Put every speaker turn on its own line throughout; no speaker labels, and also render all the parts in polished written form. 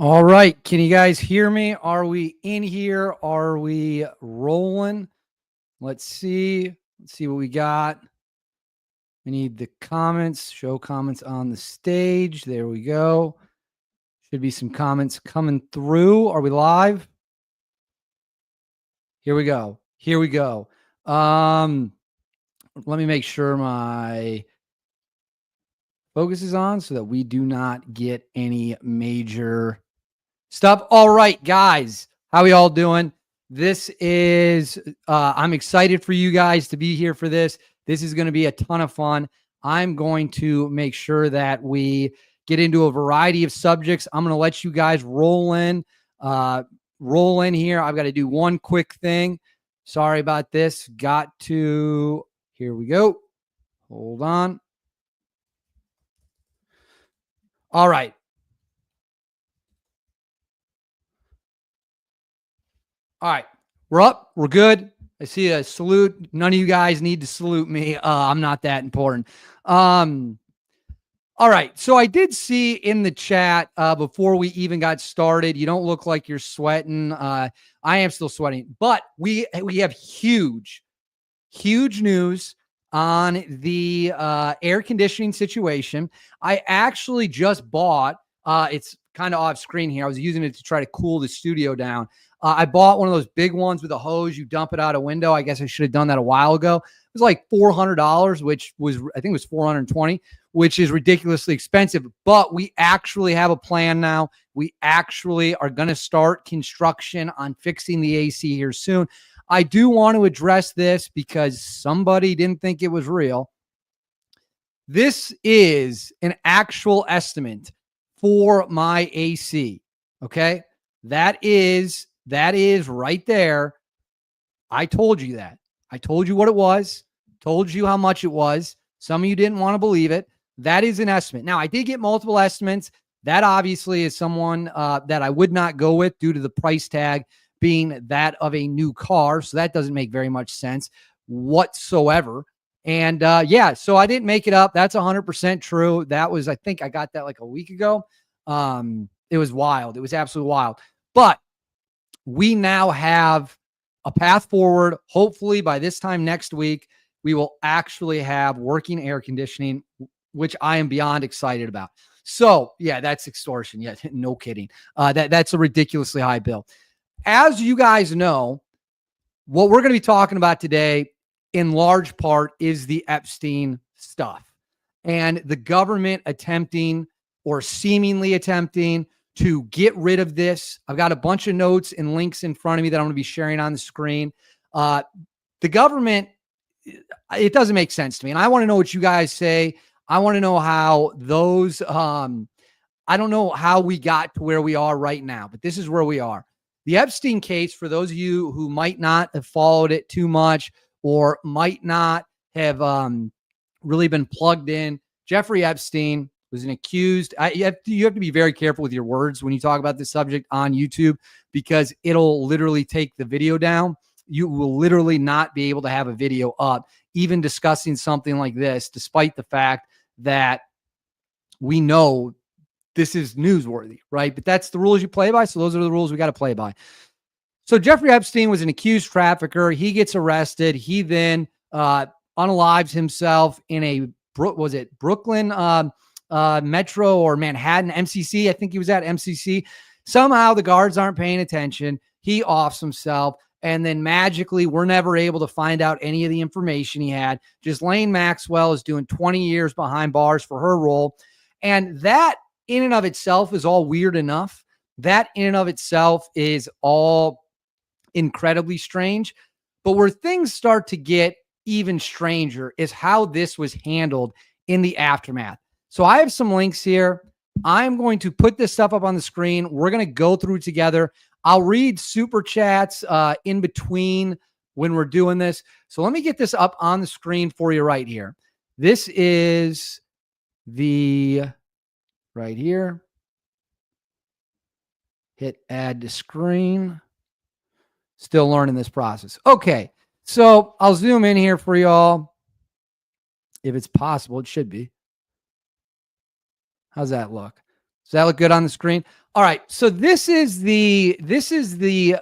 All right. Can you guys hear me? Are we in here? Are we rolling? Let's see. Let's see what we got. We need the comments. Show comments on the stage. There we go. Should be some comments coming through. Are we live? Here we go. Here we go. Let me make sure my focus is on so that we do not get any major stuff. All right, guys, how we all doing? This is, I'm excited for you guys to be here for this. This is going to be a ton of fun. I'm going to make sure that we get into a variety of subjects. I'm going to let you guys roll in here. I've got to do one quick thing. Sorry about this. Here we go. Hold on. All right. All right. We're up. We're good. I see a salute. None of you guys need to salute me. I'm not that important. All right. So I did see in the chat before we even got started, you don't look like you're sweating. I am still sweating, but we have huge news on the air conditioning situation. I actually just bought, it's kind of off screen here. I was using it to try to cool the studio down. I bought one of those big ones with a hose. You dump it out a window. I guess I should have done that a while ago. It was like $400, which was, I think it was $420, which is ridiculously expensive. But we actually have a plan now. We actually are going to start construction on fixing the AC here soon. I do want to address this because somebody didn't think it was real. This is an actual estimate for my AC. Okay. That is right there. I told you that. I told you what it was, told you how much it was. Some of you didn't want to believe it. That is an estimate. Now, I did get multiple estimates. That obviously is someone that I would not go with due to the price tag being that of a new car. So that doesn't make very much sense whatsoever. And yeah, so I didn't make it up. That's 100% true. That was, I think I got that like a week ago. It was wild. It was absolutely wild. But we now have a path forward. Hopefully by this time next week, we will actually have working air conditioning, which I am beyond excited about. So yeah, that's extortion. Yeah, no kidding. That's a ridiculously high bill. As you guys know, what we're going to be talking about today in large part is the Epstein stuff and the government attempting or seemingly attempting to get rid of this. I've got a bunch of notes and links in front of me that I'm going to be sharing on the screen. The government, it doesn't make sense to me. And I want to know what you guys say. I want to know how those, I don't know how we got to where we are right now, but this is where we are. The Epstein case, for those of you who might not have followed it too much or might not have really been plugged in, Jeffrey Epstein was an accused. You have to be very careful with your words when you talk about this subject on YouTube because it'll literally take the video down. You will literally not be able to have a video up, even discussing something like this, despite the fact that we know this is newsworthy, right? But that's the rules you play by. So those are the rules we got to play by. So Jeffrey Epstein was an accused trafficker. He gets arrested. He then unalives himself in a, was it Brooklyn Metro or Manhattan MCC? I think he was at MCC. Somehow the guards aren't paying attention. He offs himself. And then magically, we're never able to find out any of the information he had. Ghislaine Maxwell is doing 20 years behind bars for her role. And that in and of itself is all weird enough. That in and of itself is all incredibly strange. But where things start to get even stranger is how this was handled in the aftermath. So I have some links here. I'm going to put this stuff up on the screen. We're going to go through together. I'll read super chats in between when we're doing this. So let me get this up on the screen for you right here. This is the right here. Hit add to screen. Still learning this process. Okay. So I'll zoom in here for y'all. If it's possible, it should be. How's that look? Does that look good on the screen? All right. So this is the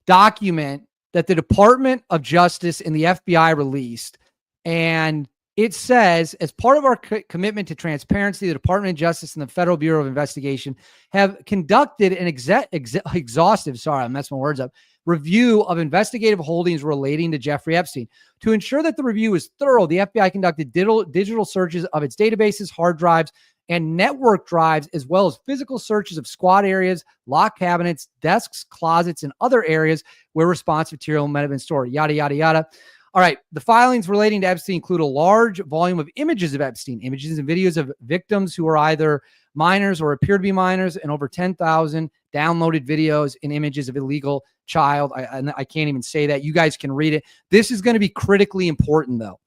document that the Department of Justice and the FBI released. And it says, as part of our commitment to transparency, the Department of Justice and the Federal Bureau of Investigation have conducted an exhaustive, sorry, I messed my words up, review of investigative holdings relating to Jeffrey Epstein. To ensure that the review is thorough, the FBI conducted digital searches of its databases, hard drives, and network drives, as well as physical searches of squad areas, locked cabinets, desks, closets, and other areas where response material might have been stored, yada, yada, yada. All right. The filings relating to Epstein include a large volume of images of Epstein, images and videos of victims who are either minors or appear to be minors, and over 10,000 downloaded videos and images of illegal child. I can't even say that. You guys can read it. This is going to be critically important, though.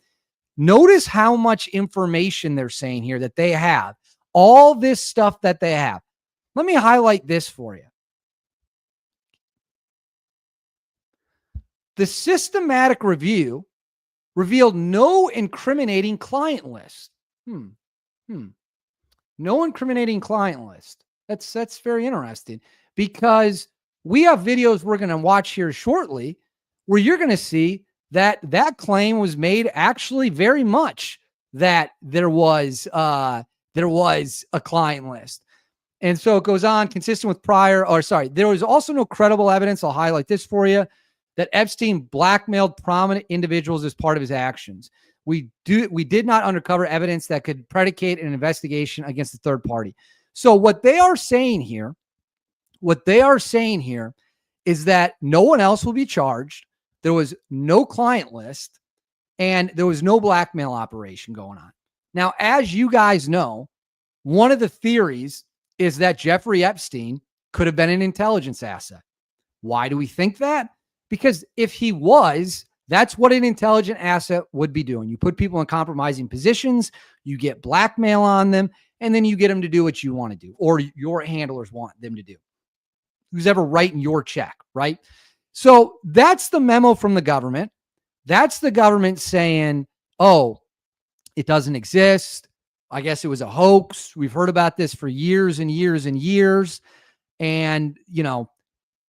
Notice how much information they're saying here that they have. All this stuff that they have. Let me highlight this for you. The systematic review revealed no incriminating client list. No incriminating client list. That's very interesting, because we have videos we're going to watch here shortly where you're going to see that that claim was made actually very much that there was a client list. And so it goes on, consistent with there was also no credible evidence, I'll highlight this for you, that Epstein blackmailed prominent individuals as part of his actions. We did not uncover evidence that could predicate an investigation against a third party. So what they are saying here is that no one else will be charged. There was no client list, and there was no blackmail operation going on. Now, as you guys know, one of the theories is that Jeffrey Epstein could have been an intelligence asset. Why do we think that? Because if he was, that's what an intelligent asset would be doing. You put people in compromising positions, you get blackmail on them, and then you get them to do what you want to do, or your handlers want them to do. Who's ever writing your check, right? So that's the memo from the government. That's the government saying, oh, it doesn't exist. I guess it was a hoax. We've heard about this for years and years and years. And,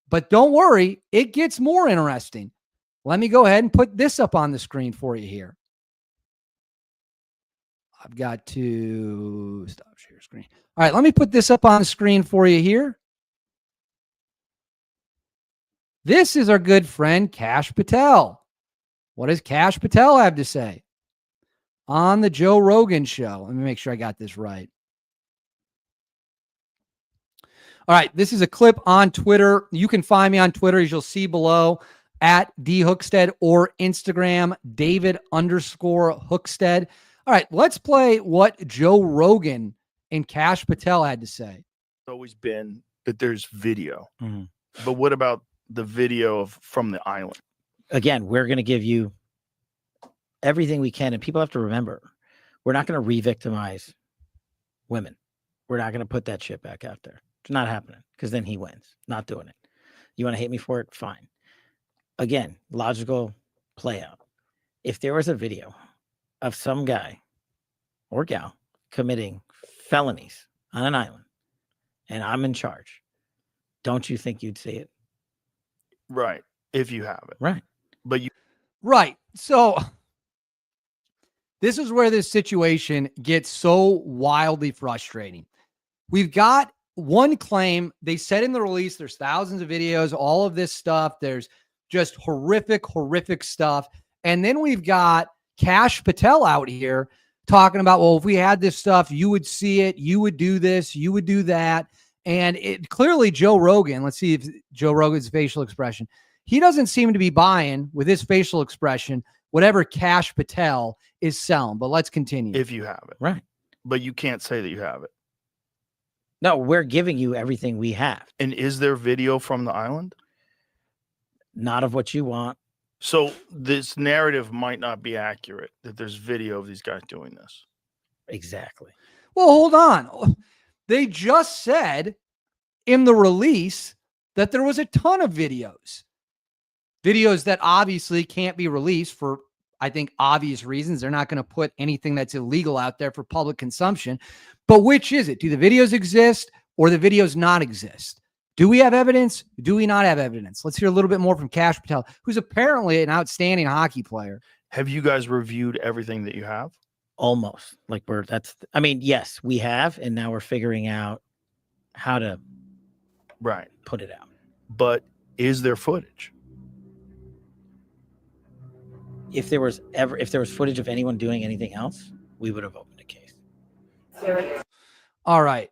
but don't worry, it gets more interesting. Let me go ahead and put this up on the screen for you here. I've got to stop share screen. All right, let me put this up on the screen for you here. This is our good friend, Kash Patel. What does Kash Patel have to say on the Joe Rogan show? Let me make sure I got this right. All right, this is a clip on Twitter. You can find me on Twitter, as you'll see below, at Hookstead, or Instagram, David_Hookstead. All right, let's play what Joe Rogan and Kash Patel had to say.
It's always been that there's video. Mm-hmm. But what about the video from the island?
Again, we're going to give you everything we can. And people have to remember, we're not going to re-victimize women. We're not going to put that shit back out there. It's not happening, because then he wins. Not doing it. You want to hate me for it? Fine. Again, logical play out. If there was a video of some guy or gal committing felonies on an island and I'm in charge, don't you think you'd see it?
Right. If you have it.
Right.
But you.
Right. So this is where this situation gets so wildly frustrating. We've got one claim. They said in the release, there's thousands of videos, all of this stuff. There's just horrific stuff. And then we've got Kash Patel out here talking about, well, if we had this stuff, you would see it, you would do this, you would do that. And it clearly Joe Rogan, let's see if Joe Rogan's facial expression, he doesn't seem to be buying with his facial expression whatever Kash Patel is selling. But let's continue.
If you have it.
Right.
But you can't say that you have it.
No, we're giving you everything we have.
And is there video from the island?
Not of what you want.
So this narrative might not be accurate, that there's video of these guys doing this.
Exactly.
Well, hold on. They just said in the release that there was a ton of videos that obviously can't be released for, I think, obvious reasons. They're not going to put anything that's illegal out there for public consumption. But which is it? Do the videos exist? or the videos not exist? Do we have evidence? Do we not have evidence? Let's hear a little bit more from Cash Patel, who's apparently an outstanding hockey player.
Have you guys reviewed everything that you have?
Almost. Like yes, we have, and now we're figuring out how to put it out.
But is there footage?
If there was footage of anyone doing anything else, we would have opened a case.
All right.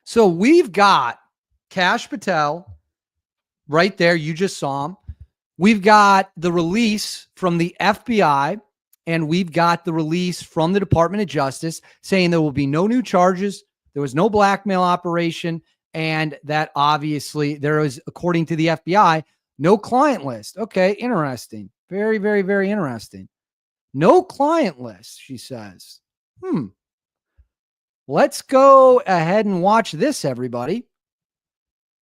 So we've got Cash Patel right there. You just saw him. We've got the release from the FBI, and we've got the release from the Department of Justice saying there will be no new charges. There was no blackmail operation, and that obviously there was, according to the FBI, no client list. Okay, interesting. Very, very, very interesting. No client list, she says. Let's go ahead and watch this, everybody.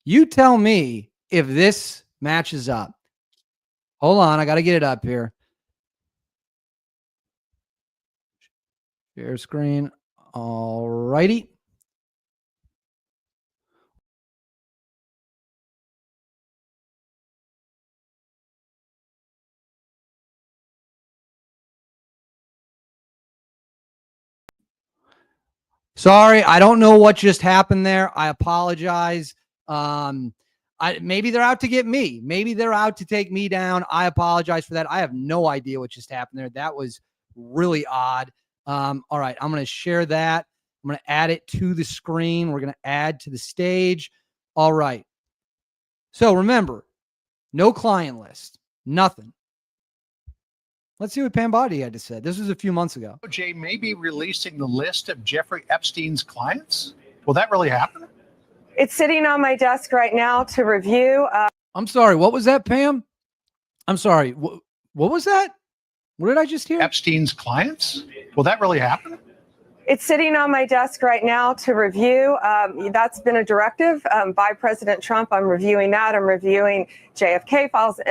You tell me if this matches up. Hold on, I got to get it up here. Share screen. All righty. Sorry, I don't know what just happened there. I apologize. Maybe they're out to get me. Maybe they're out to take me down. I apologize for that. I have no idea what just happened there. That was really odd. All right, I'm going to share that. I'm going to add it to the screen. We're going to add to the stage. All right. So remember, no client list, nothing. Let's see what Pam Bondi had to say. This was a few months ago.
DOJ may be releasing the list of Jeffrey Epstein's clients. Will that really happen?
It's sitting on my desk right now to review.
I'm sorry. What was that, Pam? I'm sorry. What was that? What did I just hear?
Epstein's clients? Will that really happen?
It's sitting on my desk right now to review. That's been a directive by President Trump. I'm reviewing that. I'm reviewing JFK files.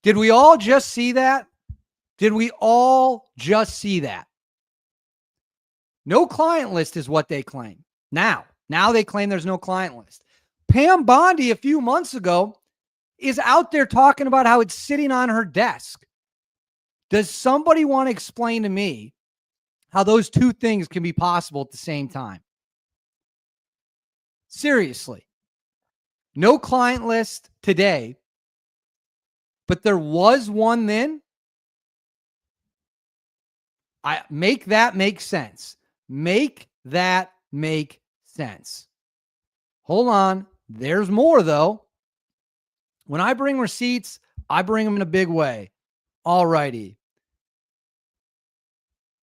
Did we all just see that? Did we all just see that? No client list is what they claim. Now they claim there's no client list. Pam Bondi a few months ago is out there talking about how it's sitting on her desk. Does somebody want to explain to me how those two things can be possible at the same time? Seriously. No client list today, but there was one then. Make that make sense. Make that make sense. Hold on. There's more, though. When I bring receipts, I bring them in a big way. All righty.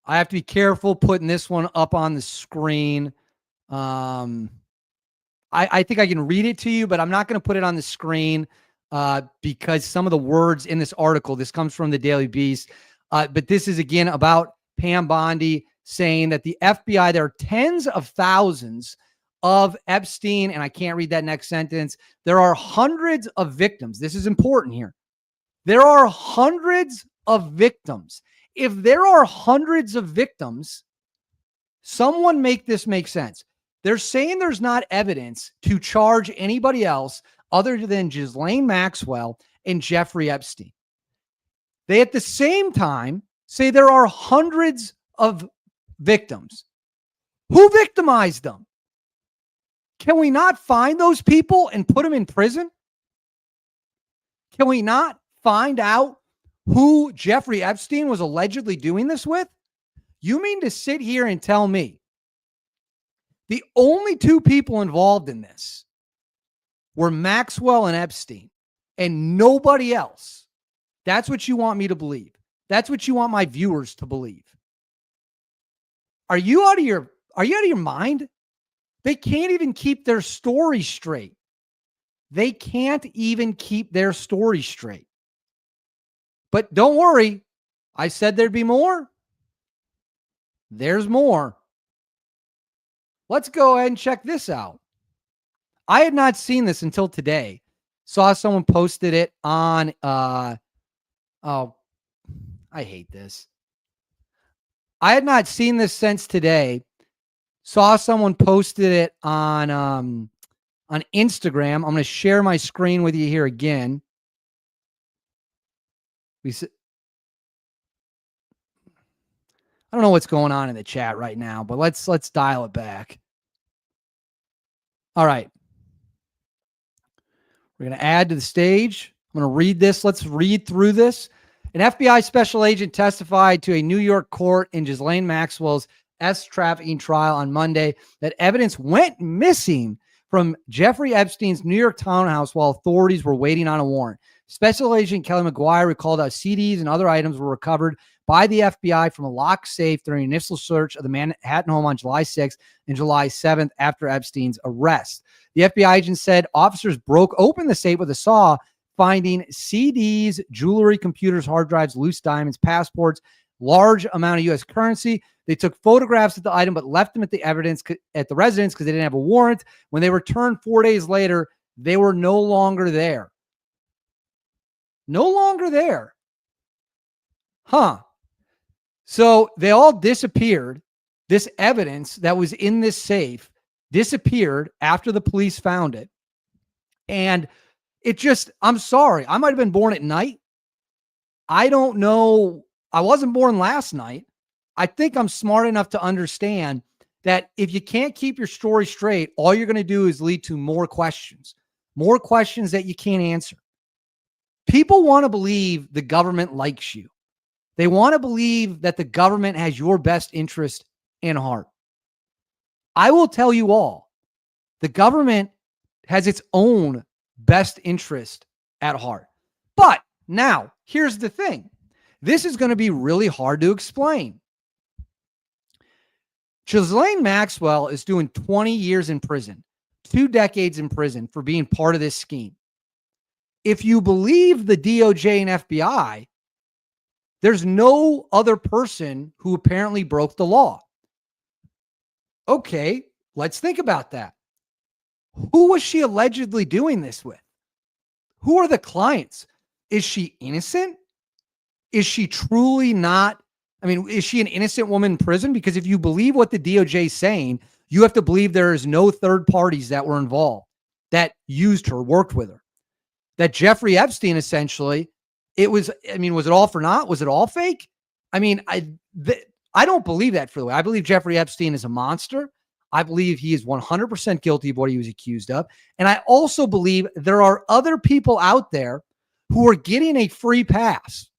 I have to be careful putting this one up on the screen. I think I can read it to you, but I'm not going to put it on the screen because some of the words in this article, this comes from the Daily Beast, but this is, again, about Pam Bondi saying that the FBI, there are tens of thousands of Epstein, and I can't read that next sentence. There are hundreds of victims. This is important here. There are hundreds of victims. If there are hundreds of victims, someone make this make sense. They're saying there's not evidence to charge anybody else other than Ghislaine Maxwell and Jeffrey Epstein. They, at the same time, say there are hundreds of victims. Who victimized them? Can we not find those people and put them in prison? Can we not find out who Jeffrey Epstein was allegedly doing this with? You mean to sit here and tell me the only two people involved in this were Maxwell and Epstein and nobody else? That's what you want me to believe. That's what you want my viewers to believe. Are you out of your mind? They can't even keep their story straight. They can't even keep their story straight. But don't worry. I said there'd be more. There's more. Let's go ahead and check this out. I had not seen this until today. Saw someone posted it on, oh, I hate this. I had not seen this since today. Saw someone posted it on Instagram. I'm going to share my screen with you here again. I don't know what's going on in the chat right now, but let's dial it back. All right. We're going to add to the stage. I'm going to read this. Let's read through this. An FBI special agent testified to a New York court in Ghislaine Maxwell's trafficking trial on Monday that evidence went missing from Jeffrey Epstein's New York townhouse while authorities were waiting on a warrant. Special Agent Kelly McGuire recalled how CDs and other items were recovered by the FBI from a locked safe during an initial search of the Manhattan home on July 6th and July 7th after Epstein's arrest. The FBI agent said officers broke open the safe with a saw, finding CDs, jewelry, computers, hard drives, loose diamonds, passports, large amount of U.S. currency. They took photographs of the item, but left them at the residence because they didn't have a warrant. When they returned 4 days later, they were no longer there. No longer there. Huh. So they all disappeared. This evidence that was in this safe disappeared after the police found it. And it just, I'm sorry, I might have been born at night. I don't know. I wasn't born last night. I think I'm smart enough to understand that if you can't keep your story straight, all you're going to do is lead to more questions that you can't answer. People want to believe the government likes you. They want to believe that the government has your best interest in heart. I will tell you all, the government has its own best interest at heart. But now, here's the thing. This is going to be really hard to explain. Ghislaine Maxwell is doing 20 years in prison, 2 decades in prison for being part of this scheme. If you believe the DOJ and FBI, there's no other person who apparently broke the law. Okay, let's think about that. Who was she allegedly doing this with? Who are the clients? Is she innocent? Is she truly not? I mean, is she an innocent woman in prison? Because if you believe what the DOJ is saying, you have to believe there is no third parties that were involved, that used her, worked with her. That Jeffrey Epstein, essentially, was it all for naught? Was it all fake? I mean, I don't believe that for the way. I believe Jeffrey Epstein is a monster. I believe he is 100% guilty of what he was accused of. And I also believe there are other people out there who are getting a free pass.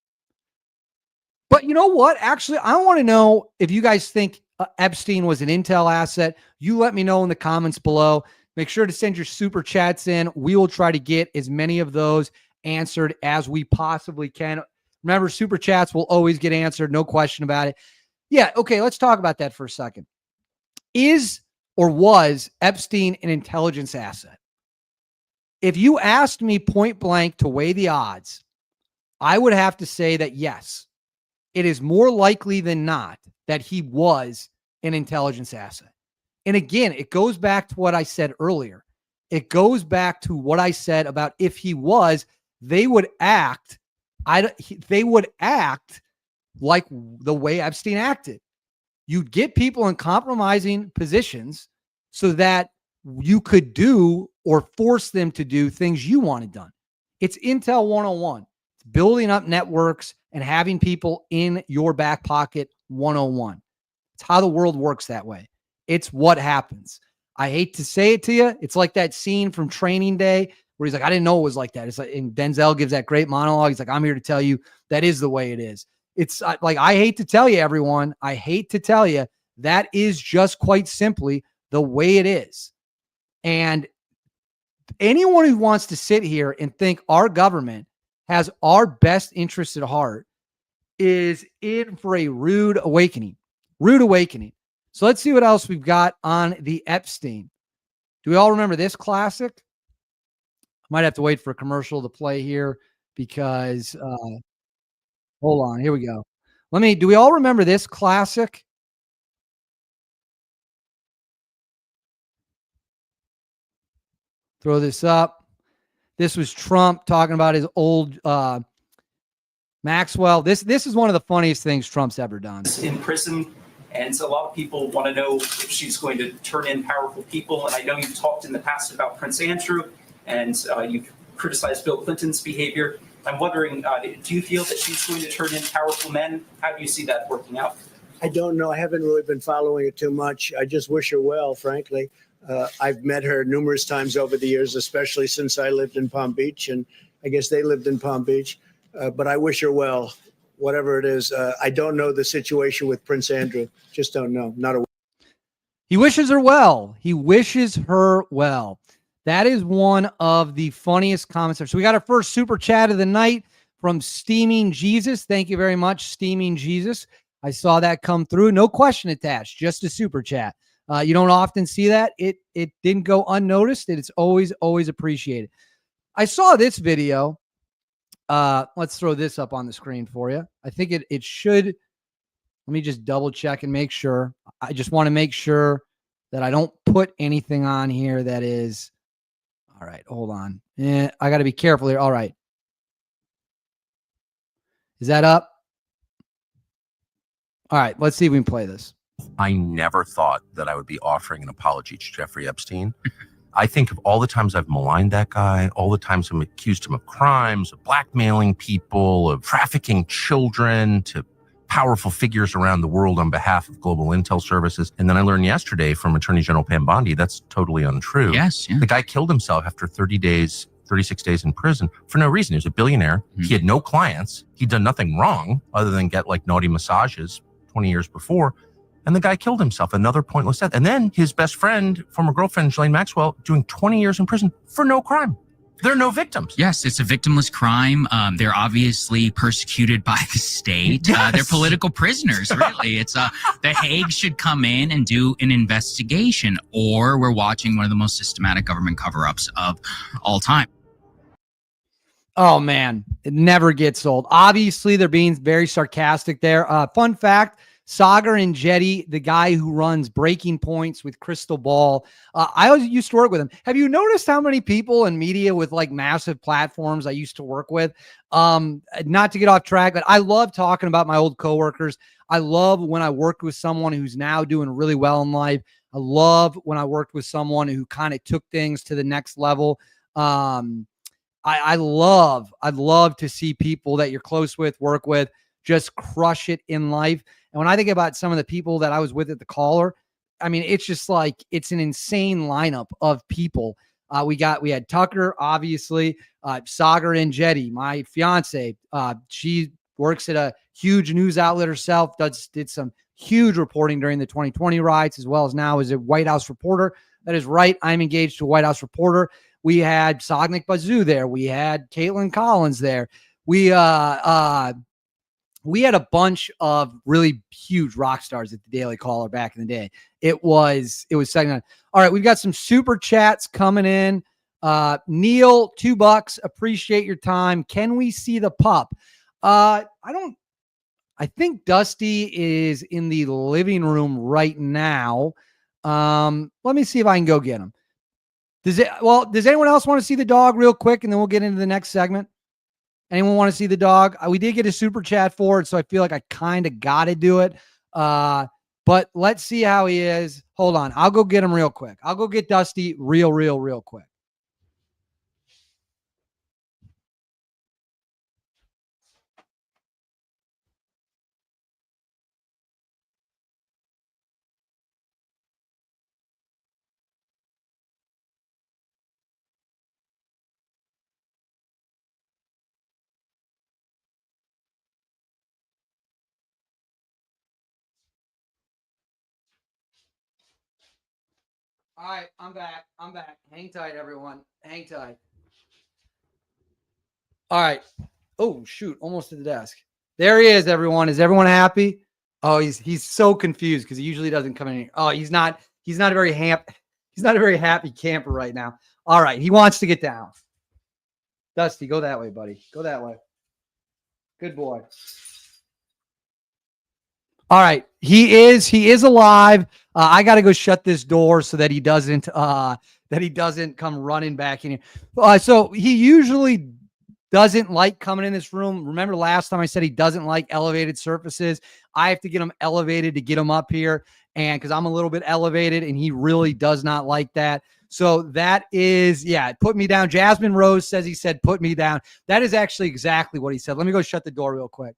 But you know what? Actually, I want to know if you guys think Epstein was an intel asset. You let me know in the comments below. Make sure to send your super chats in. We will try to get as many of those answered as we possibly can. Remember, super chats will always get answered. No question about it. Yeah. Okay. Let's talk about that for a second. Is or was Epstein an intelligence asset? If you asked me point blank to weigh the odds, I would have to say that yes, it is more likely than not that he was an intelligence asset. And again, it goes back to what I said earlier. It goes back to what I said about if he was, they would act like the way Epstein acted. You'd get people in compromising positions so that you could do or force them to do things you wanted done. It's Intel 101. It's building up networks and having people in your back pocket 101. It's how the world works that way. It's what happens. I hate to say it to you. It's like that scene from Training Day where he's like, I didn't know it was like that. It's like, and Denzel gives that great monologue. He's like, I'm here to tell you that is the way it is. It's like, I hate to tell you, everyone. I hate to tell you that is just quite simply the way it is. And anyone who wants to sit here and think our government has our best interests at heart is in for a rude awakening. Rude awakening. So let's see what else we've got on the Epstein. Do we all remember this classic? I might have to wait for a commercial to play here because hold on, here we go. Do we all remember this classic? Throw this up. This was Trump talking about his old Maxwell. This is one of the funniest things Trump's ever done.
In prison And so a lot of people want to know if she's going to turn in powerful people. And I know you've talked in the past about Prince Andrew, and you've criticized Bill Clinton's behavior. I'm wondering, do you feel that she's going to turn in powerful men? How do you see that working out?
I don't know. I haven't really been following it too much. I just wish her well, frankly. I've met her numerous times over the years, especially since I lived in Palm Beach, and I guess they lived in Palm Beach. But I wish her well, whatever it is. I don't know the situation with Prince Andrew. Just don't know. Not a.
He wishes her well. He wishes her well. That is one of the funniest comments. So we got our first super chat of the night from Steaming Jesus. Thank you very much, Steaming Jesus. I saw that come through. No question attached, just a super chat. You don't often see that. It didn't go unnoticed. It's always appreciated. I saw this video. Let's throw this up on the screen for you. I think it should. Let me just double check and make sure. I just want to make sure that I don't put anything on here that is. All right, hold on. I got to be careful here. All right. Is that up? All right, let's see if we can play this.
I never thought that I would be offering an apology to Jeffrey Epstein. I think of all the times I've maligned that guy, all the times I'm accused him of crimes, of blackmailing people, of trafficking children to powerful figures around the world on behalf of global intel services. And then I learned yesterday from Attorney General Pam Bondi, that's totally untrue.
Yes. Yeah.
The guy killed himself after 36 days in prison for no reason. He was a billionaire. Mm-hmm. He had no clients. He'd done nothing wrong other than get like naughty massages 20 years before. And the guy killed himself, another pointless death. And then his best friend, former girlfriend, Ghislaine Maxwell, doing 20 years in prison for no crime. There are no victims.
Yes, it's a victimless crime. They're obviously persecuted by the state.
Yes.
They're political prisoners, really. It's the Hague should come in and do an investigation, or we're watching one of the most systematic government cover-ups of all time.
Oh, man, it never gets old. Obviously, they're being very sarcastic there. Fun fact, Sagar and Jetty, the guy who runs Breaking Points with Crystal Ball, I always used to work with him. Have you noticed how many people in media with like massive platforms I used to work with? Not to get off track, but I love talking about my old coworkers. I love when I worked with someone who's now doing really well in life. I love when I worked with someone who kind of took things to the next level. I'd love to see people that you're close with, work with, just crush it in life. And when I think about some of the people that I was with at the Caller, I mean, it's just like, it's an insane lineup of people. We had Tucker, obviously, Sagar and Jetty, my fiance. She works at a huge news outlet herself, did some huge reporting during the 2020 riots, as well as now as a White House reporter. That is right. I'm engaged to a White House reporter. We had Sagnik Bazoo there. We had Caitlin Collins there. We had a bunch of really huge rock stars at the Daily Caller back in the day. It was second on. All right, we've got some super chats coming in. Neil, $2. Appreciate your time. Can we see the pup? I think Dusty is in the living room right now. Let me see if I can go get him. Does anyone else want to see the dog real quick, and then we'll get into the next segment? Anyone want to see the dog? We did get a super chat for it, so I feel like I kind of got to do it. But let's see how he is. Hold on. I'll go get him real quick. I'll go get Dusty real quick. All right, I'm back. Hang tight, everyone. Hang tight. All right. Oh, shoot. Almost to the desk. There he is, everyone. Is everyone happy? Oh, he's so confused because he usually doesn't come in here. Oh, he's not a very happy camper right now. All right. He wants to get down. Dusty, go that way, buddy. Go that way. Good boy. All right. He is alive. I got to go shut this door so that he doesn't come running back in here. So he usually doesn't like coming in this room. Remember last time I said he doesn't like elevated surfaces. I have to get him elevated to get him up here. And because I'm a little bit elevated and he really does not like that. So that is, yeah, put me down. Jasmine Rose says he said, put me down. That is actually exactly what he said. Let me go shut the door real quick.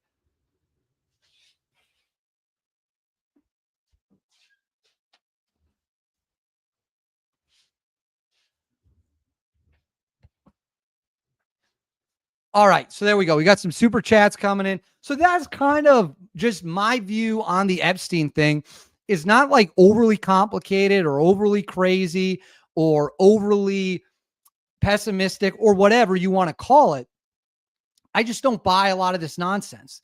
All right, so there we go. We got some super chats coming in. So that's kind of just my view on the Epstein thing. Is not like overly complicated or overly crazy or overly pessimistic or whatever you want to call it. I just don't buy a lot of this nonsense.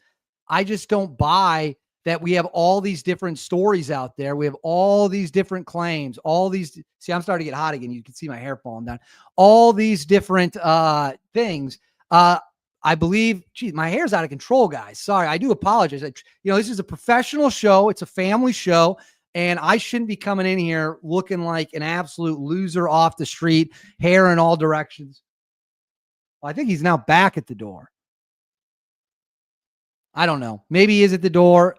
I just don't buy that we have all these different stories out there. We have all these different claims, all these. See, I'm starting to get hot again. You can see my hair falling down. All these different things. I believe, geez, my hair's out of control, guys. Sorry, I do apologize. This is a professional show. It's a family show, and I shouldn't be coming in here looking like an absolute loser off the street, hair in all directions. Well, I think he's now back at the door. I don't know. Maybe he is at the door.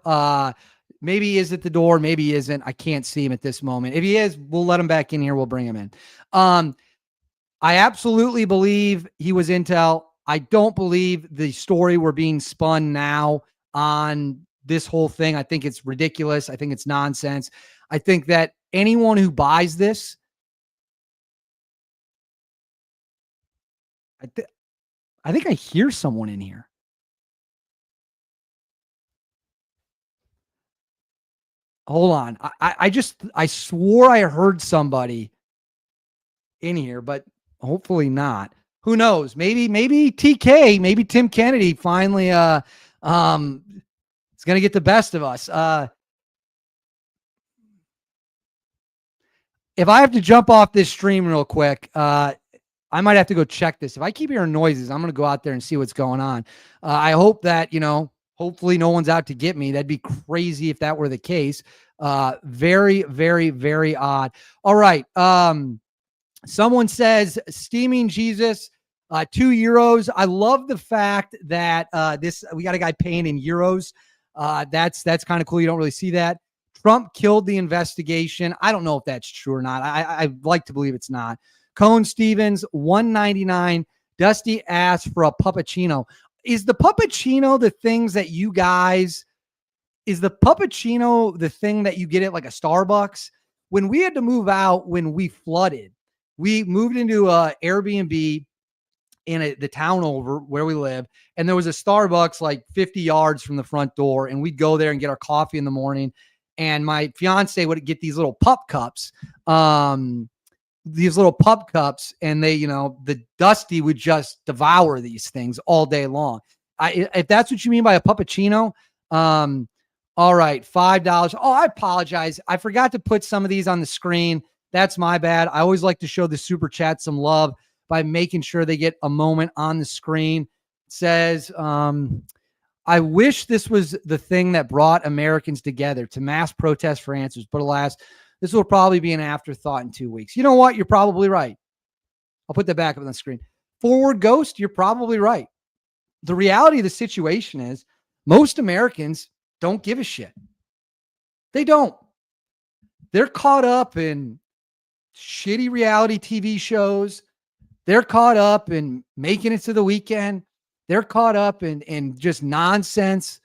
Maybe he is at the door. Maybe he isn't. I can't see him at this moment. If he is, we'll let him back in here. We'll bring him in. I absolutely believe he was intel. I don't believe the story we're being spun now on this whole thing. I think it's ridiculous. I think it's nonsense. I think that anyone who buys this, I think I hear someone in here. Hold on. I swore I heard somebody in here, but hopefully not. Who knows? Maybe TK, maybe Tim Kennedy finally is going to get the best of us. If I have to jump off this stream real quick, I might have to go check this. If I keep hearing noises, I'm going to go out there and see what's going on. I hope that, hopefully no one's out to get me. That'd be crazy if that were the case. Very, very, very odd. All right. Someone says steaming Jesus, €2. I love the fact that we got a guy paying in euros. That's kind of cool. You don't really see that. Trump killed the investigation. I don't know if that's true or not. I'd like to believe it's not. Cone Stevens, $1.99. Dusty asked for a puppuccino. Is the puppuccino the things that you guys? Is the puppuccino the thing that you get at like a Starbucks? When we had to move out, when we flooded, we moved into a Airbnb in the town over where we live, and there was a Starbucks like 50 yards from the front door, and we'd go there and get our coffee in the morning. And my fiance would get these little pup cups, and they, the Dusty would just devour these things all day long. If that's what you mean by a puppuccino, all right, $5. Oh, I apologize. I forgot to put some of these on the screen. That's my bad. I always like to show the super chat some love by making sure they get a moment on the screen. It says, I wish this was the thing that brought Americans together to mass protest for answers, but alas, this will probably be an afterthought in 2 weeks. You know what? You're probably right. I'll put that back up on the screen. Forward Ghost, you're probably right. The reality of the situation is most Americans don't give a shit. They don't. They're caught up in shitty reality TV shows. They're caught up in making it to the weekend. They're caught up in just nonsense.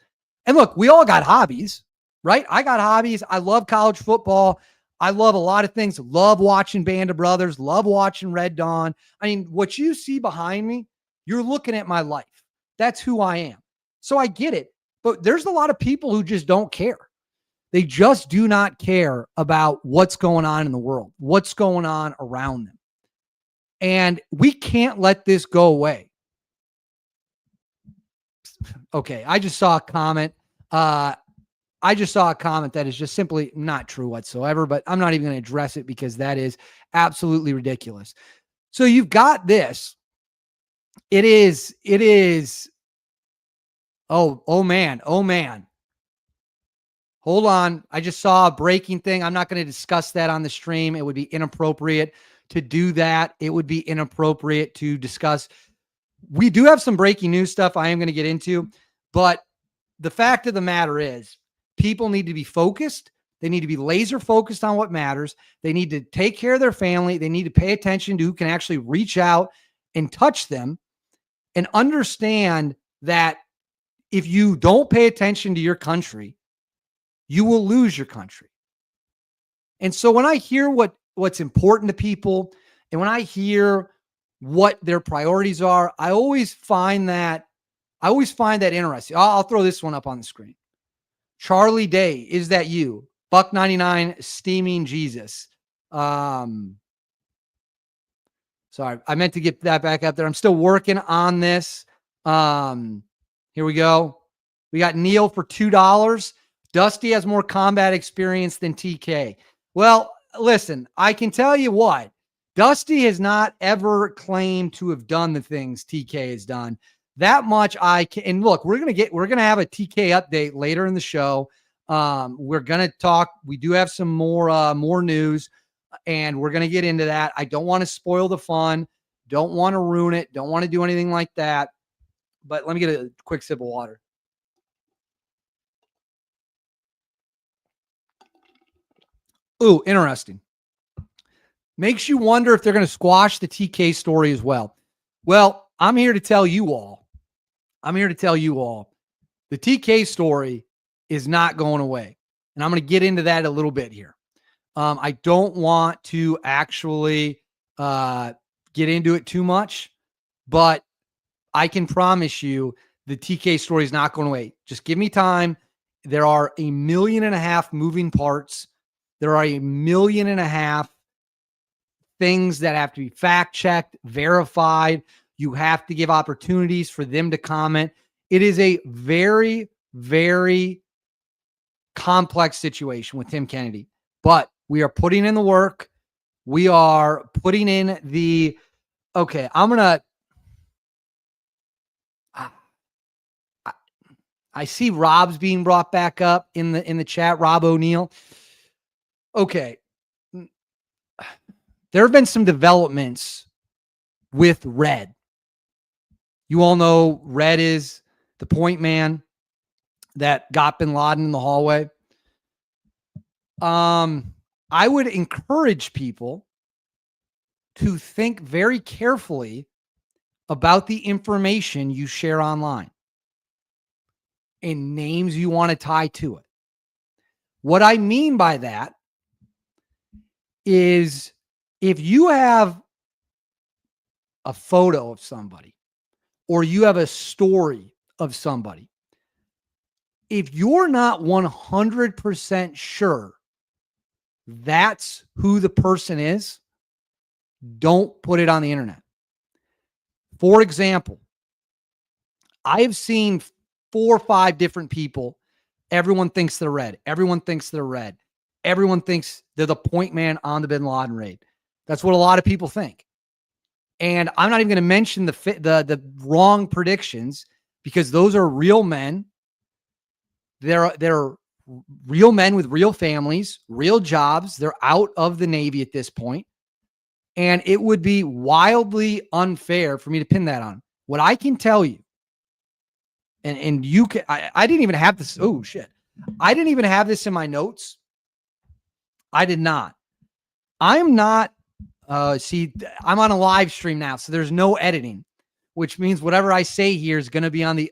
And look, we all got hobbies, right? I got hobbies. I love college football. I love a lot of things. Love watching Band of Brothers. Love watching Red Dawn. I mean, what you see behind me, you're looking at my life. That's who I am. So I get it. But there's a lot of people who just don't care. They just do not care about what's going on in the world, what's going on around them. And we can't let this go away. Okay, I just saw a comment. That is just simply not true whatsoever, but I'm not even going to address it because that is absolutely ridiculous. So you've got this. It is. Oh man. Hold on. I just saw a breaking thing. I'm not going to discuss that on the stream. It would be inappropriate to do that. It would be inappropriate to discuss. We do have some breaking news stuff I am going to get into, but the fact of the matter is people need to be focused. They need to be laser focused on what matters. They need to take care of their family. They need to pay attention to who can actually reach out and touch them, and understand that if you don't pay attention to your country, you will lose your country. And so when I hear what's important to people, and when I hear what their priorities are, I always find that interesting. I'll throw this one up on the screen. Charlie Day, is that you? Buck99, steaming Jesus. Sorry, I meant to get that back up there. I'm still working on this. Here we go. We got Neil for $2. Dusty has more combat experience than TK. Well, listen, I can tell you what, Dusty has not ever claimed to have done the things TK has done. That much I can. And look, we're going to have a TK update later in the show. We're going to talk. We do have some more news, and we're going to get into that. I don't want to spoil the fun. Don't want to ruin it. Don't want to do anything like that. But let me get a quick sip of water. Ooh, interesting. Makes you wonder if they're going to squash the TK story as well. Well, I'm here to tell you all. The TK story is not going away. And I'm going to get into that a little bit here. I don't want to actually get into it too much, but I can promise you the TK story is not going away. Just give me time. There are 1.5 million moving parts. There are 1.5 million things that have to be fact-checked, verified. You have to give opportunities for them to comment. It is a very, very complex situation with Tim Kennedy, but we are putting in the work. We are putting in the, okay, I see Rob's being brought back up in the chat, Rob O'Neill. Okay. There have been some developments with Red. You all know Red is the point man that got bin Laden in the hallway. I would encourage people to think very carefully about the information you share online and names you want to tie to it. What I mean by that is if you have a photo of somebody or you have a story of somebody, if you're not 100% sure that's who the person is, don't put it on the internet. For example, I have seen 4 or 5 different people. Everyone thinks they're Red. Everyone thinks they're Red. Everyone thinks they're the point man on the bin Laden raid. That's what a lot of people think. And I'm not even going to mention the wrong predictions, because those are real men. They're real men with real families, real jobs. They're out of the Navy at this point. And it would be wildly unfair for me to pin that on. What I can tell you, and you can, I didn't even have this. Oh shit. I didn't even have this in my notes. I did not. I'm not, see, I'm on a live stream now, so there's no editing, which means whatever I say here is going to be on the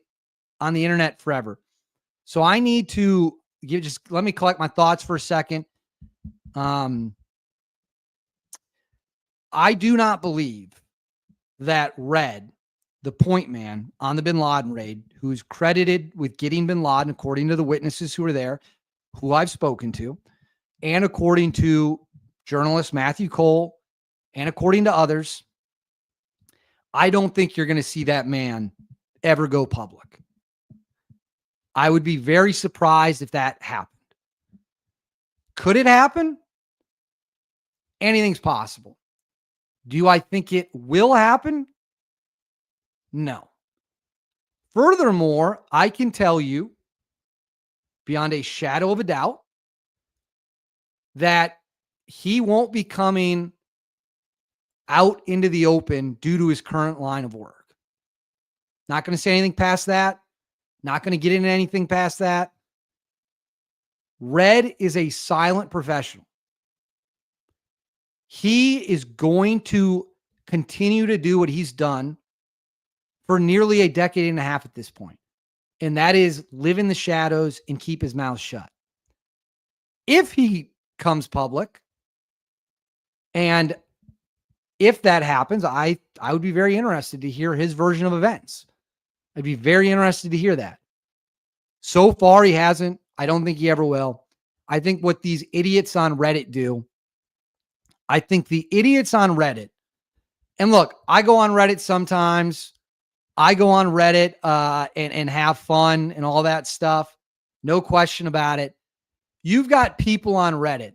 internet forever. So I need to just let me collect my thoughts for a second. I do not believe that Red, the point man on the bin Laden raid, who's credited with getting bin Laden, according to the witnesses who were there, who I've spoken to, and according to journalist Matthew Cole, and according to others, I don't think you're going to see that man ever go public. I would be very surprised if that happened. Could it happen? Anything's possible. Do I think it will happen? No. Furthermore, I can tell you beyond a shadow of a doubt that he won't be coming out into the open due to his current line of work. Not going to say anything past that. Not going to get into anything past that. Red is a silent professional. He is going to continue to do what he's done for nearly a decade and a half at this point. And that is live in the shadows and keep his mouth shut. If he comes public, and if that happens, I would be very interested to hear his version of events. I'd be very interested to hear that. So far, he hasn't. I don't think he ever will. I think what these idiots on Reddit do, I think the idiots on Reddit, and look, I go on Reddit sometimes. I go on Reddit and have fun and all that stuff. No question about it. You've got people on Reddit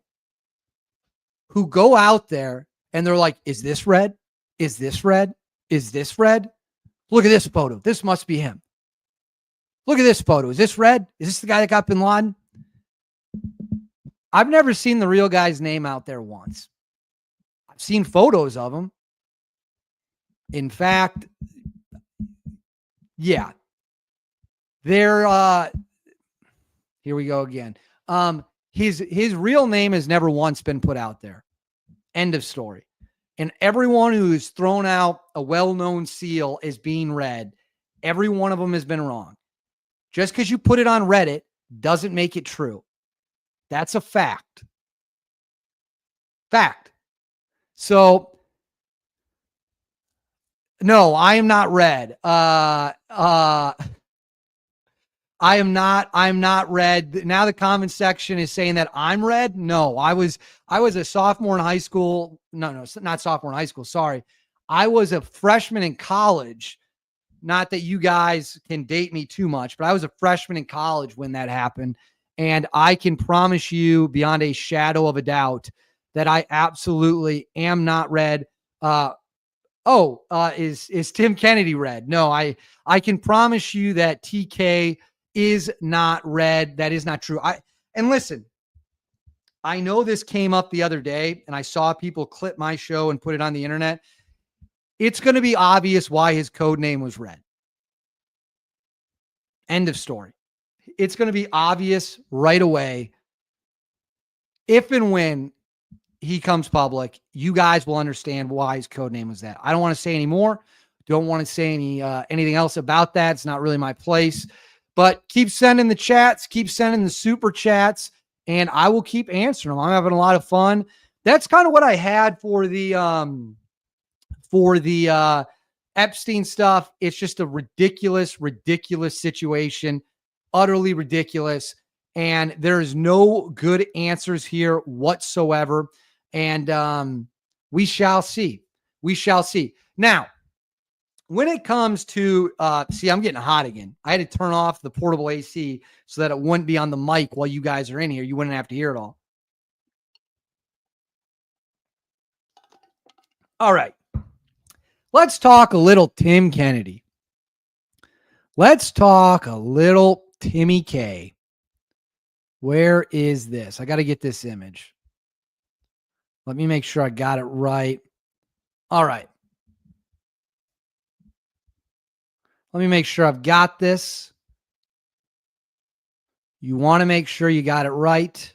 who go out there and they're like, is this red? Is this red? Is this red? Look at this photo. This must be him. Look at this photo. Is this red? Is this the guy that got Bin Laden? I've never seen the real guy's name out there once. I've seen photos of him. In fact, yeah. They're here we go again. His real name has never once been put out there. End of story. And everyone who's thrown out a well-known seal as being red, every one of them has been wrong. Just because you put it on Reddit doesn't make it true. That's a fact. Fact. So, no, I am not red. I'm not red. Now the comment section is saying that I'm red. No, I was a sophomore in high school. No, not sophomore in high school. Sorry. I was a freshman in college. Not that you guys can date me too much, but I was a freshman in college when that happened. And I can promise you beyond a shadow of a doubt that I absolutely am not red. Is Tim Kennedy red? No, I can promise you that TK is not red. That is not true. And listen, I know this came up the other day and I saw people clip my show and put it on the internet. It's going to be obvious why his code name was red. End of story. It's going to be obvious right away. If and when he comes public, you guys will understand why his code name was that. I don't want to say any more. Don't want to say anything else about that. It's not really my place. But keep sending the chats, keep sending the super chats, and I will keep answering them. I'm having a lot of fun. That's kind of what I had for the Epstein stuff. It's just a ridiculous situation, utterly ridiculous. And there's no good answers here whatsoever. And we shall see. We shall see. Now, when it comes to, see, I'm getting hot again. I had to turn off the portable AC so that it wouldn't be on the mic while you guys are in here. You wouldn't have to hear it all. All right. Let's talk a little Tim Kennedy. Let's talk a little Timmy K. Where is this? I got to get this image. Let me make sure I got it right. All right. Let me make sure I've got this. You want to make sure you got it right.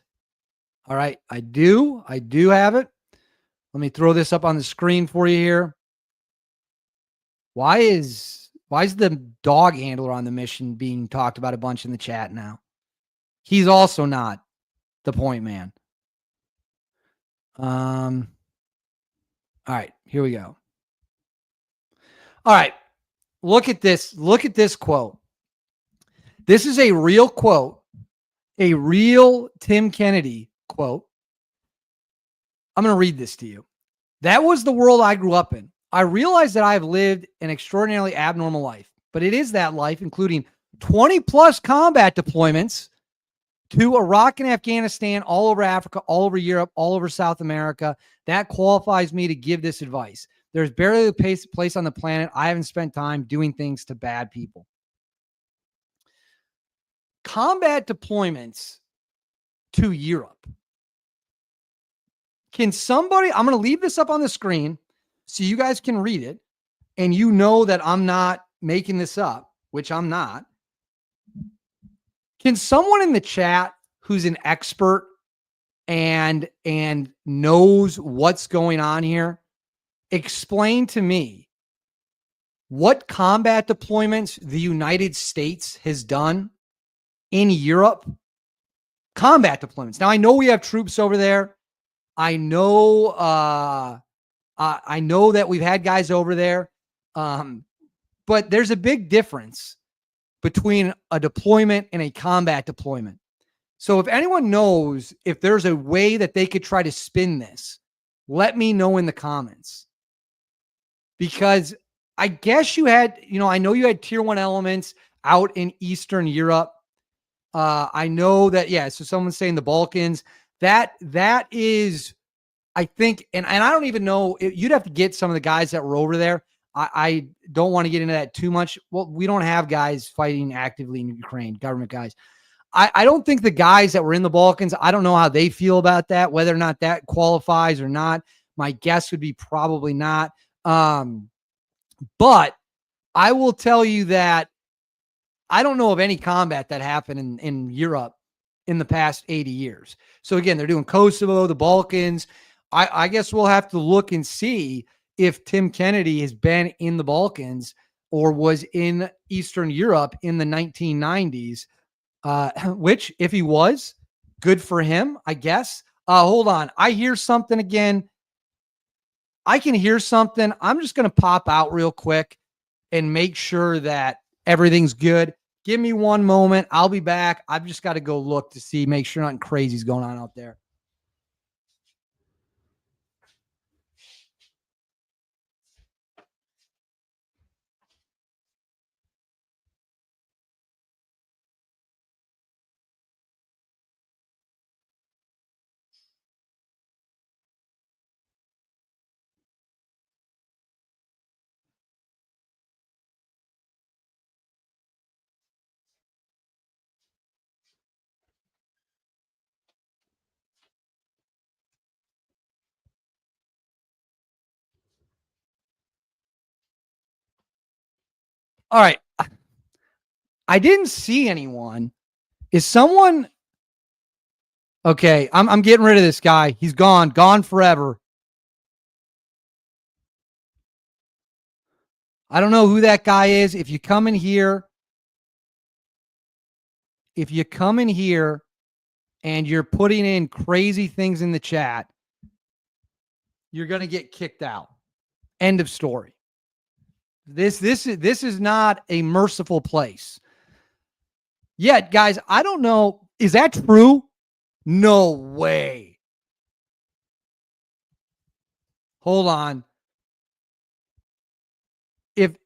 All right. I do have it. Let me throw this up on the screen for you here. Why is the dog handler on the mission being talked about a bunch in the chat now? He's also not the point man. All right, here we go. All right. Look at this. Look at this quote. This is a real quote, a real Tim Kennedy quote. I'm going to read this to you. That was the world I grew up in. I realize that I have lived an extraordinarily abnormal life, but it is that life, including 20 plus combat deployments to Iraq and Afghanistan, all over Africa, all over Europe, all over South America, that qualifies me to give this advice. There's barely a place on the planet I haven't spent time doing things to bad people. Combat deployments to Europe. Can somebody, I'm going to leave this up on the screen so you guys can read it, and you know that I'm not making this up, which I'm not. Can someone in the chat who's an expert and knows what's going on here, explain to me what combat deployments the United States has done in Europe. Combat deployments. Now I know we have troops over there. I know that we've had guys over there. But there's a big difference between a deployment and a combat deployment. So if anyone knows if there's a way that they could try to spin this, let me know in the comments. Because I guess you had, I know you had tier 1 elements out in Eastern Europe. I know that, so someone's saying the Balkans. That is, I think, and I don't even know, you'd have to get some of the guys that were over there. I don't want to get into that too much. Well, we don't have guys fighting actively in Ukraine, government guys. I don't think the guys that were in the Balkans, I don't know how they feel about that, whether or not that qualifies or not. My guess would be probably not. But I will tell you that I don't know of any combat that happened in Europe in the past 80 years. So again, they're doing Kosovo, the Balkans. I guess we'll have to look and see if Tim Kennedy has been in the Balkans or was in Eastern Europe in the 1990s, which if he was, good for him, I guess. Hold on. I hear something again. I can hear something. I'm just going to pop out real quick and make sure that everything's good. Give me one moment. I'll be back. I've just got to go look to see, make sure nothing crazy is going on out there. All right. I didn't see anyone. Is someone okay? I'm getting rid of this guy. He's gone forever. I don't know who that guy is. If you come in here and you're putting in crazy things in the chat, you're going to get kicked out. End of story. This is not a merciful place. Yet, guys, I don't know. Is that true? No way. Hold on.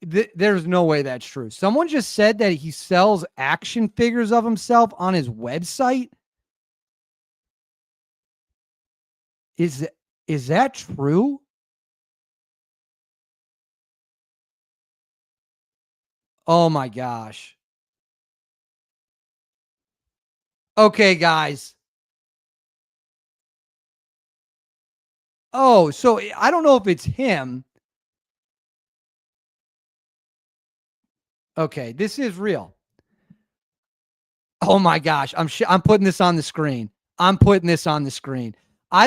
There's no way that's true. Someone just said that he sells action figures of himself on his website. Is that true? Oh my gosh. Okay, guys. Oh, so I don't know if it's him. Okay, this is real. Oh my gosh, I'm putting this on the screen. I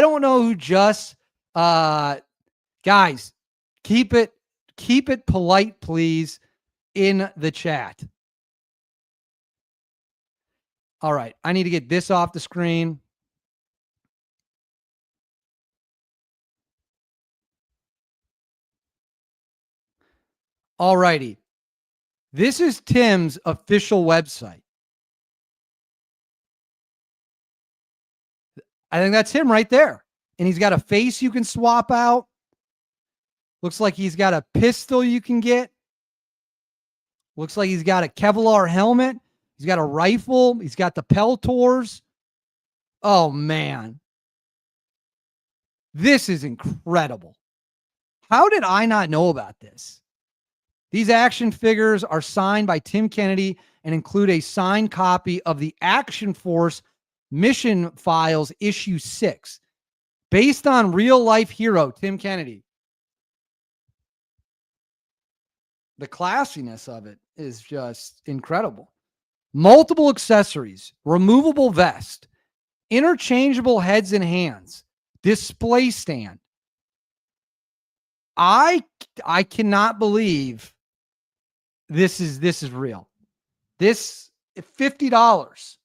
don't know who just guys, keep it polite, please, in the chat. All right, I need to get this off the screen. All righty. This is Tim's official website. I think that's him right there. And he's got a face you can swap out. Looks like he's got a pistol you can get. Looks like he's got a Kevlar helmet. He's got a rifle. He's got the Peltors. Oh, man. This is incredible. How did I not know about this? These action figures are signed by Tim Kennedy and include a signed copy of the Action Force Mission Files Issue 6, based on real-life hero Tim Kennedy. The classiness of it is just incredible. Multiple accessories, removable vest, interchangeable heads and hands, display stand. I cannot believe this is real. This $50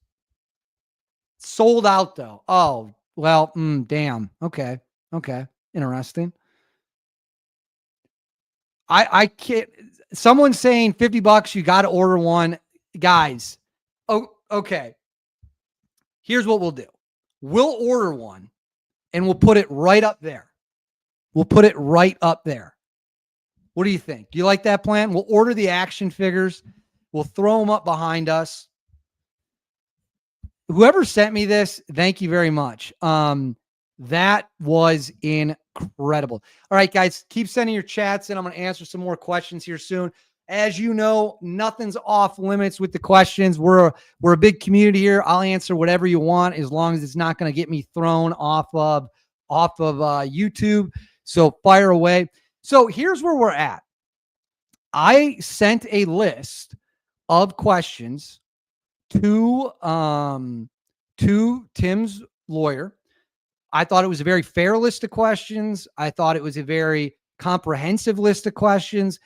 sold out though. Oh, well, damn. Okay. Interesting. I can't. Someone's saying $50, you got to order one. Guys, oh, okay. Here's what we'll do. We'll order one and we'll put it right up there. We'll put it right up there. What do you think? Do you like that plan? We'll order the action figures. We'll throw them up behind us. Whoever sent me this, thank you very much. That was incredible. All right, guys, keep sending your chats in. I'm going to answer some more questions here soon. As you know, nothing's off limits with the questions. We're a big community here. I'll answer whatever you want as long as it's not going to get me thrown off of YouTube. So fire away. So here's where we're at. I sent a list of questions to Tim's lawyer. I thought it was a very fair list of questions. I thought it was a very comprehensive list of questions.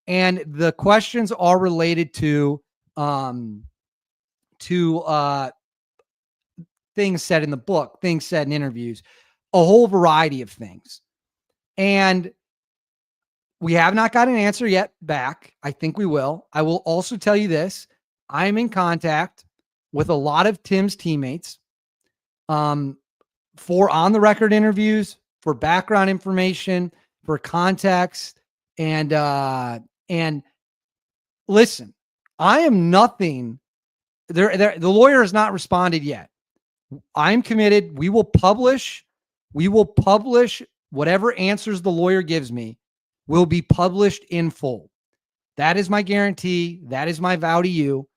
And the questions are related to things said in the book, things said in interviews, a whole variety of things. And we have not got an answer yet back. I think we will. I will also tell you this. I'm in contact with a lot of Tim's teammates for on-the-record interviews, for background information, for context. And listen, I am nothing. The lawyer has not responded yet. I'm committed. We will publish whatever answers the lawyer gives me will be published in full. That is my guarantee. That is my vow to you.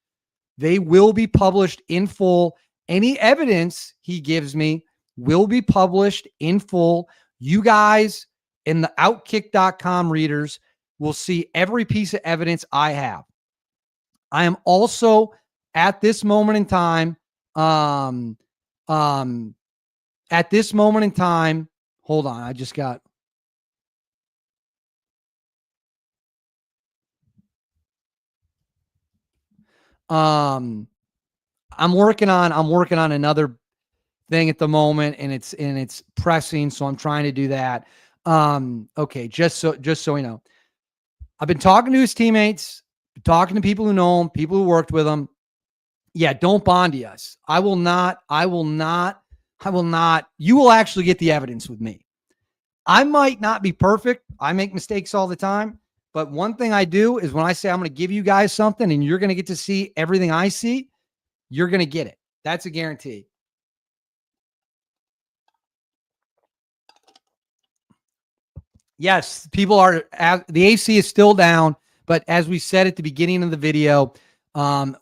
They will be published in full. Any evidence he gives me will be published in full. You guys in the Outkick.com readers will see every piece of evidence I have. I am also at this moment in time, hold on, I just got, I'm working on another thing at the moment, and it's pressing, so I'm trying to do that. Okay, just so we know, I've been talking to his teammates, talking to people who know him, people who worked with him. Yeah, don't Bondi us. I will not. You will actually get the evidence with me. I might not be perfect. I make mistakes all the time. But one thing I do is when I say I'm going to give you guys something and you're going to get to see everything I see, you're going to get it. That's a guarantee. Yes, people are, the AC is still down, but as we said at the beginning of the video,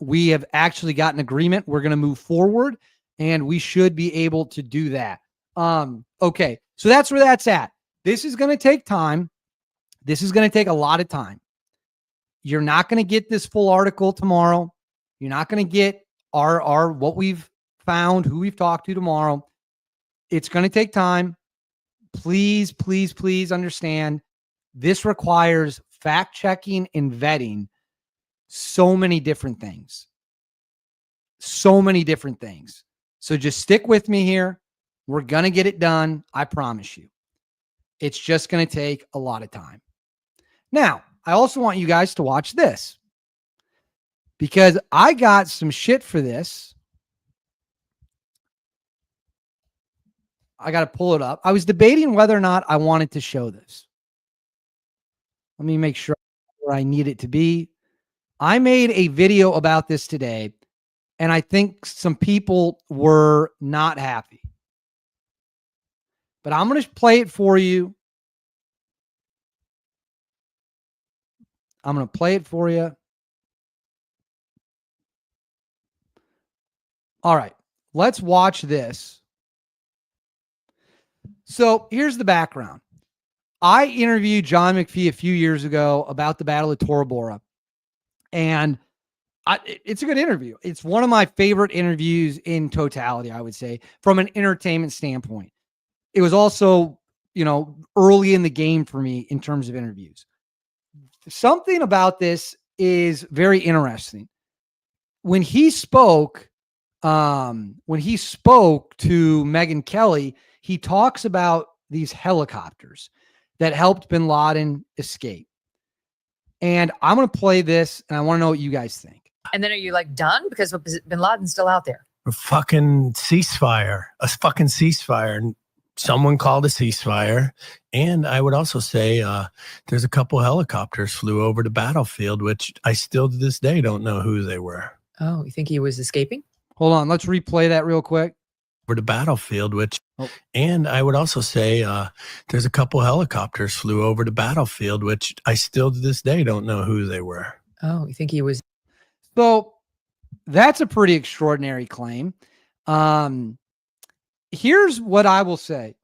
we have actually got an agreement. We're going to move forward and we should be able to do that. Okay, so that's where that's at. This is going to take time. This is going to take a lot of time. You're not going to get this full article tomorrow. You're not going to get our what we've found, who we've talked to tomorrow. It's going to take time. Please, please, please understand this requires fact checking and vetting so many different things. So many different things. So just stick with me here. We're going to get it done. I promise you. It's just going to take a lot of time. Now, I also want you guys to watch this because I got some shit for this. I got to pull it up. I was debating whether or not I wanted to show this. Let me make sure where I need it to be. I made a video about this today, and I think some people were not happy. But I'm going to play it for you. I'm going to play it for you. All right, let's watch this. So here's the background. I interviewed John McPhee a few years ago about the Battle of Tora Bora. And It's a good interview. It's one of my favorite interviews in totality, I would say, from an entertainment standpoint. It was also, early in the game for me in terms of interviews. Something about this is very interesting. When he spoke to Megyn Kelly, he talks about these helicopters that helped bin Laden escape. And I'm going to play this, and I want to know what you guys think.
And then are you like done? Because bin Laden's still out there.
A fucking ceasefire. And someone called a ceasefire. And I would also say there's a couple helicopters flew over the battlefield, which I still to this day don't know who they were.
Oh, you think he was escaping?
Hold on. Let's replay that real quick.
Over the battlefield, and I would also say there's a couple helicopters flew over the battlefield, which I still to this day don't know who they were.
Oh, you think he was?
So that's a pretty extraordinary claim. Here's what I will say.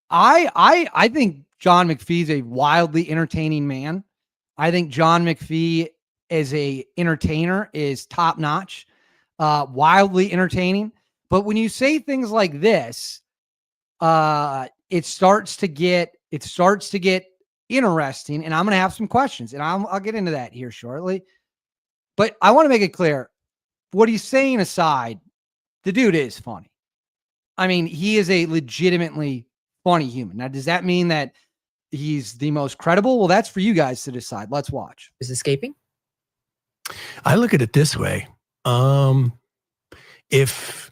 I think John McPhee's a wildly entertaining man. I think John McPhee as a entertainer is top notch. Wildly entertaining. But when you say things like this, it starts to get interesting, and I'm going to have some questions, and I'll get into that here shortly. But I want to make it clear, what he's saying aside, the dude is funny. I mean, he is a legitimately funny human. Now, does that mean that he's the most credible? Well, that's for you guys to decide. Let's watch.
Is escaping?
I look at it this way. If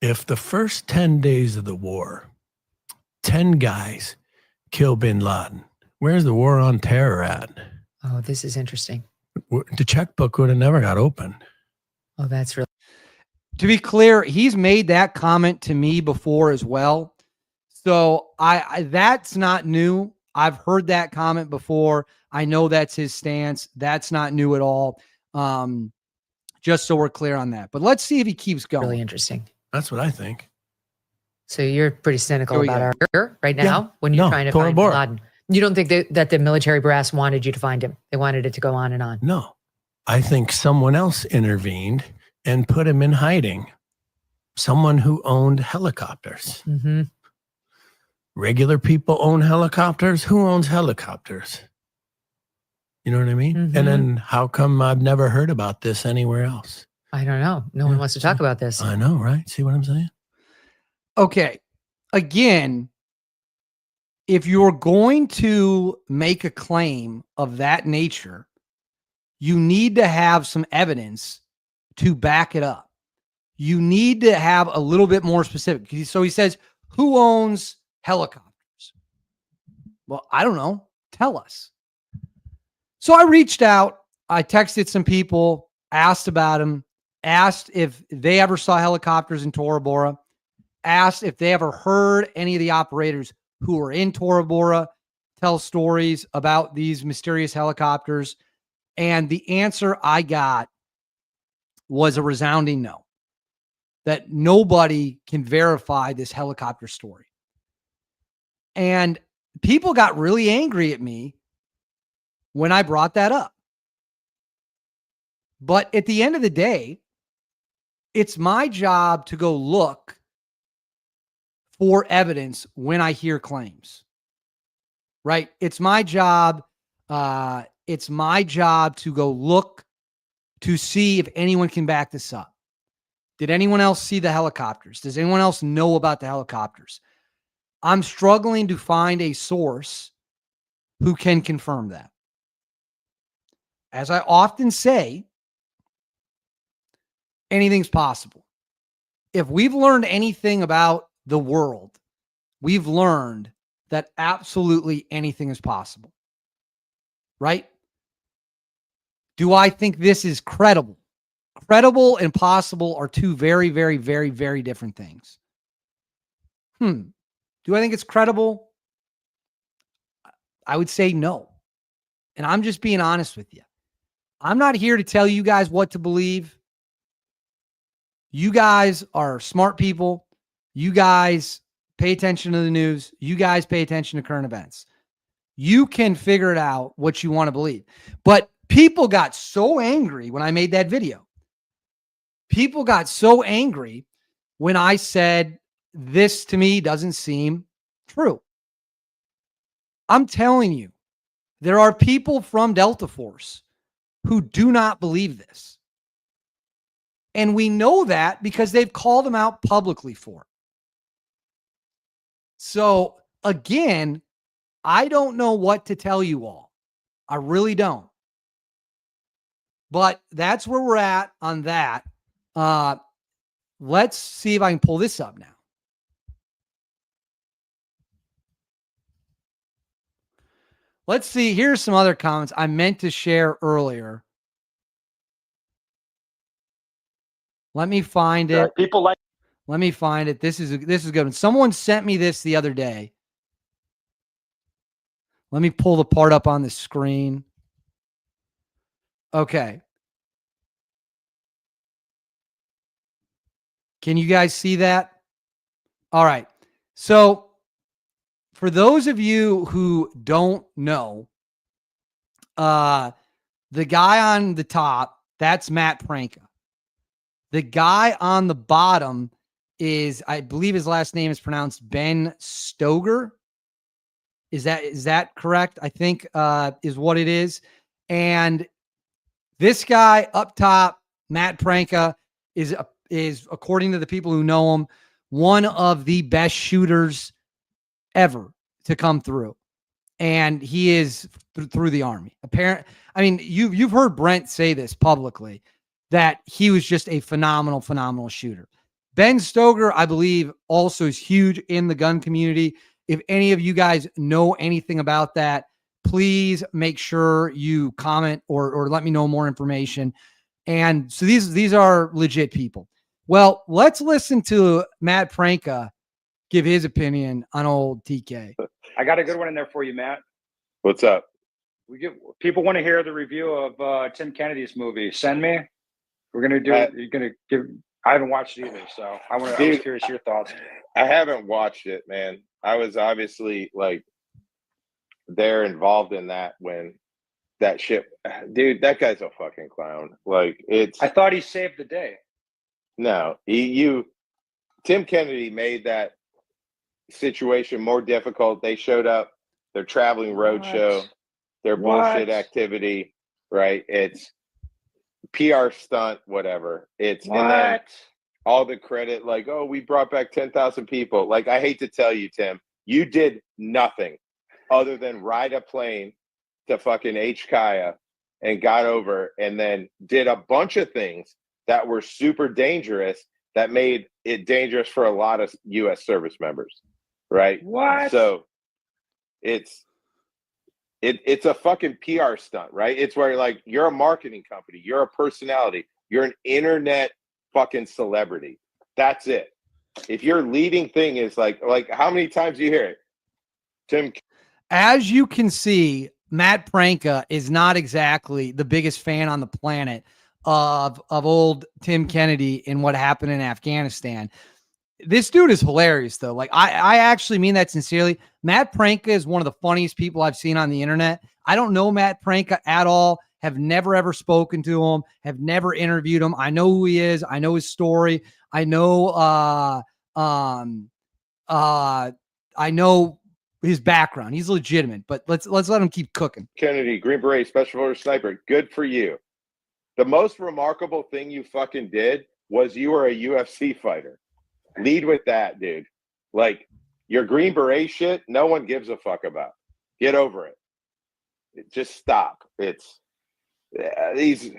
the first 10 days of the war, 10 guys kill bin Laden, where's the war on terror at?
Oh, this is interesting.
The checkbook would have never got open.
Oh, that's really.
To be clear, he's made that comment to me before as well. So I that's not new. I've heard that comment before. I know that's his stance. That's not new at all. Just so we're clear on that. But let's see if he keeps going.
Really interesting.
That's what I think.
So you're pretty cynical about our right now when you're trying to
Tora
find
Bora.
bin Laden. You don't think that the military brass wanted you to find him? They wanted it to go on and on.
No, I think someone else intervened and put him in hiding. Someone who owned helicopters.
Mm-hmm.
Regular people own helicopters. Who owns helicopters? You know what I mean?
Mm-hmm.
And then how come I've never heard about this anywhere else?
I don't know. No one wants to talk about this.
I know, right? See what I'm saying?
Okay. Again, if you're going to make a claim of that nature, you need to have some evidence to back it up. You need to have a little bit more specific. So he says, who owns helicopters? Well, I don't know. Tell us. So I reached out. I texted some people, asked about them, asked if they ever saw helicopters in Tora Bora, asked if they ever heard any of the operators who were in Tora Bora tell stories about these mysterious helicopters. And the answer I got was a resounding no, that nobody can verify this helicopter story. And people got really angry at me when I brought that up. But at the end of the day, it's my job to go look for evidence when I hear claims, right? It's my job. It's my job to go look to see if anyone can back this up. Did anyone else see the helicopters? Does anyone else know about the helicopters? I'm struggling to find a source who can confirm that. As I often say, anything's possible. If we've learned anything about the world, we've learned that absolutely anything is possible. Right? Do I think this is credible? Credible and possible are two very, very, very, very different things. Do I think it's credible? I would say no. And I'm just being honest with you. I'm not here to tell you guys what to believe. You guys are smart people. You guys pay attention to the news. You guys pay attention to current events. You can figure it out what you want to believe. But people got so angry when I made that video. People got so angry when I said, this to me doesn't seem true. I'm telling you, there are people from Delta Force who do not believe this. And we know that because they've called them out publicly for it. So again, I don't know what to tell you all. I really don't. But that's where we're at on that. Let's see if I can pull this up now. Let's see. Here's some other comments I meant to share earlier. Let me find it. Let me find it. This is a good one. Someone sent me this the other day. Let me pull the part up on the screen. Okay. Can you guys see that? All right. So for those of you who don't know, the guy on the top, that's Matt Pranka. The guy on the bottom is, I believe his last name is pronounced Ben Stoger. Is that correct? I think is what it is. And this guy up top, Matt Pranka, is according to the people who know him, one of the best shooters ever to come through. And he is through the Army. I mean, you've heard Brent say this publicly, that he was just a phenomenal shooter. Ben Stoger, I believe, also is huge in the gun community. If any of you guys know anything about that, please make sure you comment or let me know more information. And so these are legit people. Well, let's listen to Matt Pranka give his opinion on old TK.
I got a good one in there for you, Matt.
What's up?
People want to hear the review of Tim Kennedy's movie. Send me. We're gonna do it. You're gonna give. I haven't watched it either, so I was curious your thoughts.
I haven't watched it, man. I was obviously like there involved in that when that shit. Dude, that guy's a fucking clown. Like
I thought he saved the day.
No, Tim Kennedy made that situation more difficult. They showed up, their traveling roadshow, their bullshit activity, right? It's PR stunt, whatever. And then all the credit, like, oh, we brought back 10,000 people. Like, I hate to tell you, Tim, you did nothing other than ride a plane to fucking Kaya and got over, and then did a bunch of things that were super dangerous that made it dangerous for a lot of U.S. service members, right?
What?
So it's a fucking PR stunt, right? It's where you're a marketing company, you're a personality, you're an internet fucking celebrity. That's it. If your leading thing is like how many times do you hear it? Tim.
As you can see, Matt Pranka is not exactly the biggest fan on the planet of old Tim Kennedy and what happened in Afghanistan. This dude is hilarious, though. Like, I actually mean that sincerely. Matt Pranka is one of the funniest people I've seen on the internet. I don't know Matt Pranka at all. Have never, ever spoken to him. Have never interviewed him. I know who he is. I know his story. I know, I know his background. He's legitimate, but let's let him keep cooking.
Kennedy, Green Beret, Special Forces Sniper. Good for you. The most remarkable thing you fucking did was you were a UFC fighter. Lead with that, dude. Like, your Green Beret shit, no one gives a fuck about. Get over it. Just stop. It's these.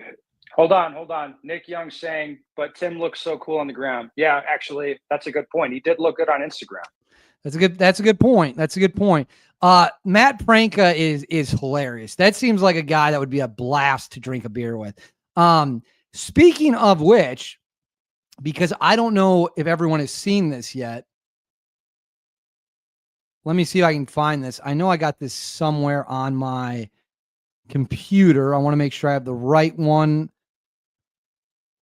Hold on. Nick Young saying, but Tim looks so cool on the ground. Yeah, actually, that's a good point. He did look good on Instagram.
That's a good point. Matt Pranka is hilarious. That seems like a guy that would be a blast to drink a beer with. Speaking of which, because I don't know if everyone has seen this yet. Let me see if I can find this. I know I got this somewhere on my computer. I want to make sure I have the right one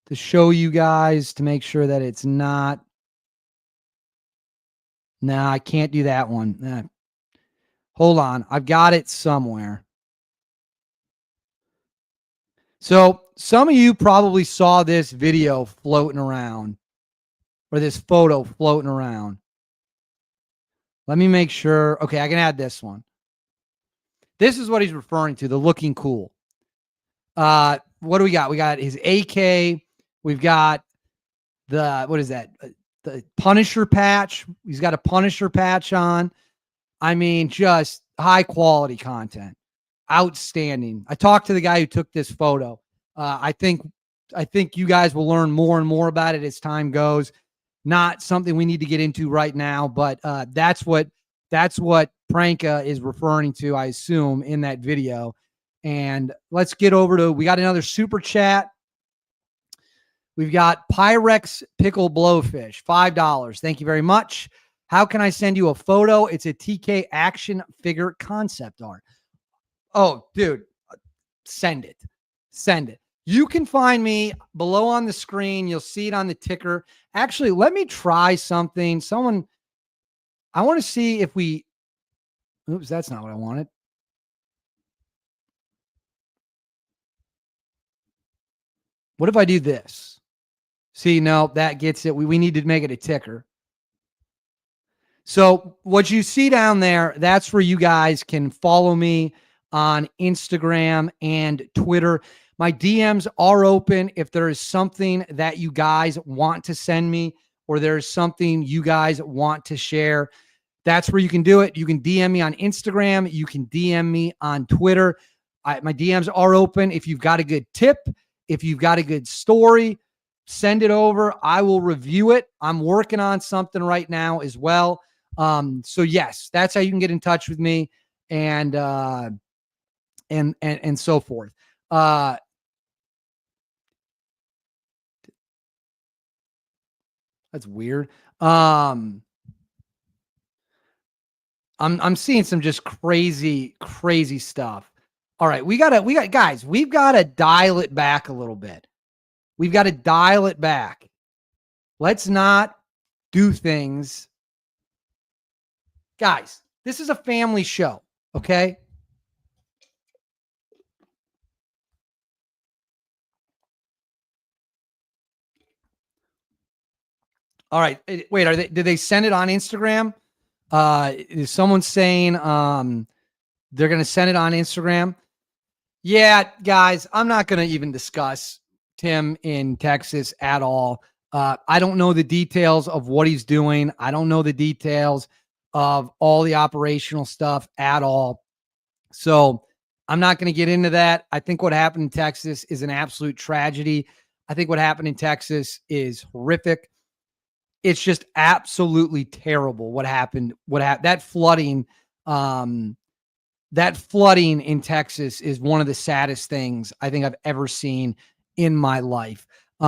to show you guys to make sure that it's not. No, I can't do that one. Hold on. I've got it somewhere. So some of you probably saw this video floating around, or this photo floating around. Let me make sure. Okay, I can add this one. This is what he's referring to, the looking cool. What do we got? We got his AK. We've got the, what is that? The Punisher patch. He's got a Punisher patch on. I mean, just high quality content. Outstanding. I talked to the guy who took this photo. I think you guys will learn more and more about it as time goes. Not something we need to get into right now, but that's what Pranka is referring to, I assume, in that video. And let's get over to, we got another super chat. We've got Pyrex Pickle Blowfish, $5. Thank you very much. How can I send you a photo? It's a TK action figure concept art. Oh, dude, send it. Send it. You can find me below on the screen. You'll see it on the ticker. Actually, let me try something. I want to see if we, oops, that's not what I wanted. What if I do this? See, no, that gets it. We need to make it a ticker. So what you see down there, that's where you guys can follow me on Instagram and Twitter. My DMs are open. If there is something that you guys want to send me, or there's something you guys want to share, that's where you can do it. You can DM me on Instagram. You can DM me on Twitter. My DMs are open. If you've got a good tip, if you've got a good story, send it over. I will review it. I'm working on something right now as well. So yes, that's how you can get in touch with me, and so forth. That's weird. I'm seeing some just crazy stuff. All right, we got guys, we've got to dial it back a little bit. We've got to dial it back. Let's not do things. Guys, this is a family show, okay? All right. Wait, did they send it on Instagram? Is someone saying they're going to send it on Instagram? Yeah, guys, I'm not going to even discuss Tim in Texas at all. I don't know the details of what he's doing. I don't know the details of all the operational stuff at all. So I'm not going to get into that. I think what happened in Texas is an absolute tragedy. I think what happened in Texas is horrific. It's just absolutely terrible what happened. That flooding in Texas is one of the saddest things I think I've ever seen in my life. Is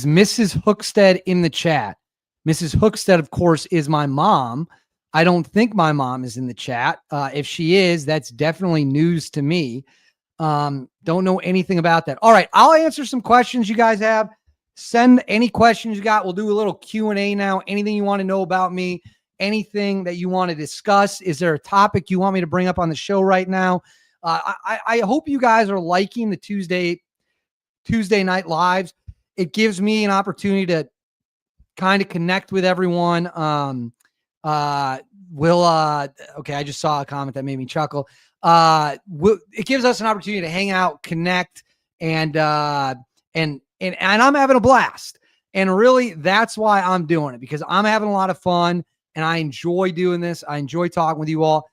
Mrs. Hookstead in the chat? Mrs. Hookstead, of course, is my mom. I don't think my mom is in the chat. If she is, that's definitely news to me. Don't know anything about that. All right, I'll answer some questions you guys have. Send any questions you got. We'll do a little Q&A now. Anything you want to know about me, anything that you want to discuss. Is there a topic you want me to bring up on the show right now? I hope you guys are liking the Tuesday night lives. It gives me an opportunity to kind of connect with everyone. Okay, I just saw a comment that made me chuckle. It gives us an opportunity to hang out, connect, and I'm having a blast. And really, that's why I'm doing it, because I'm having a lot of fun and I enjoy doing this. I enjoy talking with you all.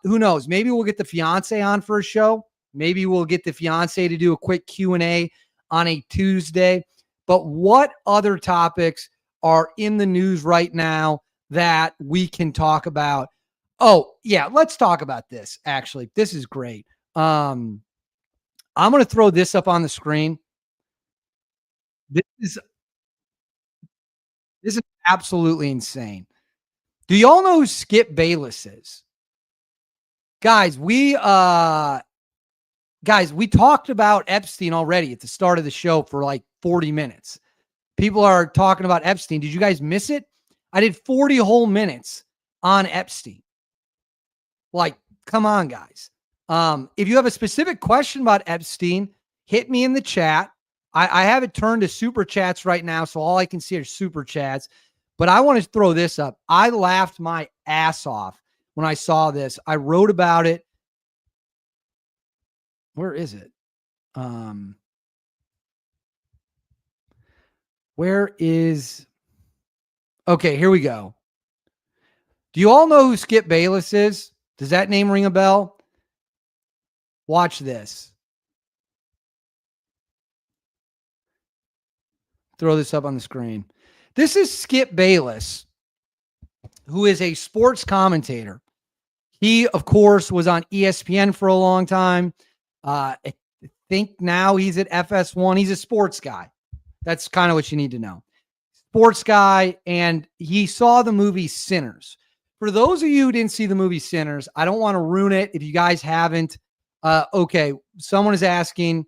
Who knows? Maybe we'll get the fiance on for a show. Maybe we'll get the fiance to do a quick Q&A on a Tuesday. But what other topics are in the news right now that we can talk about? Oh, yeah, let's talk about this. Actually, this is great. I'm going to throw this up on the screen. This is absolutely insane. Do y'all know who Skip Bayless is? Guys, we talked about Epstein already at the start of the show for like 40 minutes. People are talking about Epstein. Did you guys miss it? I did 40 whole minutes on Epstein. Like, come on, guys. If you have a specific question about Epstein, hit me in the chat. I have it turned to super chats right now, so all I can see are super chats. But I want to throw this up. I laughed my ass off when I saw this. I wrote about it. Where is it? Where is... Okay, here we go. Do you all know who Skip Bayless is? Does that name ring a bell? Watch this. Throw this up on the screen. This is Skip Bayless, who is a sports commentator. He, of course, was on ESPN for a long time. I think now he's at FS1. He's a sports guy. That's kind of what you need to know. Sports guy, and he saw the movie Sinners. For those of you who didn't see the movie Sinners, I don't want to ruin it if you guys haven't. Okay, someone is asking.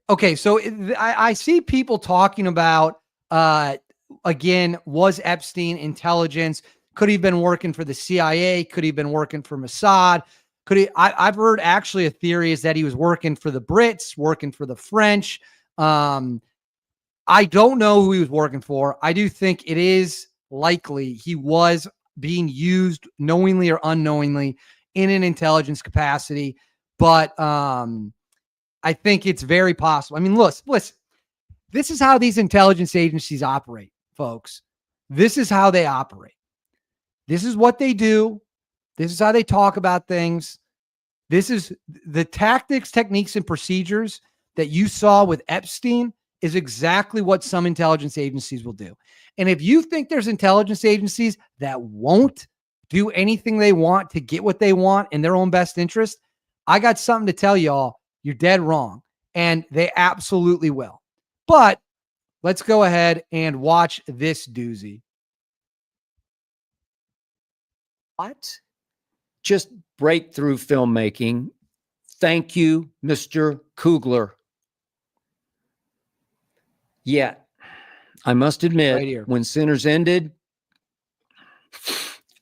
Okay, so I see people talking about, again, was Epstein intelligence? Could he have been working for the CIA? Could he have been working for Mossad? Could he? I've heard actually a theory is that he was working for the Brits, working for the French. I don't know who he was working for. I do think it is likely he was being used knowingly or unknowingly in an intelligence capacity, but I think it's very possible. I mean, listen, this is how these intelligence agencies operate, folks. This is how they operate. This is what they do. This is how they talk about things. This is the tactics, techniques, and procedures that you saw with Epstein is exactly what some intelligence agencies will do. And if you think there's intelligence agencies that won't do anything they want to get what they want in their own best interest, I got something to tell y'all. You're dead wrong. And they absolutely will. But let's go ahead and watch this doozy.
What? Just breakthrough filmmaking. Thank you, Mr. Kugler. Yet, I must admit,
Right
when Sinners ended,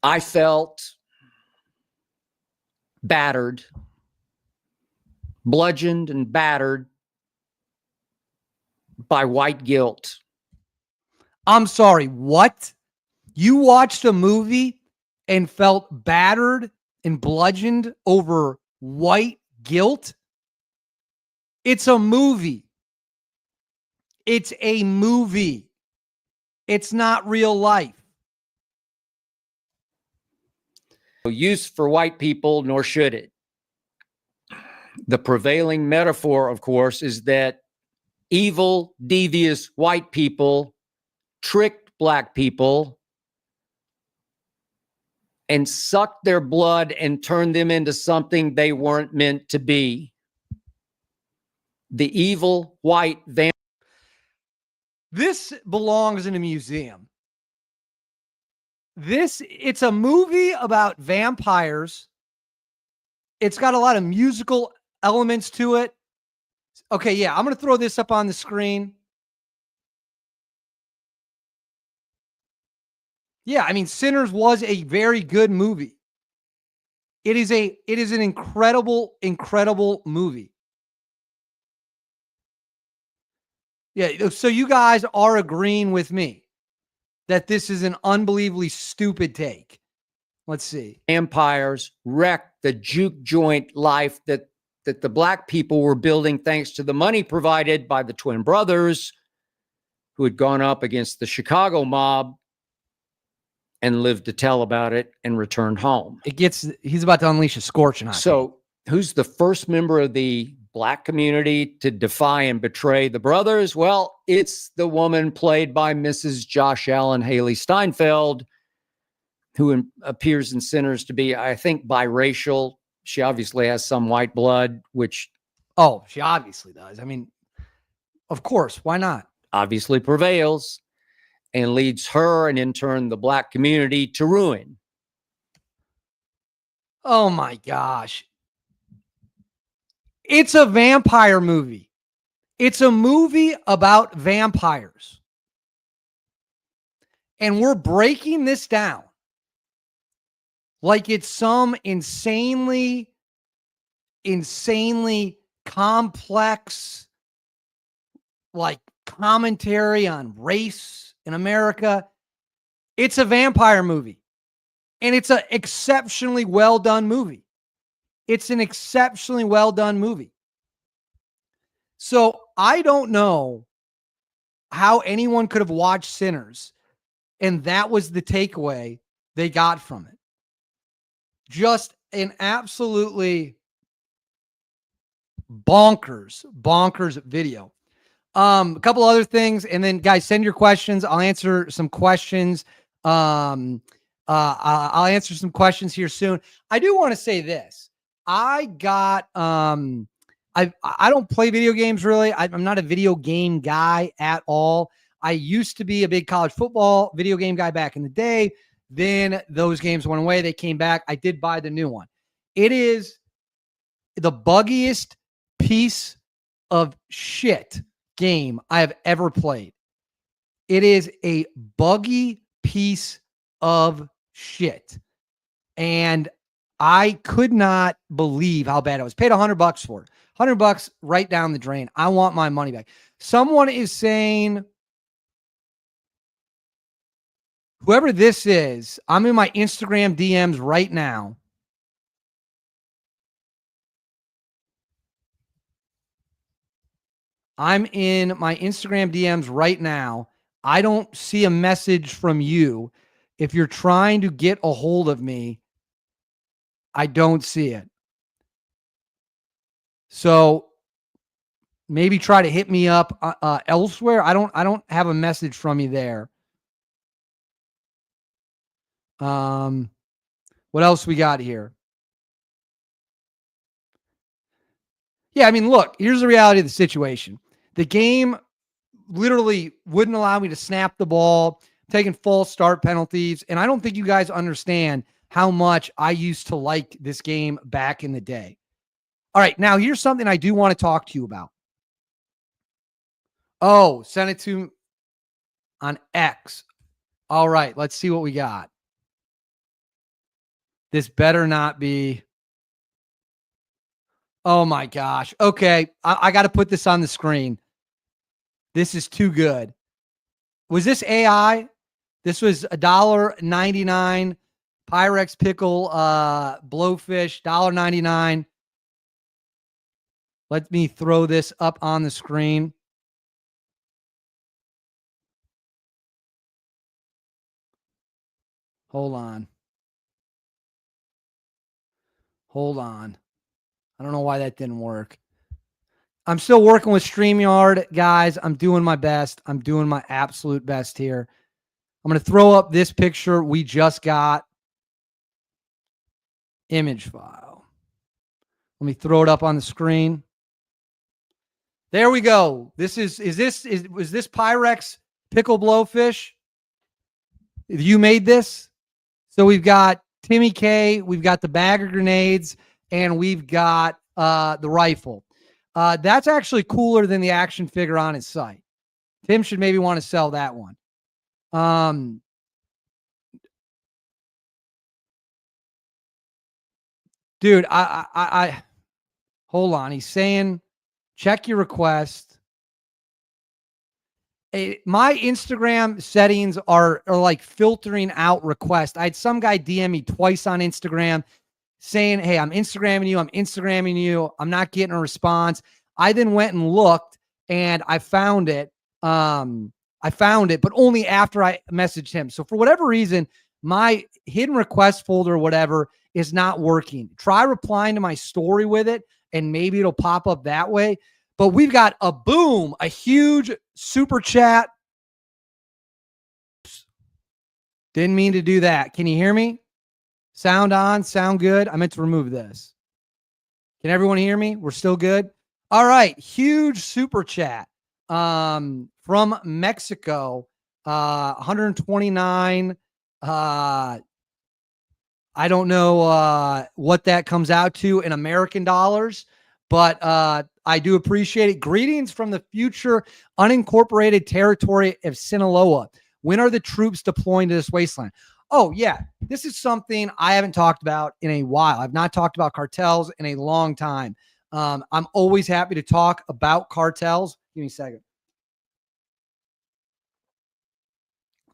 I felt battered, bludgeoned and battered by white guilt.
I'm sorry, what? You watched a movie and felt battered and bludgeoned over white guilt? It's a movie. It's a movie. It's not real life.
No use for white people, nor should it. The prevailing metaphor, of course, is that evil, devious white people tricked black people and sucked their blood and turned them into something they weren't meant to be. The evil white vampire.
This belongs in a museum. It's a movie about vampires. It's got a lot of musical elements to it. Okay, yeah, I'm going to throw this up on the screen. Yeah, I mean, Sinners was a very good movie. It is an incredible, incredible movie. Yeah, so you guys are agreeing with me that this is an unbelievably stupid take. Let's see.
Empires wrecked the juke joint life that the black people were building thanks to the money provided by the twin brothers who had gone up against the Chicago mob and lived to tell about it and returned home.
He's about to unleash a scorching hot
So who's the first member of the black community to defy and betray the brothers? Well, it's the woman played by Mrs. Josh Allen Haley Steinfeld, who appears in Sinners to be, I think, biracial. She obviously has some white blood, which...
Oh, she obviously does. I mean, of course, why not?
Obviously prevails and leads her and in turn the black community to ruin.
Oh my gosh. It's a vampire movie. It's a movie about vampires. And we're breaking this down like it's some insanely complex, like, commentary on race in America. It's a vampire movie, and it's an exceptionally well done movie. It's an exceptionally well done movie. So I don't know how anyone could have watched Sinners and that was the takeaway they got from it. Just an absolutely bonkers video. A couple other things, and then guys, send your questions. I'll answer some questions. I'll answer some questions here soon. I do want to say this. I got I don't play video games really. I'm not a video game guy at all. I used to be a big college football video game guy back in the day. Then those games went away. They came back. I did buy the new one. It is the buggiest piece of shit game I have ever played. It is a buggy piece of shit. And I could not believe how bad it was. Paid $100 for it. $100 right down the drain. I want my money back. Someone is saying, whoever this is, I'm in my Instagram DMs right now. I'm in my Instagram DMs right now. I don't see a message from you. If you're trying to get a hold of me, I don't see it. So maybe try to hit me up elsewhere. I don't have a message from you there. What else we got here? Yeah, I mean, look, here's the reality of the situation. The game literally wouldn't allow me to snap the ball, taking false start penalties, and I don't think you guys understand how much I used to like this game back in the day. All right, now here's something I do want to talk to you about. Oh, send it to on X. All right, let's see what we got. This better not be. Oh my gosh. Okay, I got to put this on the screen. This is too good. Was this AI? This was $1.99 Pyrex pickle blowfish, $1.99. Let me throw this up on the screen. Hold on. I don't know why that didn't work. I'm still working with StreamYard, guys. I'm doing my best. I'm doing my absolute best here. I'm going to throw up this picture we just got. Image file. Let me throw it up on the screen. There we go. This was this Pyrex pickle blowfish? You made this? So we've got Timmy K, we've got the bag of grenades, and we've got the rifle. That's actually cooler than the action figure on his site. Tim should maybe want to sell that one. Dude, I hold on. He's saying, check your request. My Instagram settings are like filtering out requests. I had some guy DM me twice on Instagram saying, hey, I'm Instagramming you. I'm not getting a response. I then went and looked and I found it. But only after I messaged him. So for whatever reason, my hidden request folder or whatever is not working. Try replying to my story with it and maybe it'll pop up that way. But we've got a huge super chat. Didn't mean to do that. Can you hear me? Sound on, sound good. I meant to remove this. Can everyone hear me? We're still good. All right. Huge super chat from Mexico. 129. I don't know what that comes out to in American dollars, but I do appreciate it. Greetings from the future unincorporated territory of Sinaloa. When are the troops deploying to this wasteland? Oh, yeah, this is something I haven't talked about in a while. I've not talked about cartels in a long time. I'm always happy to talk about cartels. Give me a second.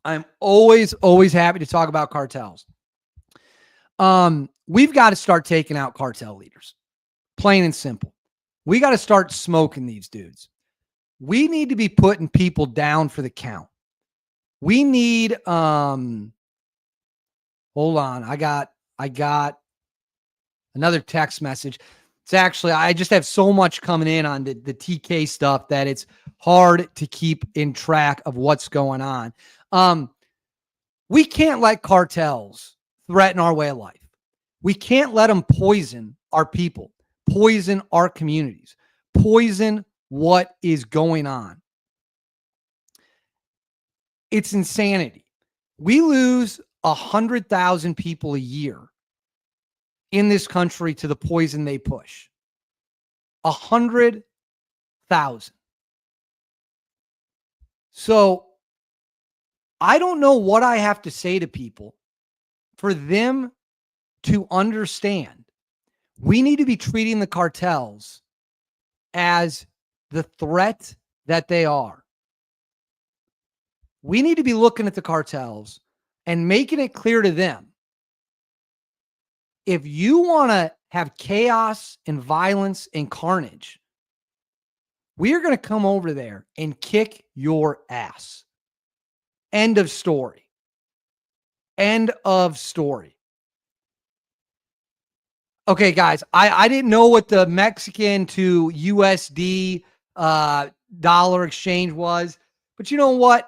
I'm always happy to talk about cartels. We've got to start taking out cartel leaders. Plain and simple. We got to start smoking these dudes. We need to be putting people down for the count. We need hold on. I got another text message. It's actually, I just have so much coming in on the TK stuff that it's hard to keep in track of what's going on. We can't let cartels threaten our way of life. We can't let them poison our people, poison our communities, poison what is going on. It's insanity. We lose 100,000 people a year in this country to the poison they push. 100,000. So I don't know what I have to say to people for them to understand. We need to be treating the cartels as the threat that they are. We need to be looking at the cartels and making it clear to them, if you want to have chaos and violence and carnage, we are going to come over there and kick your ass. End of story. End of story. Okay, guys, I didn't know what the Mexican to USD dollar exchange was, but you know what?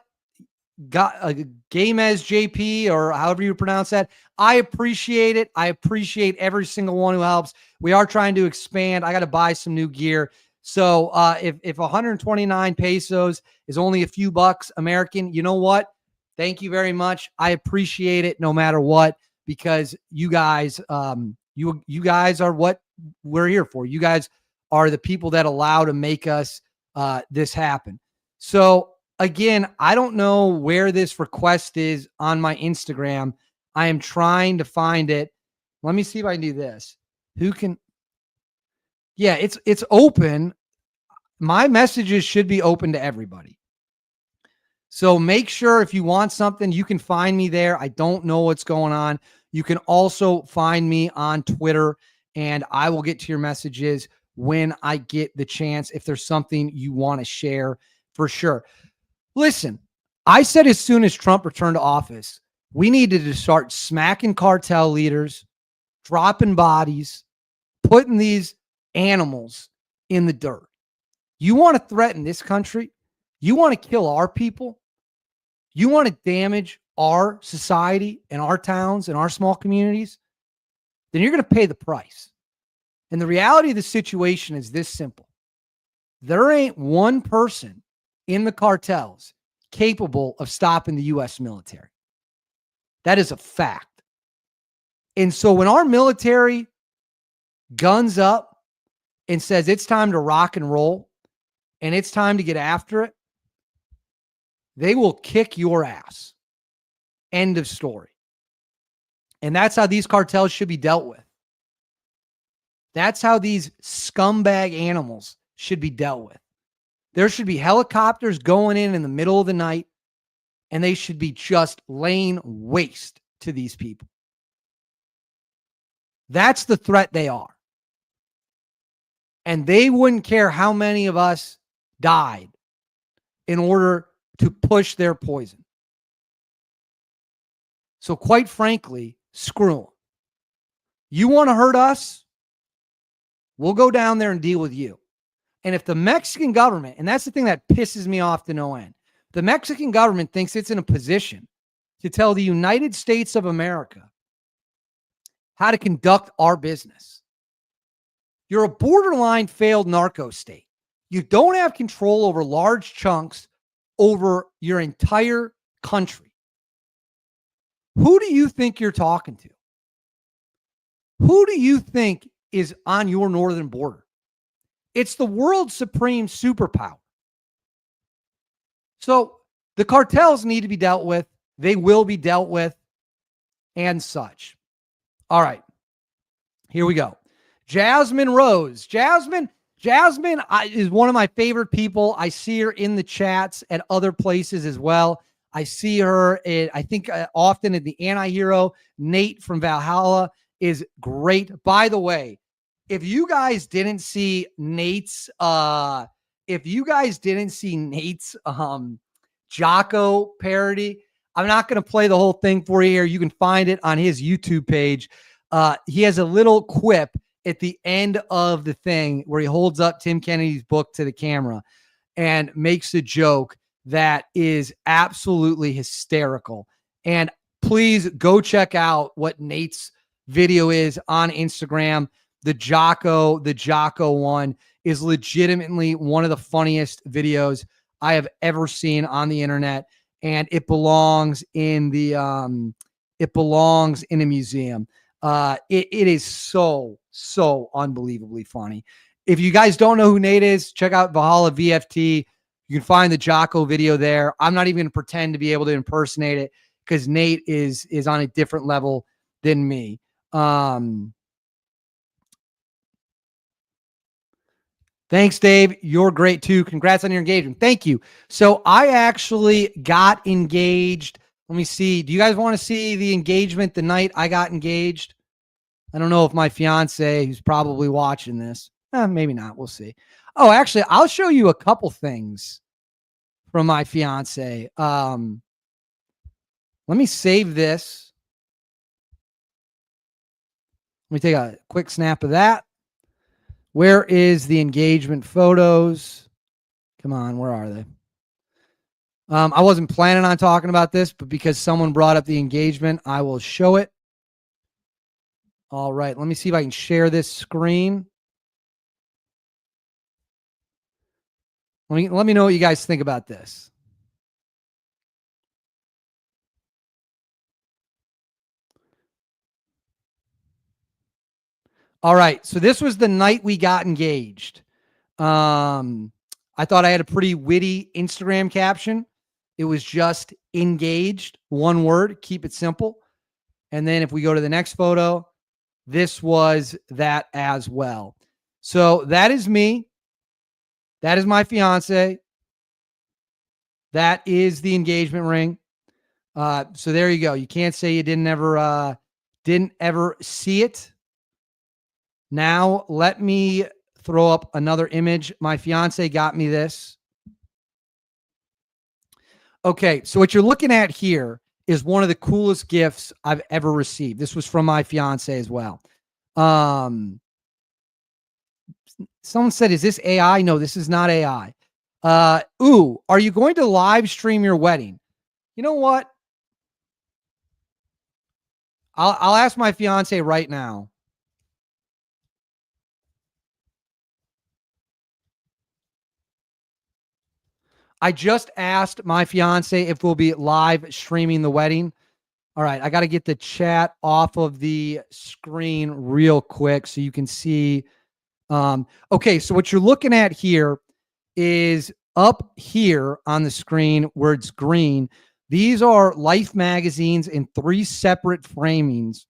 Game as JP, or however you pronounce that. I appreciate it. I appreciate every single one who helps. We are trying to expand. I got to buy some new gear. So if 129 pesos is only a few bucks American, you know what? Thank you very much. I appreciate it no matter what, because you guys, you guys are what we're here for. You guys are the people that allow to make us this happen. So again, I don't know where this request is on my Instagram. I am trying to find it. Let me see if I can do this. Who can? Yeah, it's open. My messages should be open to everybody. So make sure if you want something, you can find me there. I don't know what's going on. You can also find me on Twitter, and I will get to your messages when I get the chance. If there's something you want to share, for sure. Listen, I said as soon as Trump returned to office, we needed to start smacking cartel leaders, dropping bodies, putting these animals in the dirt. You want to threaten this country? You want to kill our people? You want to damage our society and our towns and our small communities? Then you're going to pay the price. And the reality of the situation is this simple. There ain't one person in the cartels capable of stopping the U.S. military. That is a fact. And so when our military guns up and says it's time to rock and roll and it's time to get after it, they will kick your ass. End of story. And that's how these cartels should be dealt with. That's how these scumbag animals should be dealt with. There should be helicopters going in the middle of the night, and they should be just laying waste to these people. That's the threat they are. And they wouldn't care how many of us died in order to push their poison. So quite frankly, screw them. You want to hurt us? We'll go down there and deal with you. And if the Mexican government, and that's the thing that pisses me off to no end, the Mexican government thinks it's in a position to tell the United States of America how to conduct our business. You're a borderline failed narco state. You don't have control over large chunks over your entire country. Who do you think you're talking to? Who do you think is on your northern border? It's the world's supreme superpower. So the cartels need to be dealt with. They will be dealt with. and such. All right. Here we go. Jasmine Rose. Jasmine is one of my favorite people. I see her in the chats at other places as well. I see her, I think, often in the Anti-Hero. Nate from Valhalla is great. By the way, if you guys didn't see Nate's Jocko parody, I'm not going to play the whole thing for you here. You can find it on his YouTube page. He has a little quip at the end of the thing where he holds up Tim Kennedy's book to the camera and makes a joke that is absolutely hysterical. And please go check out what Nate's video is on Instagram. The Jocko one is legitimately one of the funniest videos I have ever seen on the internet. And it belongs in a museum. It is so unbelievably funny. If you guys don't know who Nate is, check out Valhalla VFT. You can find the Jocko video there. I'm not even going to pretend to be able to impersonate it because Nate is on a different level than me. Thanks, Dave. You're great too. Congrats on your engagement. Thank you. So I actually got engaged. Let me see. Do you guys want to see the engagement the night I got engaged? I don't know if my fiance, who's probably watching this, maybe not. We'll see. Oh, actually, I'll show you a couple things from my fiance. Let me save this. Let me take a quick snap of that. Where is the engagement photos? Come on, where are they? I wasn't planning on talking about this, but because someone brought up the engagement, I will show it. All right, let me see if I can share this screen. Let me know what you guys think about this. All right, so this was the night we got engaged. I thought I had a pretty witty Instagram caption. It was just engaged, one word, keep it simple. And then if we go to the next photo, this was that as well. So that is me. That is my fiance. That is the engagement ring. So there you go. You can't say you didn't ever see it. Now let me throw up another image. My fiance got me this. Okay, so what you're looking at here is one of the coolest gifts I've ever received. This was from my fiance as well. Someone said, is this AI? No, this is not AI. Ooh, are you going to live stream your wedding? You know what? I'll ask my fiance right now. I just asked my fiance if we'll be live streaming the wedding. All right, I got to get the chat off of the screen real quick so you can see. Okay, so what you're looking at here is up here on the screen where it's green. These are Life magazines in 3 separate framings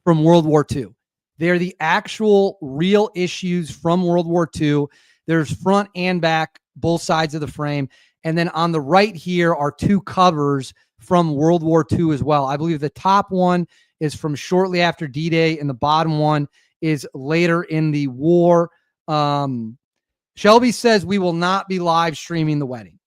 from World War II. They're the actual real issues from World War II. There's front and back, both sides of the frame. And then on the right here are 2 covers from World War II as well. I believe the top one is from shortly after D-Day and the bottom one is later in the war. Shelby says we will not be live streaming the wedding.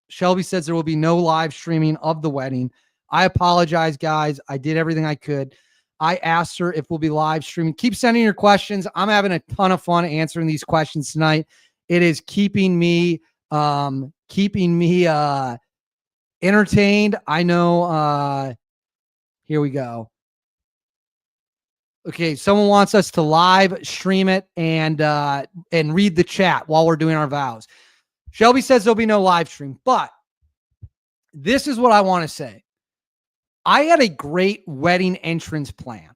Shelby says there will be no live streaming of the wedding. I apologize, guys. I did everything I could. I asked her if we'll be live streaming. Keep sending your questions. I'm having a ton of fun answering these questions tonight. It is keeping me entertained. I know. Here we go. Okay, someone wants us to live stream it and read the chat while we're doing our vows. Shelby says there'll be no live stream, but this is what I want to say. I had a great wedding entrance plan.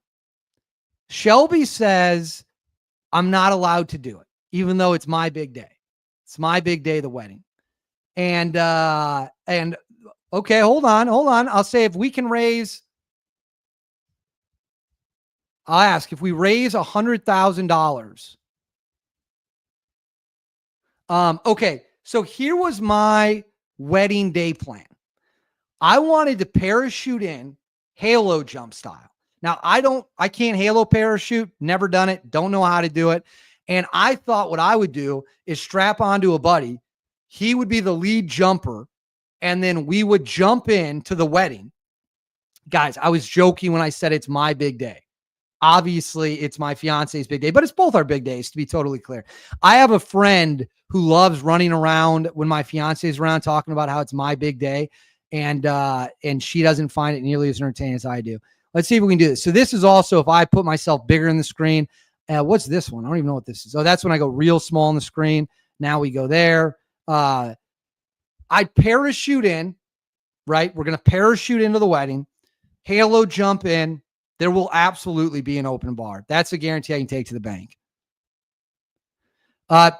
Shelby says I'm not allowed to do it, even though it's my big day. It's my big day, the wedding. And okay, hold on. I'll say if we can raise I'll ask if we raise $100,000. Okay. So here was my wedding day plan. I wanted to parachute in halo jump style. Now I can't halo parachute, never done it, don't know how to do it. And I thought what I would do is strap onto a buddy. He would be the lead jumper. And then we would jump in to the wedding. Guys, I was joking when I said it's my big day. Obviously, it's my fiance's big day, but it's both our big days, to be totally clear. I have a friend who loves running around when my fiance is around talking about how it's my big day. And she doesn't find it nearly as entertaining as I do. Let's see if we can do this. So this is also if I put myself bigger in the screen. What's this one? I don't even know what this is. Oh, that's when I go real small on the screen. Now we go there. I parachute in, right? We're going to parachute into the wedding, halo jump in. There will absolutely be an open bar. That's a guarantee I can take to the bank.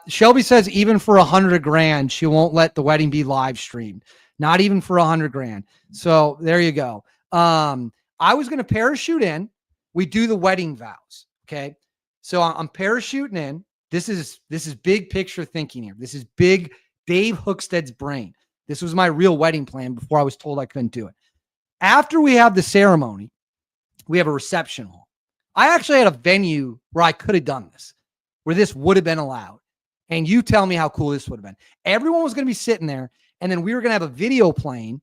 Shelby says even for $100,000, she won't let the wedding be live streamed. Not even for $100,000. So there you go. I was going to parachute in. We do the wedding vows. Okay. So I'm parachuting in. This is big picture thinking here. This is big Dave Hookstead's brain. This was my real wedding plan before I was told I couldn't do it. After we have the ceremony, we have a reception hall. I actually had a venue where I could have done this, where this would have been allowed. And you tell me how cool this would have been. Everyone was going to be sitting there, and then we were going to have a video playing,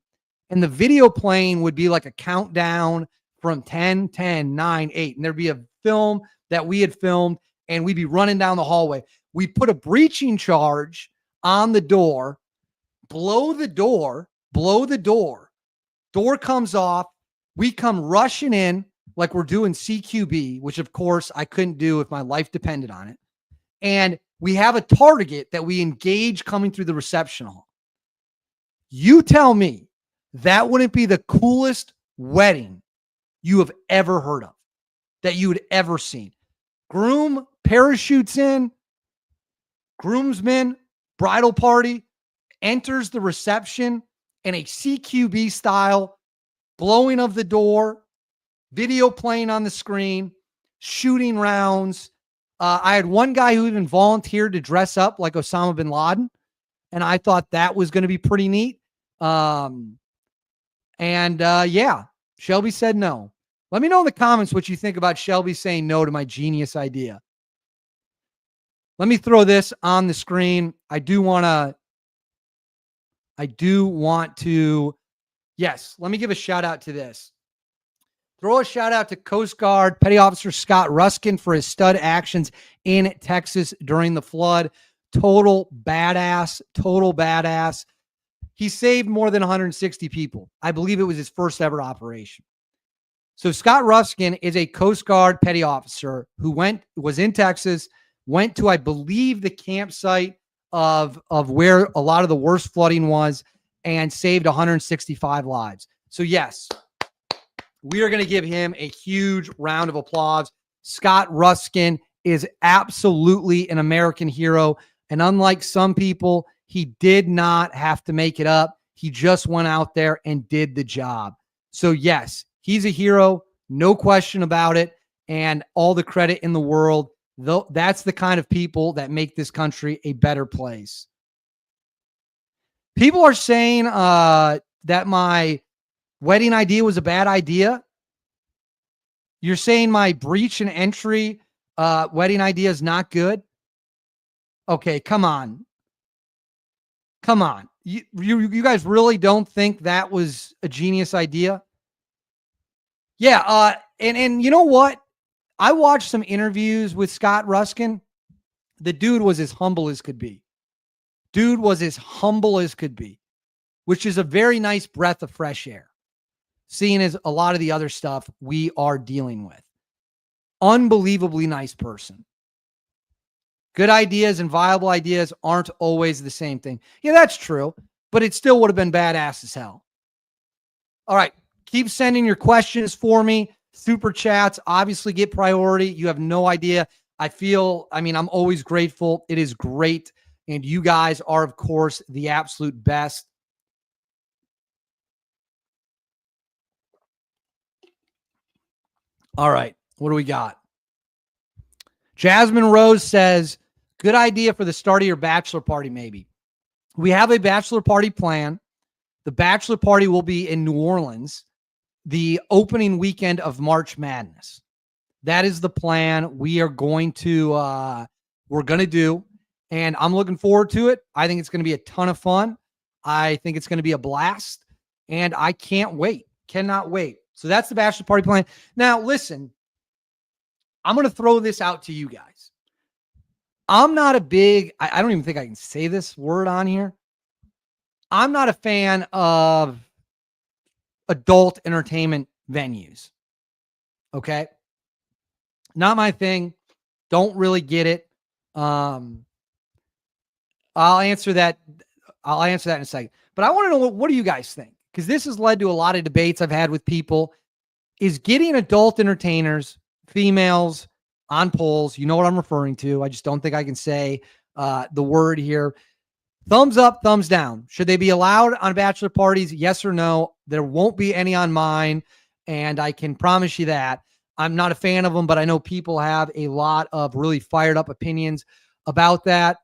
and the video playing would be like a countdown from 10, 10, 9, 8. And there'd be a film that we had filmed, and we'd be running down the hallway. We put a breaching charge on the door, blow the door. Door comes off. We come rushing in like we're doing CQB, which of course I couldn't do if my life depended on it. And we have a target that we engage coming through the reception hall. You tell me that wouldn't be the coolest wedding you have ever heard of, that you had ever seen. Groom parachutes in, groomsmen, bridal party, enters the reception in a CQB style, blowing of the door, video playing on the screen, shooting rounds. I had one guy who even volunteered to dress up like Osama bin Laden, and I thought that was going to be pretty neat. Yeah, Shelby said no. Let me know in the comments what you think about Shelby saying no to my genius idea. Let me throw this on the screen. I do want to, yes, let me give a shout out to this. Throw a shout out to Coast Guard Petty Officer Scott Ruskin for his stud actions in Texas during the flood. Total badass. He saved more than 160 people. I believe it was his first ever operation. So Scott Ruskin is a Coast Guard petty officer who was in Texas, went to, I believe, the campsite of where a lot of the worst flooding was, and saved 165 lives. So yes, we are going to give him a huge round of applause. Scott Ruskin is absolutely an American hero. And unlike some people, he did not have to make it up. He just went out there and did the job. So yes, he's a hero, no question about it. And all the credit in the world. Though that's the kind of people that make this country a better place. People are saying that my wedding idea was a bad idea. You're saying my breach and entry wedding idea is not good? Okay, come on. You guys really don't think that was a genius idea? Yeah, and you know what? I watched some interviews with Scott Ruskin. The dude was as humble as could be. Which is a very nice breath of fresh air, seeing as a lot of the other stuff we are dealing with. Unbelievably nice person. Good ideas and viable ideas aren't always the same thing. Yeah, that's true, but it still would have been badass as hell. All right, keep sending your questions for me. Super chats obviously get priority. You have no idea. I'm always grateful. It is great. And you guys are, of course, the absolute best. All right. What do we got? Jasmine Rose says, good idea for the start of your bachelor party, maybe. We have a bachelor party plan. The bachelor party will be in New Orleans, the opening weekend of March Madness. That is the plan we're going to do. And I'm looking forward to it. I think it's going to be a ton of fun. I think it's going to be a blast. And I can't wait. Cannot wait. So that's the bachelor party plan. Now, listen, I'm going to throw this out to you guys. I'm not a big, I don't even think I can say this word on here. I'm not a fan of adult entertainment venues. Okay. Not my thing. Don't really get it. I'll answer that. I'll answer that in a second. But I want to know what do you guys think? Because this has led to a lot of debates I've had with people. Is getting adult entertainers, females, on polls, you know what I'm referring to. I just don't think I can say the word here. Thumbs up, thumbs down. Should they be allowed on bachelor parties? Yes or no? There won't be any on mine. And I can promise you that. I'm not a fan of them, but I know people have a lot of really fired up opinions about that.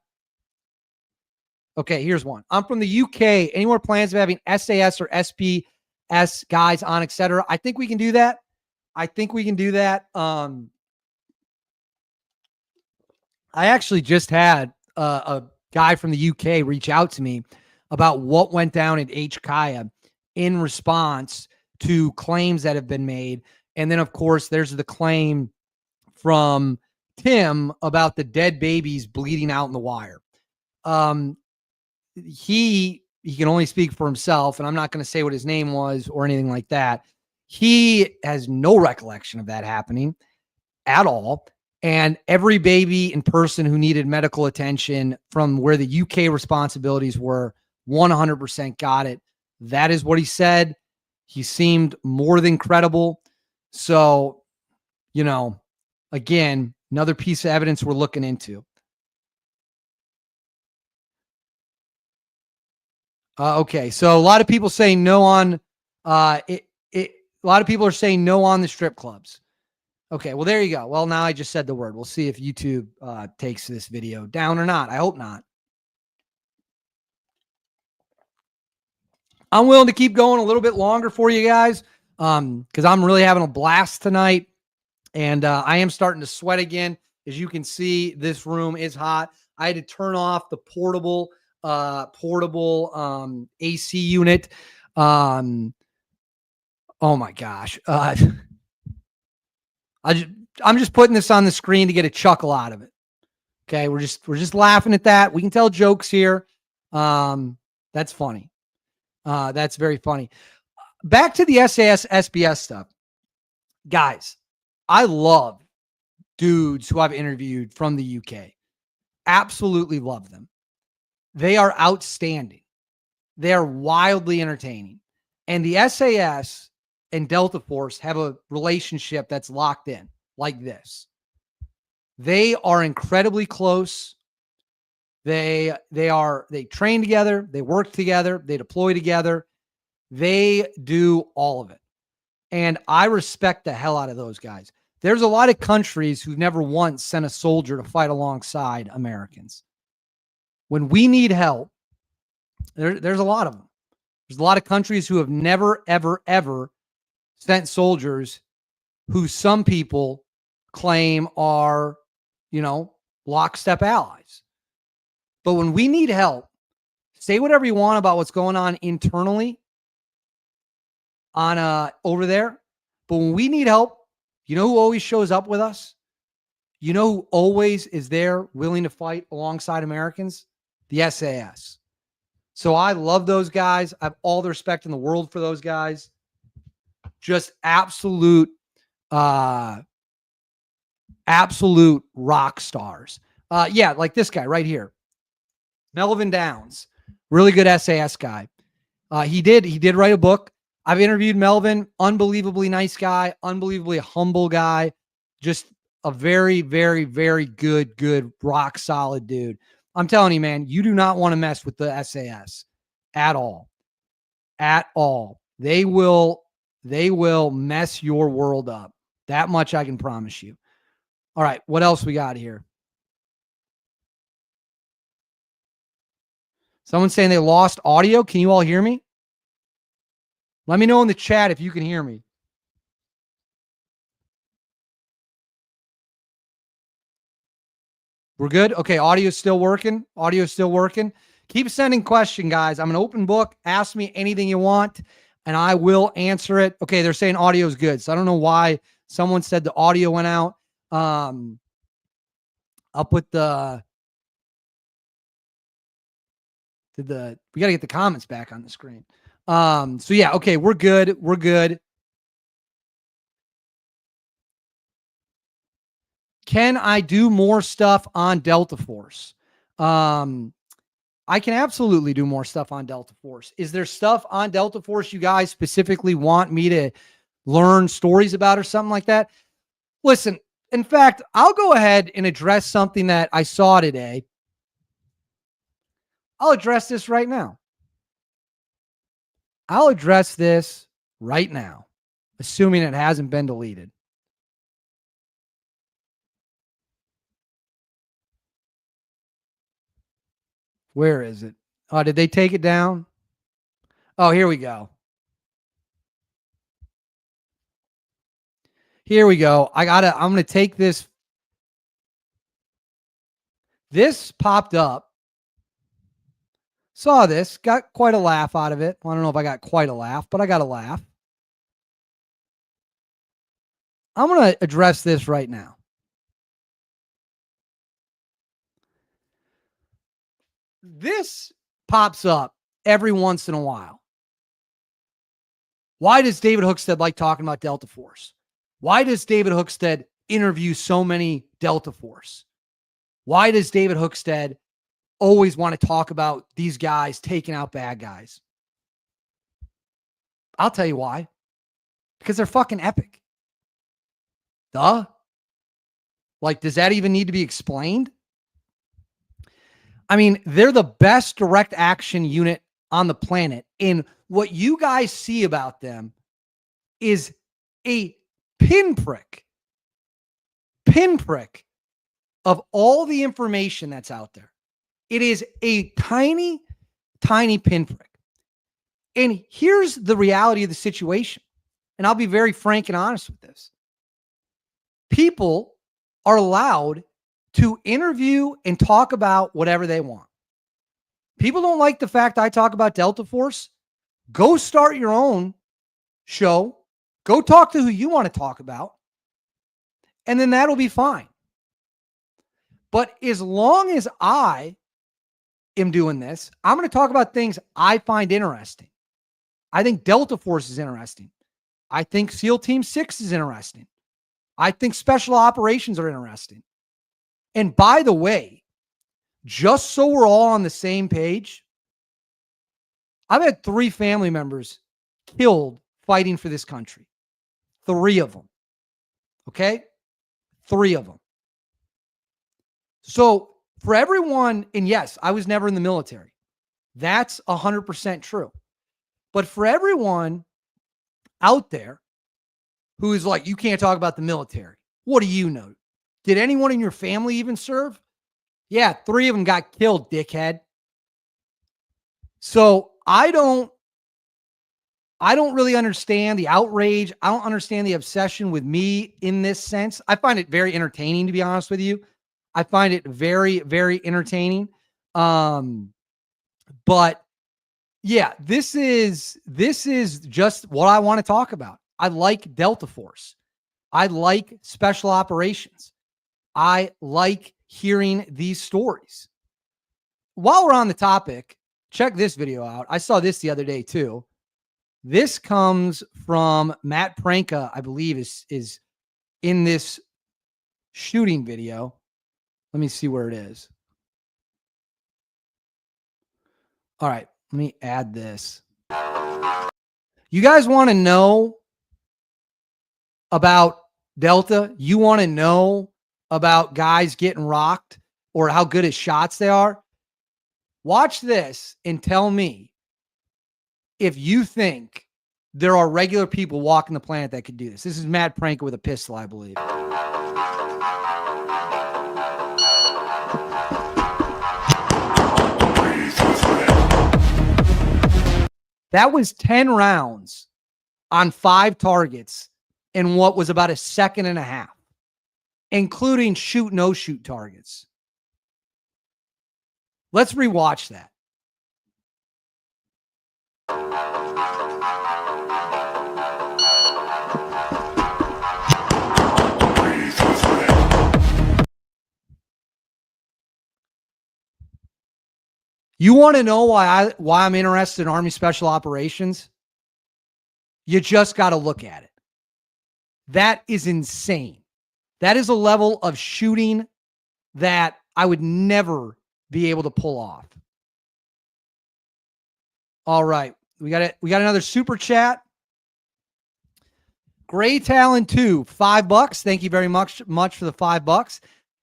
Okay, here's one. I'm from the UK. Any more plans of having SAS or SPS guys on, etc.? I think we can do that. I actually just had a guy from the UK reach out to me about what went down at HKIA in response to claims that have been made. And then, of course, there's the claim from Tim about the dead babies bleeding out in the wire. He can only speak for himself, and I'm not going to say what his name was or anything like that. He has no recollection of that happening at all. And every baby and person who needed medical attention from where the UK responsibilities were 100% got it. That is what he said. He seemed more than credible. So, you know, again, another piece of evidence we're looking into. Okay, so a lot of people say no on a lot of people are saying no on the strip clubs. Okay, well, there you go. Well, now I just said the word. We'll see if YouTube takes this video down or not. I hope not. I'm willing to keep going a little bit longer for you guys because I'm really having a blast tonight. And I am starting to sweat again. As you can see, this room is hot. I had to turn off the portable AC unit. Oh my gosh. I'm just putting this on the screen to get a chuckle out of it. Okay. We're just laughing at that. We can tell jokes here. That's funny. That's very funny. Back to the SAS, SBS stuff. Guys, I love dudes who I've interviewed from the UK. Absolutely love them. They are outstanding. They are wildly entertaining. And the SAS and Delta Force have a relationship that's locked in like this. They are incredibly close. They train together, they work together, they deploy together. They do all of it. And I respect the hell out of those guys. There's a lot of countries who've never once sent a soldier to fight alongside Americans. When we need help, there's a lot of them. There's a lot of countries who have never, ever, ever sent soldiers who some people claim are, lockstep allies. But when we need help, say whatever you want about what's going on internally on over there. But when we need help, you know who always shows up with us? You know who always is there willing to fight alongside Americans? The SAS. So I love those guys. I have all the respect in the world for those guys. Just absolute rock stars. Yeah, like this guy right here. Melvin Downs, really good SAS guy. He did write a book. I've interviewed Melvin, unbelievably nice guy, unbelievably humble guy, just a very, very, very good, rock solid dude. I'm telling you, man, you do not want to mess with the SAS at all. At all. They will mess your world up. That much I can promise you. All right, what else we got here? Someone's saying they lost audio. Can you all hear me? Let me know in the chat if you can hear me. We're good? Okay, audio's still working. Audio's still working. Keep sending questions, guys. I'm an open book. Ask me anything you want, and I will answer it. Okay, they're saying audio's good, so I don't know why someone said the audio went out. I'll put we got to get the comments back on the screen. So yeah, okay, we're good. We're good. Can I do more stuff on Delta Force? I can absolutely do more stuff on Delta Force. Is there stuff on Delta Force you guys specifically want me to learn stories about or something like that? Listen, in fact, I'll go ahead and address something that I saw today. I'll address this right now. I'll address this right now, assuming it hasn't been deleted. Where is it? Oh, did they take it down? Oh, here we go. Here we go. I'm going to take this. This popped up. Saw this. Got quite a laugh out of it. I don't know if I got quite a laugh, but I got a laugh. I'm going to address this right now. This pops up every once in a while. Why does David Hookstead like talking about Delta Force? Why does David Hookstead interview so many Delta Force? Why does David Hookstead always want to talk about these guys taking out bad guys? I'll tell you why. Because they're fucking epic. Duh. Like, does that even need to be explained? I mean, they're the best direct action unit on the planet. And what you guys see about them is a pinprick of all the information that's out there. It is a tiny, tiny pinprick. And here's the reality of the situation. And I'll be very frank and honest with this. People are allowed to interview and talk about whatever they want. People don't like the fact I talk about Delta Force. Go start your own show. Go talk to who you want to talk about. And then that'll be fine. But as long as I am doing this, I'm going to talk about things I find interesting. I think Delta Force is interesting. I think SEAL Team 6 is interesting. I think special operations are interesting. And by the way, just so we're all on the same page, I've had 3 family members killed fighting for this country. 3 of them. Okay? 3 of them. So for everyone, and yes, I was never in the military. That's 100% true. But for everyone out there who is like, you can't talk about the military. What do you know? Did anyone in your family even serve? Yeah, 3 of them got killed, dickhead. So I don't really understand the outrage. I don't understand the obsession with me in this sense. I find it very entertaining, to be honest with you. I find it very, very entertaining. But yeah, this is just what I want to talk about. I like Delta Force. I like special operations. I like hearing these stories. While we're on the topic, check this video out. I saw this the other day too. This comes from Matt Pranka, I believe is in this shooting video. Let me see where it is. All right, let me add this. You guys want to know about Delta? You want to know about guys getting rocked or how good at shots they are? Watch this and tell me if you think there are regular people walking the planet that could do this. This is Matt Pranker with a pistol, I believe. That was 10 rounds on 5 targets in what was about a second and a half, including shoot, no shoot targets. Let's rewatch that. You want to know why I'm interested in Army Special Operations? You just got to look at it. That is insane. That is a level of shooting that I would never be able to pull off. All right. We got another super chat. Gray Talon 2, $5. Thank you very much for the $5.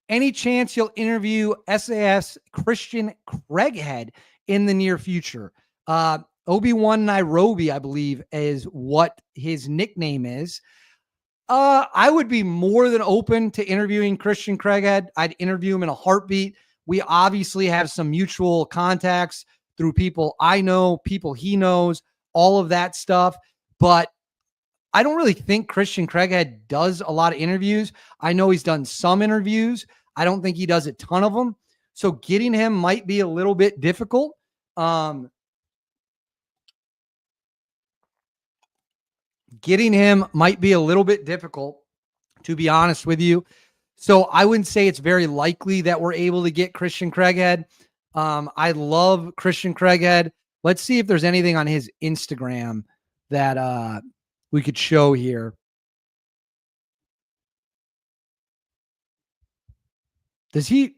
Any chance you'll interview SAS Christian Craighead in the near future? Obi-Wan Nairobi, I believe, is what his nickname is. I would be more than open to interviewing Christian Craighead. I'd interview him in a heartbeat. We obviously have some mutual contacts through people I know, people he knows, all of that stuff. But I don't really think Christian Craighead does a lot of interviews. I know he's done some interviews. I don't think he does a ton of them. So getting him might be a little bit difficult. Getting him might be a little bit difficult, to be honest with you. So I wouldn't say it's very likely that we're able to get Christian Craighead. I love Christian Craighead. Let's see if there's anything on his Instagram that we could show here. Does he?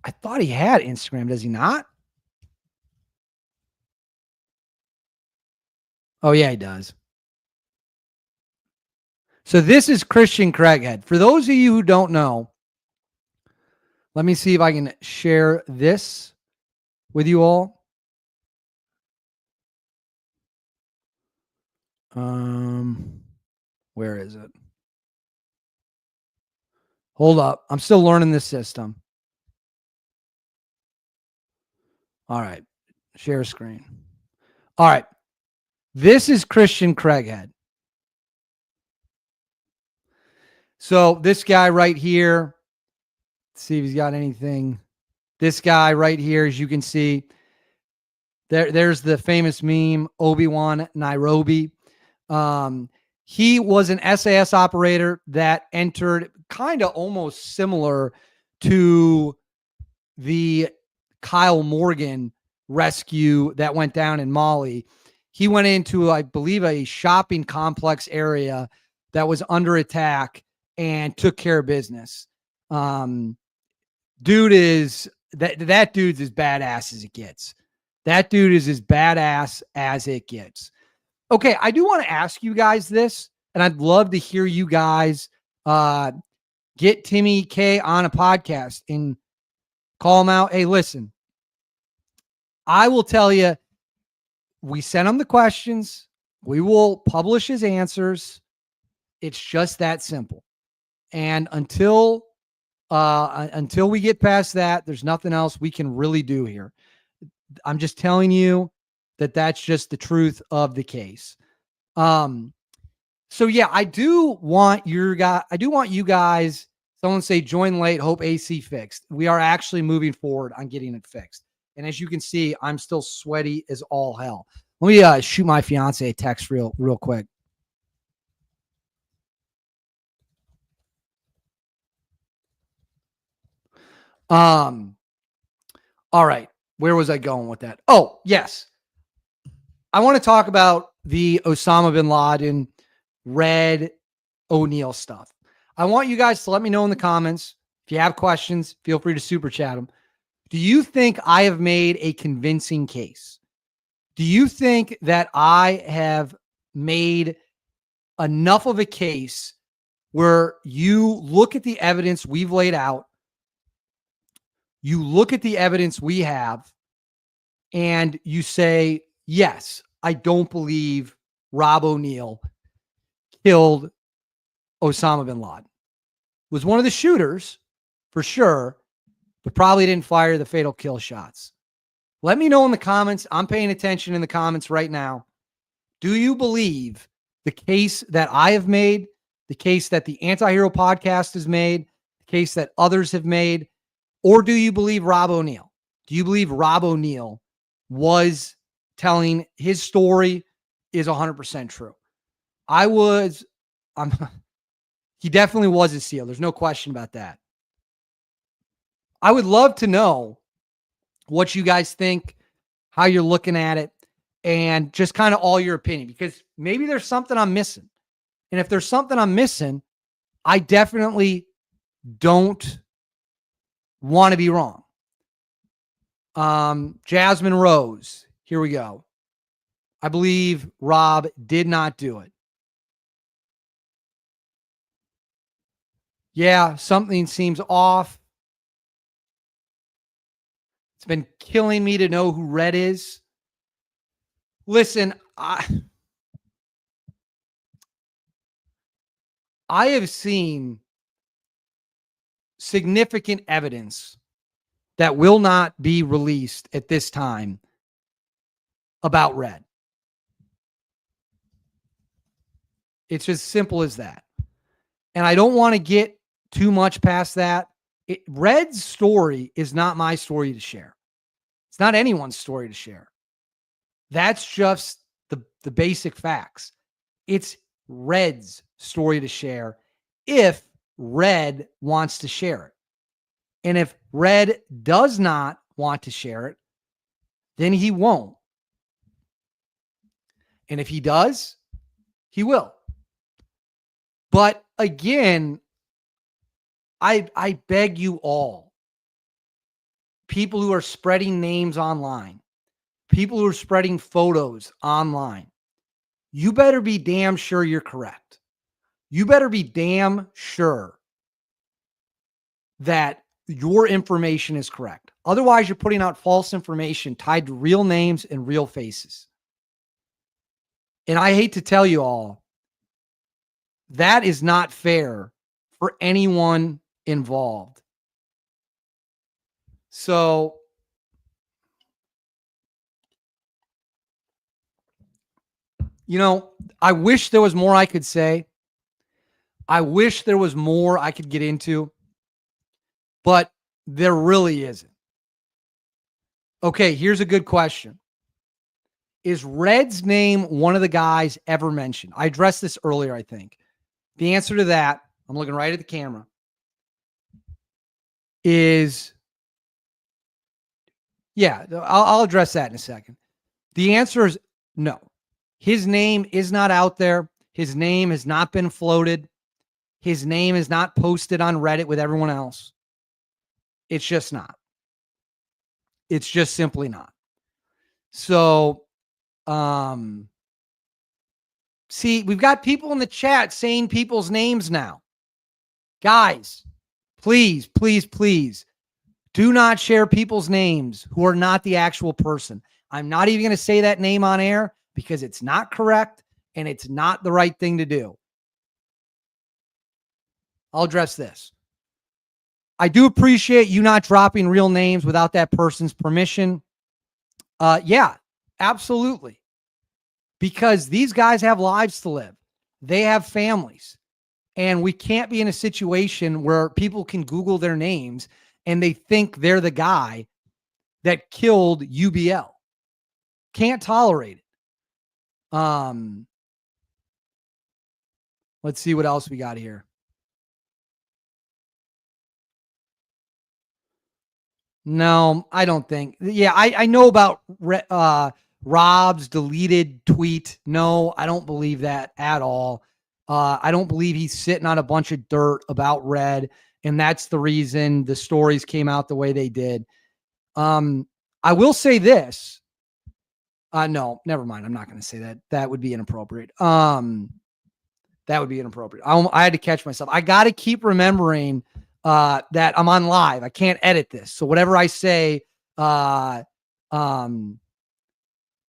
I thought he had Instagram. Does he not? Oh, yeah, he does. So this is Christian Craighead. For those of you who don't know, let me see if I can share this with you all. Where is it? Hold up. I'm still learning this system. All right. Share screen. All right. This is Christian Craighead. So this guy right here, let's see if he's got anything. This guy right here, as you can see, there's the famous meme, Obi-Wan Nairobi. He was an SAS operator that entered kind of almost similar to the Kyle Morgan rescue that went down in Mali. He went into, I believe, a shopping complex area that was under attack and took care of business. Dude is that dude's as badass as it gets. That dude is as badass as it gets. Okay, I do want to ask you guys this, and I'd love to hear you guys get Timmy K on a podcast and call him out. Hey, listen, I will tell you, we sent him the questions. We will publish his answers. It's just that simple. And until we get past that, there's nothing else we can really do here. I'm just telling you that that's just the truth of the case. So yeah, I do want you guys, someone say join late, hope AC fixed. We are actually moving forward on getting it fixed. And as you can see, I'm still sweaty as all hell. Let me shoot my fiance a text real quick. All right. Where was I going with that? Oh, yes. I want to talk about the Osama bin Laden, Red O'Neill stuff. I want you guys to let me know in the comments. If you have questions, feel free to super chat them. Do you think I have made a convincing case? Do you think that I have made enough of a case where you look at the evidence we've laid out, you look at the evidence we have, and you say, yes, I don't believe Rob O'Neill killed Osama bin Laden. Was one of the shooters for sure, but probably didn't fire the fatal kill shots. Let me know in the comments. I'm paying attention in the comments right now. Do you believe the case that I have made, the case that the Anti-Hero podcast has made, the case that others have made, or do you believe Rob O'Neill? Do you believe Rob O'Neill was telling his story is 100% true? He definitely was a SEAL. There's no question about that. I would love to know what you guys think, how you're looking at it, and just kind of all your opinion, because maybe there's something I'm missing. And if there's something I'm missing, I definitely don't want to be wrong. Jasmine Rose, here we go. I believe Rob did not do it. Yeah, something seems off. It's been killing me to know who Red is. Listen, I have seen significant evidence that will not be released at this time about Red. It's as simple as that. And I don't want to get too much past that. Red's story is not my story to share. It's not anyone's story to share. That's just the basic facts. It's Red's story to share if Red wants to share it. And if Red does not want to share it, then he won't. And if he does, he will. But again, I beg you all, people who are spreading names online, people who are spreading photos online, you better be damn sure you're correct. You better be damn sure that your information is correct. Otherwise, you're putting out false information tied to real names and real faces. And I hate to tell you all, that is not fair for anyone involved. So, you know, I wish there was more I could say. I wish there was more I could get into, but there really isn't. Okay, here's a good question. Is Red's name one of the guys ever mentioned? I addressed this earlier, I think. The answer to that, I'm looking right at the camera, is, yeah, I'll address that in a second. The answer is no. His name is not out there. His name has not been floated. His name is not posted on Reddit with everyone else. It's just not. It's just simply not. So, see, we've got people in the chat saying people's names now. Guys, please, please, please do not share people's names who are not the actual person. I'm not even going to say that name on air because it's not correct and it's not the right thing to do. I'll address this. I do appreciate you not dropping real names without that person's permission. Yeah, absolutely. Because these guys have lives to live. They have families. And we can't be in a situation where people can Google their names and they think they're the guy that killed UBL. Can't tolerate it. Let's see what else we got here. No, I don't think. Yeah, I know about Rob's deleted tweet. No, I don't believe that at all. I don't believe he's sitting on a bunch of dirt about Red, and that's the reason the stories came out the way they did. I will say this. No, never mind. I'm not going to say that. That would be inappropriate. That would be inappropriate. I had to catch myself. I got to keep remembering that I'm on live. I can't edit this. So whatever I say, I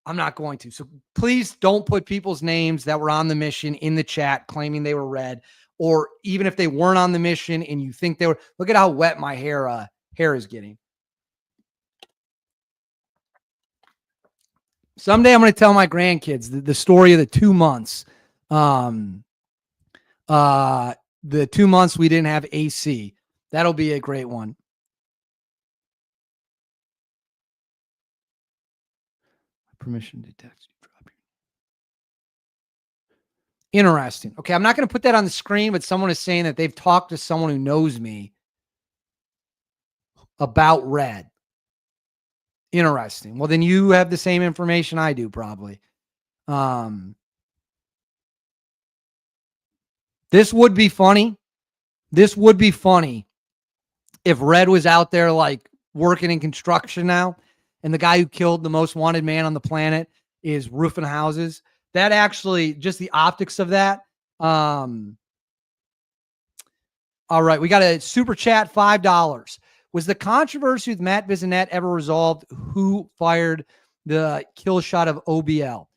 I'm not going to. So please don't put people's names that were on the mission in the chat claiming they were red, or even if they weren't on the mission and you think they were. Look at how wet my hair is getting. Someday I'm going to tell my grandkids the story of the 2 months. The 2 months we didn't have AC. That'll be a great one. Permission to text. Interesting. Okay, I'm not going to put that on the screen, but someone is saying that they've talked to someone who knows me about red. Interesting. Well, then you have the same information I do, probably. This would be funny. This would be funny if Red was out there like working in construction now, and the guy who killed the most wanted man on the planet is roofing houses. That actually, just the optics of that. All right, we got a super chat, $5. Was the controversy with Matt Bissonnette ever resolved? Who fired the kill shot of OBL?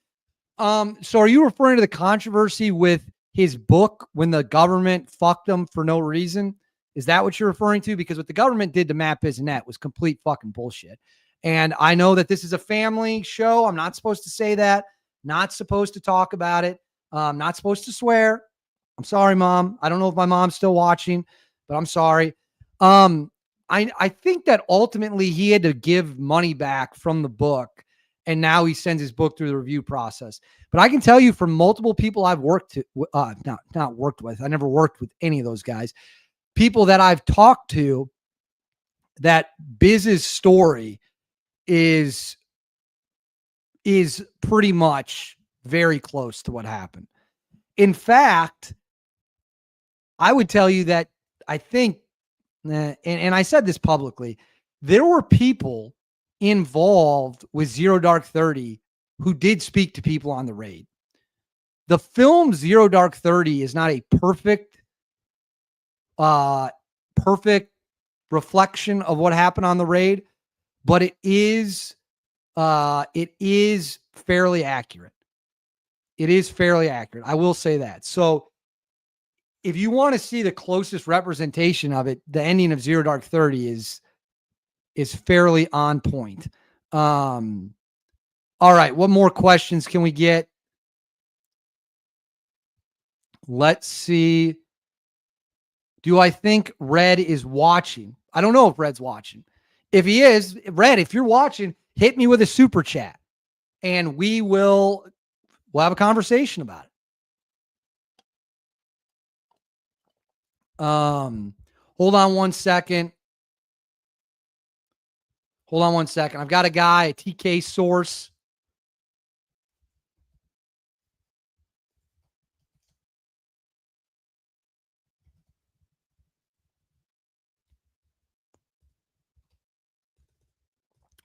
So are you referring to the controversy with his book when the government fucked him for no reason? Is that what you're referring to? Because what the government did to Matt Bissonnette was complete fucking bullshit. And I know that this is a family show. I'm not supposed to say that. Not supposed to talk about it. Not supposed to swear. I'm sorry, Mom. I don't know if my mom's still watching, but I'm sorry. I think that ultimately he had to give money back from the book, and now he sends his book through the review process. But I can tell you from multiple people I've worked to, not worked with. I never worked with any of those guys. People that I've talked to, that Biz's story is pretty much very close to what happened. In fact, I would tell you that I think, and I said this publicly, there were people involved with Zero Dark 30 who did speak to people on the raid. The film Zero Dark 30 is not a perfect reflection of what happened on the raid, but it is fairly accurate. It is fairly accurate. I will say that. So if you want to see the closest representation of it, the ending of Zero Dark 30 is fairly on point. All right. What more questions can we get? Let's see. Do I think Red is watching? I don't know if Red's watching. If he is, Red, if you're watching, hit me with a super chat and we'll have a conversation about it. Hold on one second. I've got a guy, a TK source.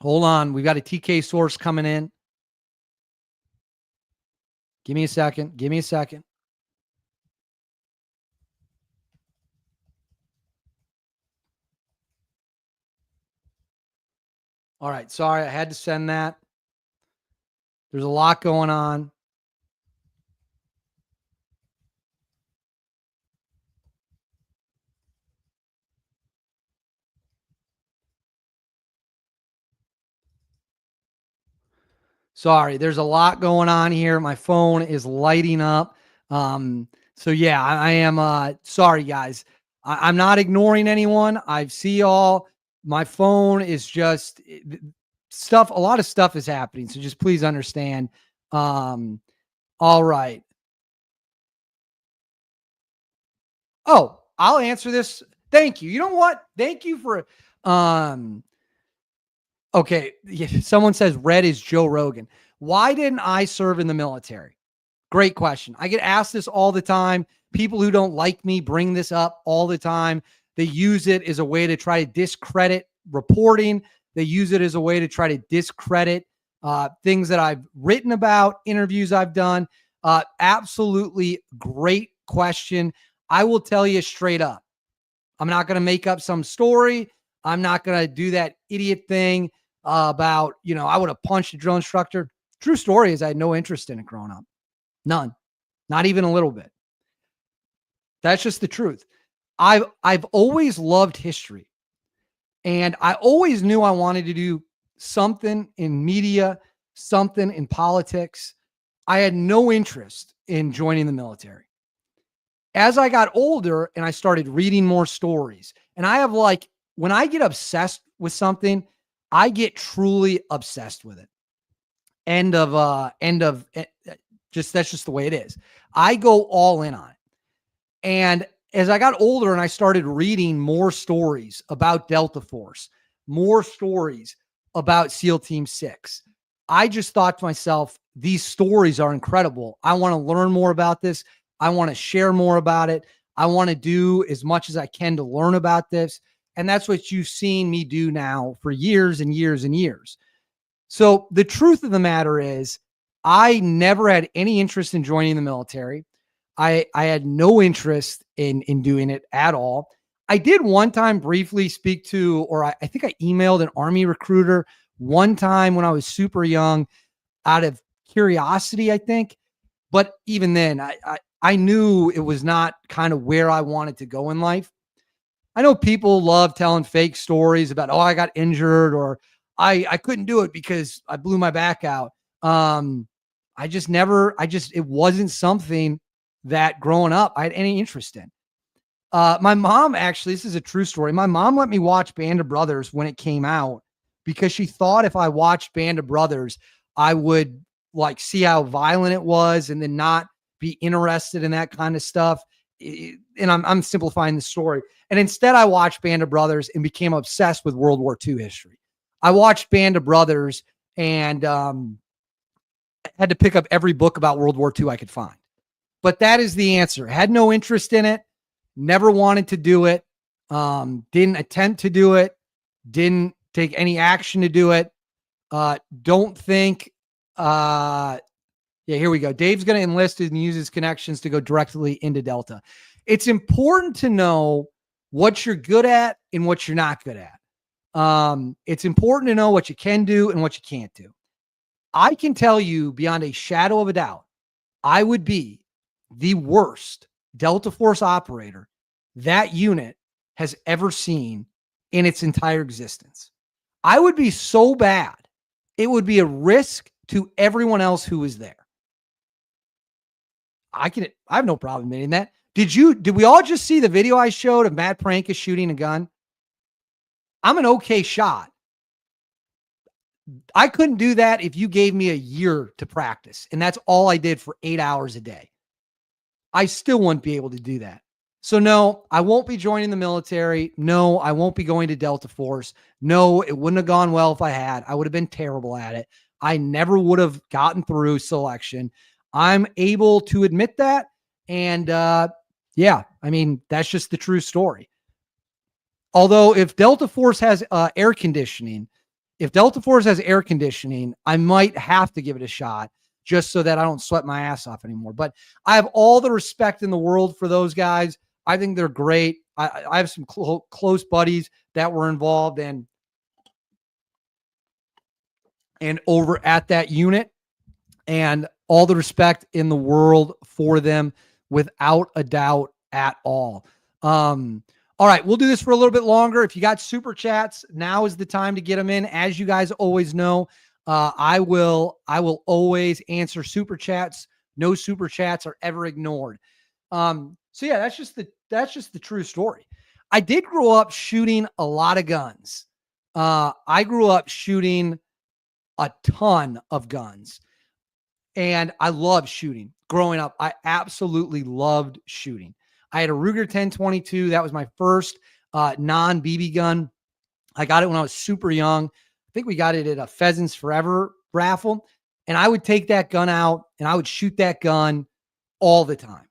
Hold on. We've got a TK source coming in. Give me a second. All right. Sorry, I had to send that. There's a lot going on. Sorry, there's a lot going on here. My phone is lighting up. So yeah, I am sorry, guys. I'm not ignoring anyone. I see y'all. My phone is just stuff. A lot of stuff is happening. So just please understand. All right. Oh, I'll answer this. Thank you. You know what? Thank you for, okay. Someone says Red is Joe Rogan. Why didn't I serve in the military? Great question. I get asked this all the time. People who don't like me bring this up all the time. They use it as a way to try to discredit reporting. They use it as a way to try to discredit things that I've written about, interviews I've done. Absolutely great question. I will tell you straight up. I'm not going to make up some story. I'm not going to do that idiot thing about, I would have punched a drill instructor. True story is I had no interest in it growing up. None. Not even a little bit. That's just the truth. I've always loved history. And I always knew I wanted to do something in media, something in politics. I had no interest in joining the military. As I got older and I started reading more stories, and I have like, when I get obsessed with something, I get truly obsessed with it. That's just the way it is. I go all in on it. And as I got older and I started reading more stories about Delta Force, more stories about SEAL Team 6, I just thought to myself, these stories are incredible. I want to learn more about this. I want to share more about it. I want to do as much as I can to learn about this. And that's what you've seen me do now for years and years and years. So the truth of the matter is, I never had any interest in joining the military. I had no interest in doing it at all. I did one time briefly speak to, or I think I emailed an Army recruiter one time when I was super young out of curiosity, I think. But even then, I knew it was not kind of where I wanted to go in life. I know people love telling fake stories about, oh, I got injured, or I couldn't do it because I blew my back out. It wasn't something that growing up I had any interest in. My mom, actually, this is a true story. My mom let me watch Band of Brothers when it came out because she thought if I watched Band of Brothers, I would like see how violent it was and then not be interested in that kind of stuff. And I'm simplifying the story. And instead I watched Band of Brothers and became obsessed with World War II history. I watched Band of Brothers and had to pick up every book about World War II I could find. But that is the answer. Had no interest in it. Never wanted to do it. Didn't attempt to do it. Didn't take any action to do it. Don't think. Yeah, here we go. Dave's going to enlist and use his connections to go directly into Delta. It's important to know what you're good at and what you're not good at. It's important to know what you can do and what you can't do. I can tell you beyond a shadow of a doubt, I would be the worst Delta Force operator that unit has ever seen in its entire existence. I would be so bad, it would be a risk to everyone else who was there. I have no problem admitting that. Did we all just see the video I showed of Matt Prankus shooting a gun? I'm an okay shot. I couldn't do that if you gave me a year to practice, and that's all I did for 8 hours a day. I still wouldn't be able to do that. So no, I won't be joining the military. No, I won't be going to Delta Force. No, it wouldn't have gone well if I had. I would have been terrible at it. I never would have gotten through selection. I'm able to admit that. And yeah, I mean, that's just the true story. Although if Delta Force has air conditioning, I might have to give it a shot just so that I don't sweat my ass off anymore. But I have all the respect in the world for those guys. I think they're great. I have some close buddies that were involved and over at that unit, and all the respect in the world for them without a doubt at all. All right, we'll do this for a little bit longer. If you got super chats, now is the time to get them in. As you guys always know, I will always answer super chats. No super chats are ever ignored. So yeah, that's just the true story. I did grow up shooting a lot of guns. I grew up shooting a ton of guns, and I loved shooting. Growing up, I absolutely loved shooting. I had a Ruger 1022. That was my first non-BB gun. I got it when I was super young. I think we got it at a Pheasants Forever raffle. And I would take that gun out and I would shoot that gun all the time.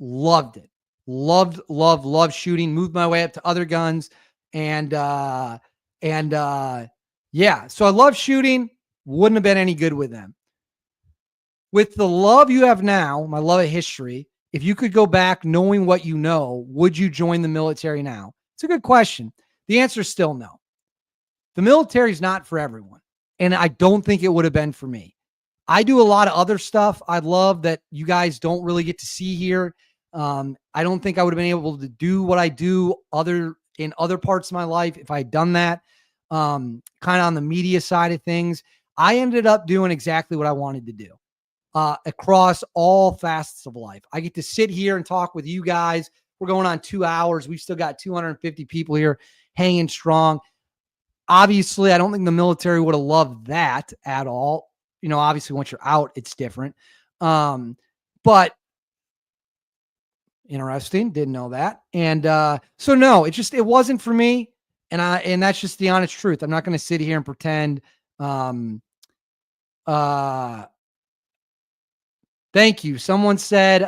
Loved it. Loved shooting. Moved my way up to other guns. And yeah, so I love shooting. Wouldn't have been any good with them. With the love you have now, my love of history, if you could go back knowing what you know, would you join the military now? It's a good question. The answer is still no. The military is not for everyone. And I don't think it would have been for me. I do a lot of other stuff. I love that you guys don't really get to see here. I don't think I would have been able to do what I do in other parts of my life if I had done that. Kind of on the media side of things. I ended up doing exactly what I wanted to do across all facets of life. I get to sit here and talk with you guys. We're going on 2 hours. We've still got 250 people here hanging strong. Obviously, I don't think the military would have loved that at all. You know, obviously, once you're out, it's different. But interesting. Didn't know that. And so no, it wasn't for me. And that's just the honest truth. I'm not going to sit here and pretend. Thank you. Someone said,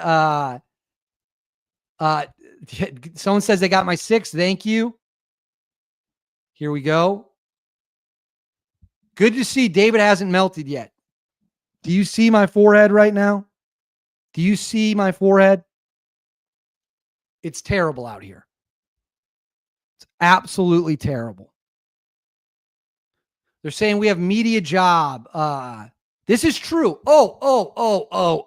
someone says they got my 6. Thank you. Here we go. Good to see David hasn't melted yet. Do you see my forehead right now? Do you see my forehead? It's terrible out here. It's absolutely terrible. They're saying we have media job. This is true. Oh,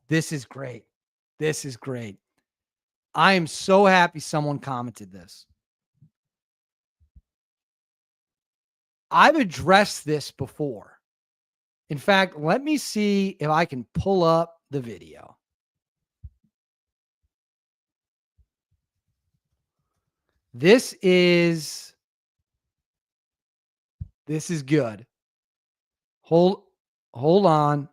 this is great. This is great. I am so happy someone commented this. I've addressed this before. In fact, let me see if I can pull up the video. This is good. Hold on.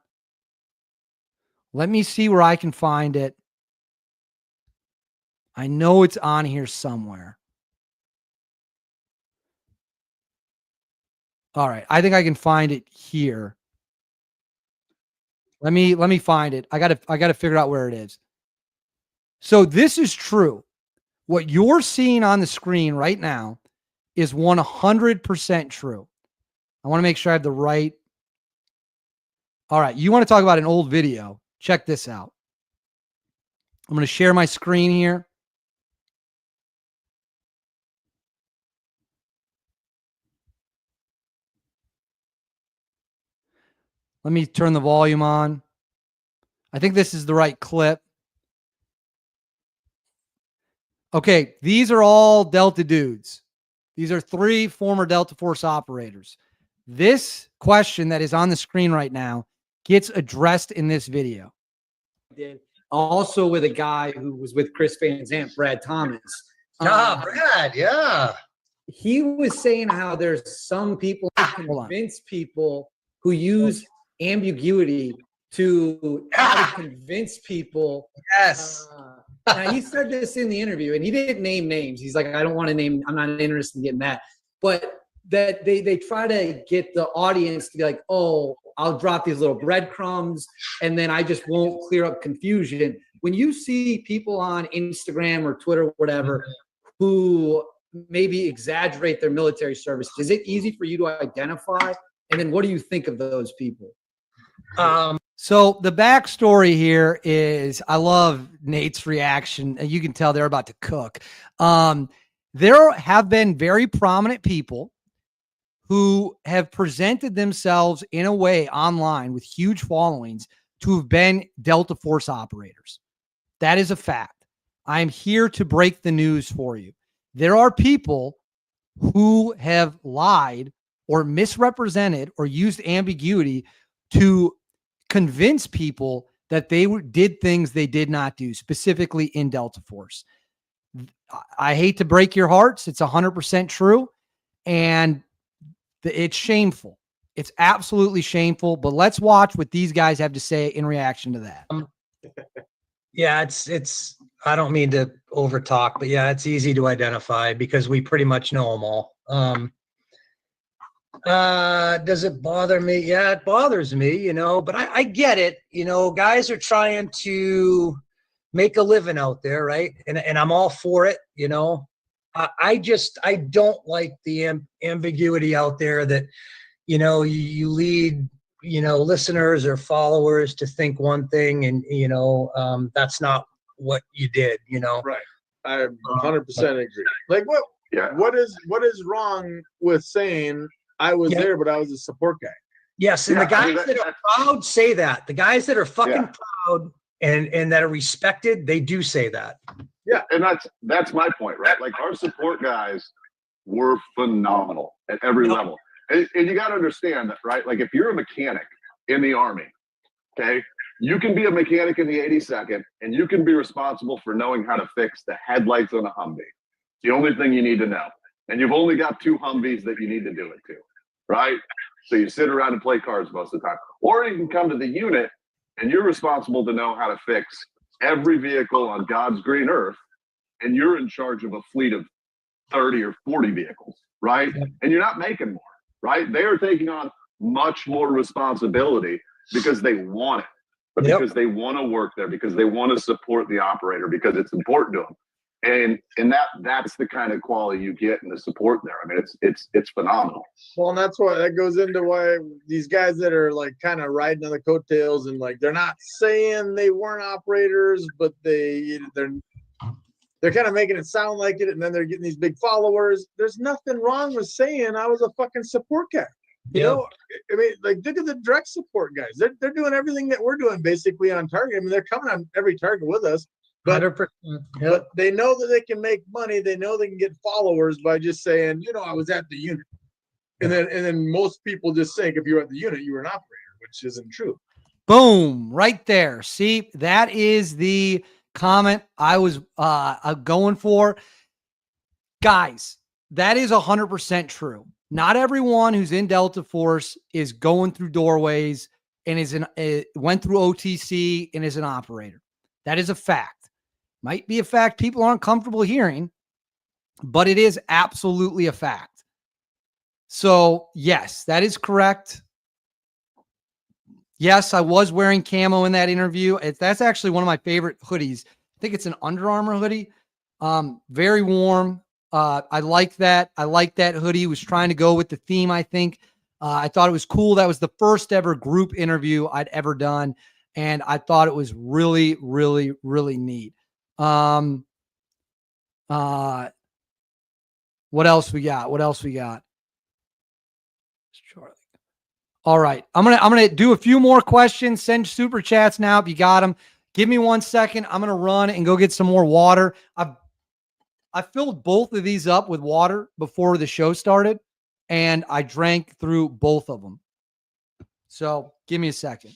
Let me see where I can find it. I know it's on here somewhere. All right. I think I can find it here. Let me find it. I gotta figure out where it is. So this is true. What you're seeing on the screen right now is 100% true. I want to make sure I have the right. All right. You want to talk about an old video? Check this out. I'm going to share my screen here. Let me turn the volume on. I think this is the right clip. Okay, these are all Delta dudes. These are 3 former Delta Force operators. This question that is on the screen right now gets addressed in this video. Did also with a guy who was with Chris Van Zandt, Brad Thomas.
Brad, yeah.
He was saying how there's some people who convince people who use ambiguity to try to convince people.
Yes.
Now he said this in the interview, and he didn't name names. He's like, I don't want to name. I'm not interested in getting that. But that they try to get the audience to be like, oh, I'll drop these little breadcrumbs, and then I just won't clear up confusion. When you see people on Instagram or Twitter, or whatever, who maybe exaggerate their military service, is it easy for you to identify? And then what do you think of those people? So the backstory here is, I love Nate's reaction. You can tell they're about to cook. There have been very prominent people who have presented themselves in a way online with huge followings to have been Delta Force operators. That is a fact. I'm here to break the news for you. There are people who have lied or misrepresented or used ambiguity to convince people that they did things they did not do, specifically in Delta Force. I hate to break your hearts. It's 100% true. And it's shameful. It's absolutely shameful. But let's watch what these guys have to say in reaction to that.
Yeah, it's I don't mean to overtalk, but yeah, it's easy to identify because we pretty much know them all. Does it bother me? Yeah, it bothers me, but I get it. Guys are trying to make a living out there, right? And I'm all for it. I don't like the ambiguity out there that, you lead, listeners or followers to think one thing and, that's not what you did,
Right. I 100% agree. Like what? Yeah. What is wrong with saying I was there, but I was a support guy?
Yes, and
Yeah,
the guys
I mean,
that are proud say that. The guys that are fucking proud and that are respected, they do say that.
Yeah, and that's my point, right? Like our support guys were phenomenal at every level. And you got to understand that, right? Like if you're a mechanic in the Army, okay, you can be a mechanic in the 82nd and you can be responsible for knowing how to fix the headlights on a Humvee. The only thing you need to know. And you've only got 2 Humvees that you need to do it to, right? So you sit around and play cards most of the time. Or you can come to the unit and you're responsible to know how to fix every vehicle on God's green earth, and you're in charge of a fleet of 30 or 40 vehicles, right? And you're not making more, right? They are taking on much more responsibility because they want it, but because they want to work there, because they want to support the operator, because it's important to them. And that's the kind of quality you get in the support there. I mean, it's phenomenal.
Well, and that's why that goes into why these guys that are like kind of riding on the coattails and like they're not saying they weren't operators, but they're kind of making it sound like it, and then they're getting these big followers. There's nothing wrong with saying I was a fucking support guy. You know, I mean, like look at the direct support guys. They're doing everything that we're doing basically on target. I mean, they're coming on every target with us. But,
100%.
but they know that they can make money. They know they can get followers by just saying, you know, I was at the unit. And then most people just think if you're at the unit, you were an operator, which isn't true.
Boom, right there. See, that is the comment I was going for. Guys, that is 100% true. Not everyone who's in Delta Force is going through doorways and went through OTC and is an operator. That is a fact. Might be a fact people aren't comfortable hearing, but it is absolutely a fact. So, yes, that is correct. Yes, I was wearing camo in that interview. That's actually one of my favorite hoodies. I think it's an Under Armour hoodie. Very warm. I like that. I like that hoodie. Was trying to go with the theme, I think. I thought it was cool. That was the first ever group interview I'd ever done, and I thought it was really, really, really neat. What else we got? Charlie. All right. I'm gonna do a few more questions. Send super chats now if you got them. Give me 1 second. I'm gonna run and go get some more water. I filled both of these up with water before the show started, and I drank through both of them. So give me a second.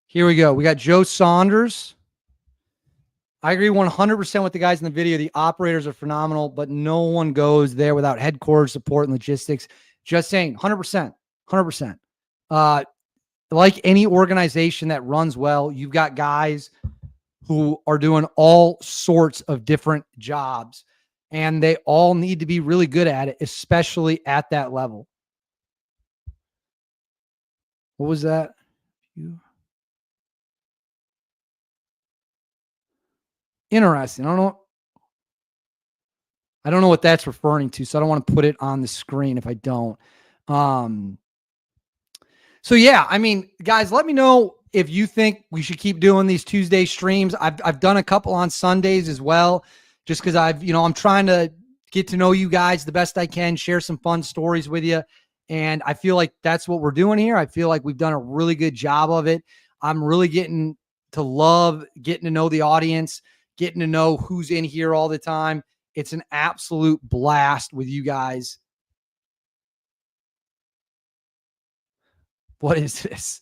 Here we go. We got Joe Saunders. I agree 100% with the guys in the video. The operators are phenomenal, but no one goes there without headquarters support and logistics. Just saying, 100%. 100%. Like any organization that runs well, you've got guys who are doing all sorts of different jobs, and they all need to be really good at it, especially at that level. What was that? Interesting. I don't know what that's referring to, so I don't want to put it on the screen if I don't. So yeah, I mean, guys, let me know if you think we should keep doing these Tuesday streams. I've done a couple on Sundays as well, just because I'm trying to get to know you guys the best I can, share some fun stories with you. And I feel like that's what we're doing here. I feel like we've done a really good job of it. I'm really getting to love getting to know the audience, getting to know who's in here all the time. It's an absolute blast with you guys. What is this?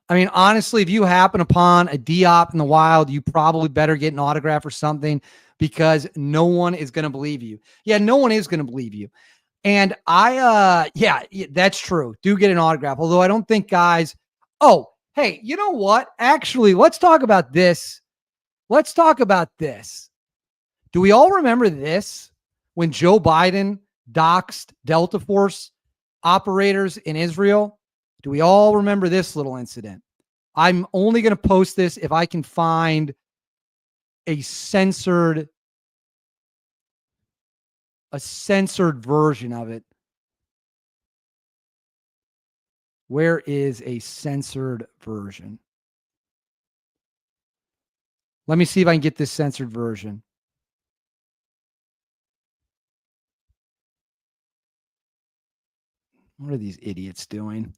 I mean, honestly, if you happen upon a Diop in the wild, you probably better get an autograph or something, because no one is going to believe you. Yeah, no one is going to believe you. And yeah, that's true. Do get an autograph. Although I don't think guys, hey, you know what? Actually, let's talk about this. Do we all remember this when Joe Biden doxed Delta Force operators in Israel? Do we all remember this little incident? I'm only going to post this if I can find a censored version of it. Where is a censored version? Let me see if I can get this censored version. What are these idiots doing?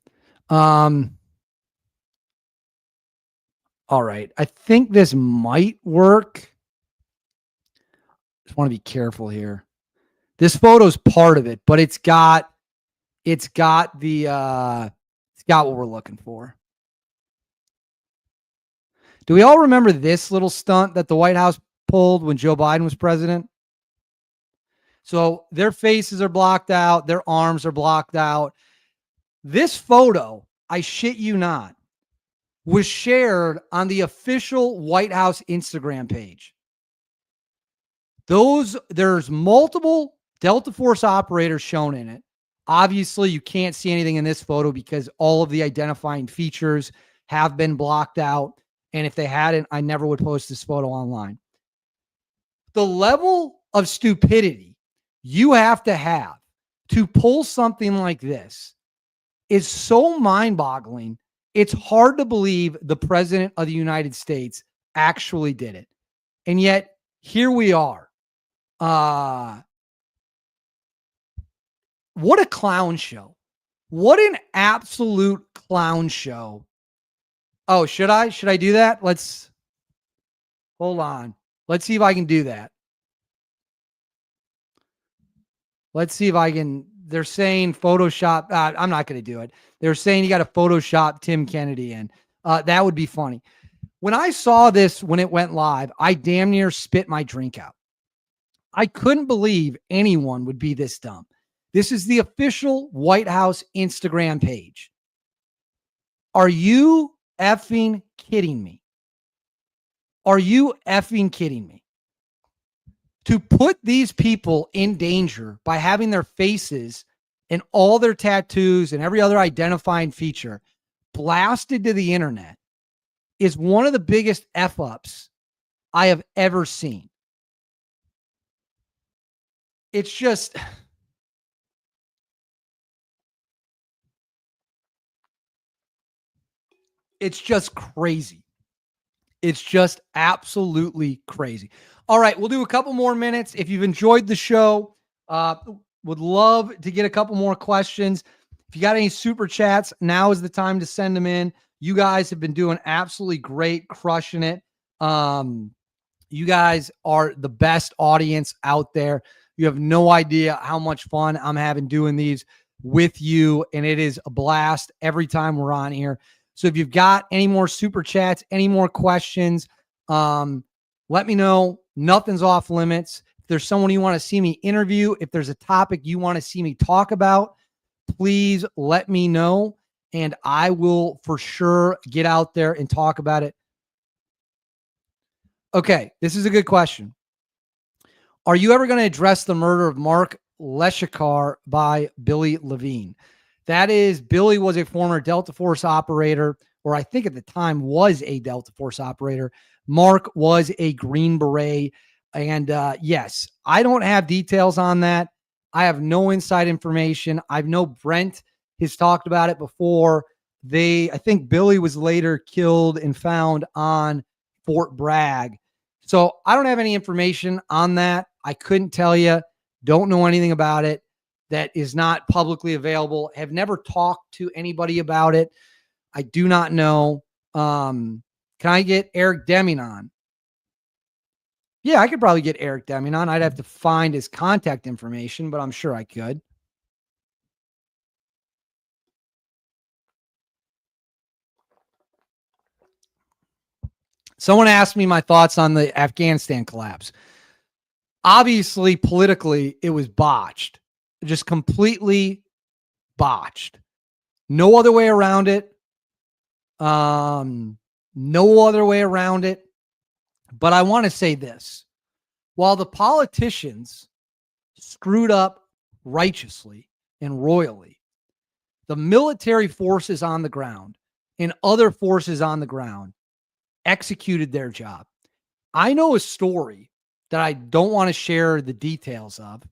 All right. I think this might work. Just want to be careful here. This photo's part of it, but it's got what we're looking for. Do we all remember this little stunt that the White House pulled when Joe Biden was president? So their faces are blocked out. Their arms are blocked out. This photo, I shit you not, was shared on the official White House Instagram page. There's multiple Delta Force operators shown in it. Obviously, you can't see anything in this photo because all of the identifying features have been blocked out. And if they hadn't, I never would post this photo online. The level of stupidity you have to pull something like this is so mind-boggling. It's hard to believe the president of the United States actually did it. And yet, here we are. What a clown show. What an absolute clown show. Oh, should I do that? Hold on. Let's see if I can do that. Let's see if I can. They're saying Photoshop. I'm not going to do it. They're saying you got to Photoshop Tim Kennedy in. That would be funny. When I saw this, when it went live, I damn near spit my drink out. I couldn't believe anyone would be this dumb. This is the official White House Instagram page. Are you effing kidding me? Are you effing kidding me? To put these people in danger by having their faces and all their tattoos and every other identifying feature blasted to the internet is one of the biggest F-ups I have ever seen. It's just... It's just crazy. It's just absolutely crazy. All right, we'll do a couple more minutes. If you've enjoyed the show, would love to get a couple more questions. If you got any super chats, now is the time to send them in. You guys have been doing absolutely great, crushing it. You guys are the best audience out there. You have no idea how much fun I'm having doing these with you, and it is a blast every time we're on here. So if you've got any more super chats, any more questions, let me know. Nothing's off limits. If there's someone you want to see me interview, if there's a topic you want to see me talk about, please let me know, and I will for sure get out there and talk about it. Okay, this is a good question. Are you ever going to address the murder of Mark Leshakar by Billy Levine? That is, Billy was a former Delta Force operator, or I think at the time was a Delta Force operator. Mark was a Green Beret. And yes, I don't have details on that. I have no inside information. I know Brent has talked about it before. I think Billy was later killed and found on Fort Bragg. So I don't have any information on that. I couldn't tell you. Don't know anything about it. That is not publicly available. Have never talked to anybody about it. I do not know. Can I get Eric Deming on? Yeah, I could probably get Eric Deming on. I'd have to find his contact information, but I'm sure I could. Someone asked me my thoughts on the Afghanistan collapse. Obviously, politically, it was botched. Just completely botched. No other way around it. No other way around it. But I want to say this. while the politicians screwed up righteously and royally, the military forces on the ground and other forces on the ground executed their job. I know a story that I don't want to share the details of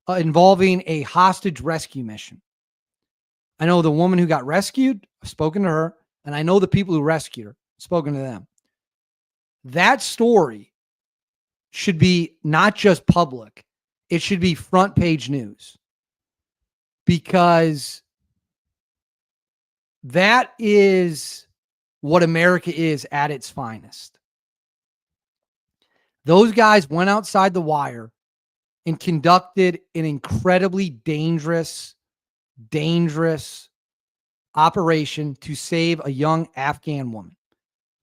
involving a hostage rescue mission. I know the woman who got rescued, I've spoken to her, and I know the people who rescued her, spoken to them. That story should be not just public, it should be front page news, because that is what America is at its finest. Those guys went outside the wire and conducted an incredibly dangerous operation to save a young Afghan woman.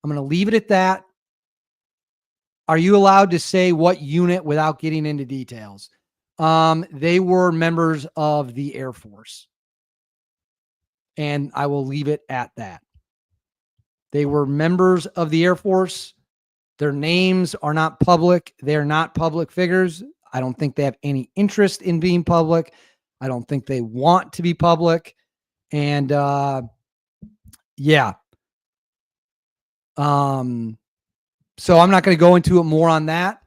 I'm going to leave it at that. Are you allowed to say what unit without getting into details? They were members of the Air Force. And I will leave it at that. They were members of the Air Force. Their names are not public. They're not public figures. I don't think they have any interest in being public. I don't think they want to be public. And yeah. So I'm not going to go into it more on that.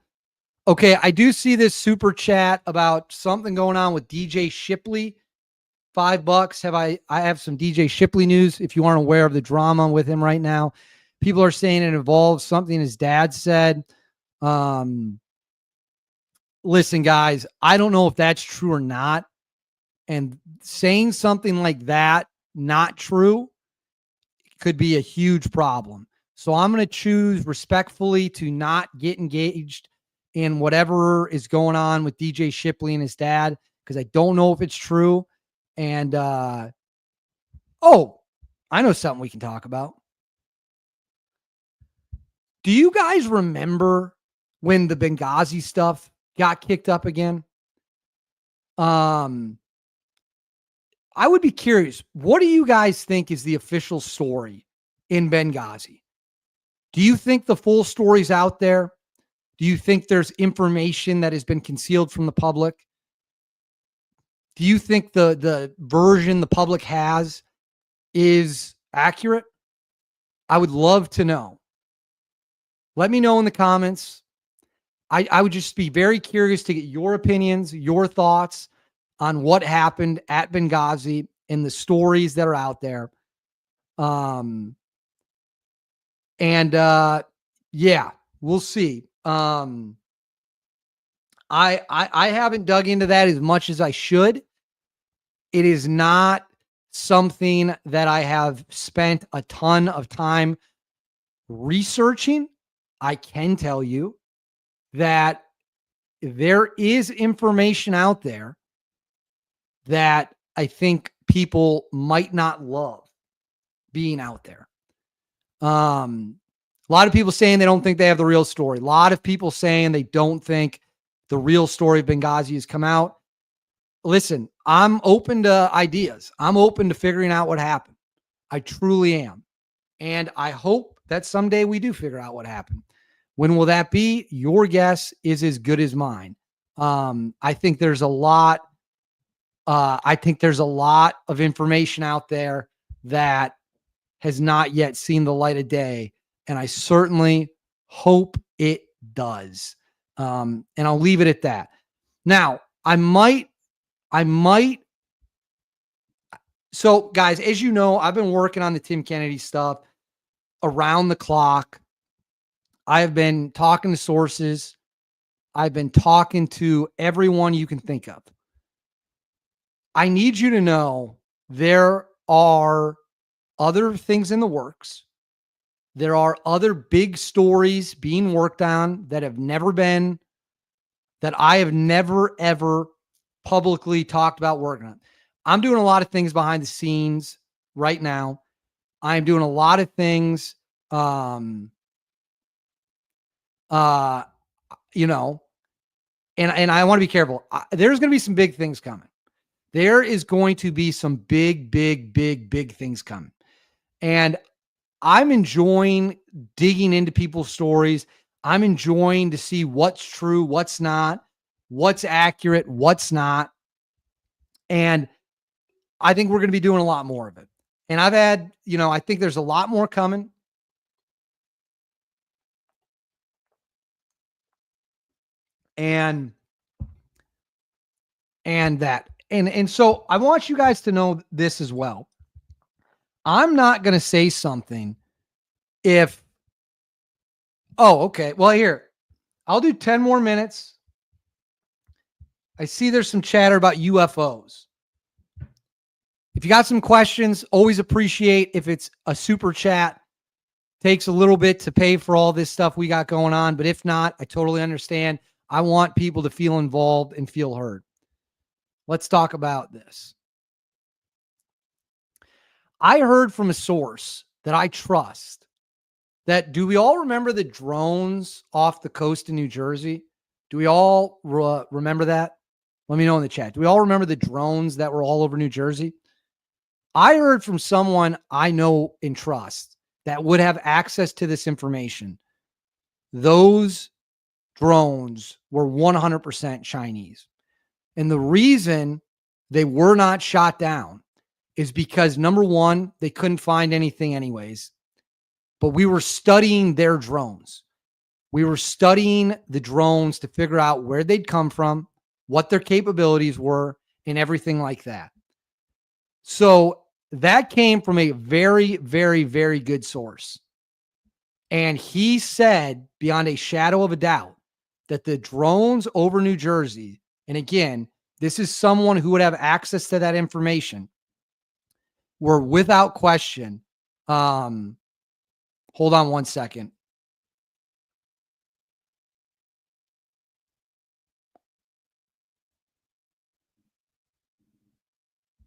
Okay, I do see this super chat about something going on with DJ Shipley. $5. I have some DJ Shipley news if you aren't aware of the drama with him right now. People are saying it involves something his dad said. Listen, guys, I don't know if that's true or not. And saying something like that, not true, could be a huge problem. So I'm going to choose respectfully to not get engaged in whatever is going on with DJ Shipley and his dad, because I don't know if it's true. And, I know something we can talk about. Do you guys remember when the Benghazi stuff got kicked up again? I would be curious. What do you guys think is the official story in Benghazi? Do you think the full story's out there? Do you think there's information that has been concealed from the public? Do you think the version the public has is accurate? I would love to know. Let me know in the comments. I would just be very curious to get your opinions, your thoughts on what happened at Benghazi and the stories that are out there. Yeah, we'll see. I haven't dug into that as much as I should. It is not something that I have spent a ton of time researching. I can tell you that there is information out there that I think people might not love being out there. A lot of people saying they don't think they have the real story. A lot of people saying they don't think the real story of Benghazi has come out. Listen, I'm open to ideas. I'm open to figuring out what happened. I truly am. And I hope that someday we do figure out what happened. When will that be? Your guess is as good as mine. I think there's a lot. I think there's a lot of information out there that has not yet seen the light of day. And I certainly hope it does. And I'll leave it at that. Now, I might. So, guys, as you know, I've been working on the Tim Kennedy stuff around the clock. I've been talking to sources. I've been talking to everyone you can think of. I need you to know there are other things in the works. There are other big stories being worked on that I have never, ever publicly talked about working on. I'm doing a lot of things behind the scenes right now. I'm doing a lot of things, and I want to be careful. There's going to be some big things coming. There is going to be some big things coming. And I'm enjoying digging into people's stories. I'm enjoying to see what's true, what's not, what's accurate, what's not. And I think we're going to be doing a lot more of it. And I've had, I think there's a lot more coming. And so I want you guys to know this as well. I'm not going to say something if, okay. Well, here, I'll do 10 more minutes. I see there's some chatter about UFOs. If you got some questions, always appreciate if it's a super chat. Takes a little bit to pay for all this stuff we got going on, but if not, I totally understand. I want people to feel involved and feel heard. Let's talk about this. I heard from a source that I trust that, do we all remember the drones off the coast of New Jersey? Do we all remember that? Let me know in the chat. Do we all remember the drones that were all over New Jersey? I heard from someone I know and trust that would have access to this information. Those drones were 100% Chinese. And the reason they were not shot down is because, number one, they couldn't find anything anyways. But we were studying their drones. We were studying the drones to figure out where they'd come from, what their capabilities were, and everything like that. So that came from a very, very, very good source. And he said, beyond a shadow of a doubt, that the drones over New Jersey, and again, this is someone who would have access to that information, were without question. Hold on one second.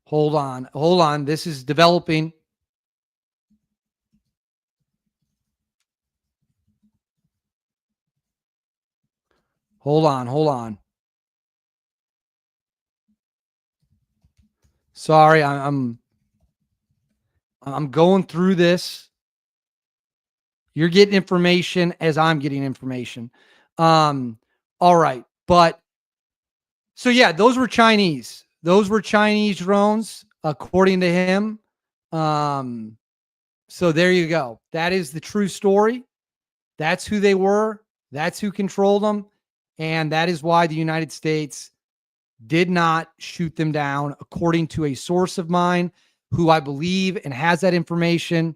Hold on. This is developing. Hold on. Sorry, I'm going through this. You're getting information as I'm getting information. All right. But so yeah, those were Chinese. Those were Chinese drones, according to him. So there you go. That is the true story. That's who they were. That's who controlled them. And that is why the United States did not shoot them down, according to a source of mine who I believe and has that information.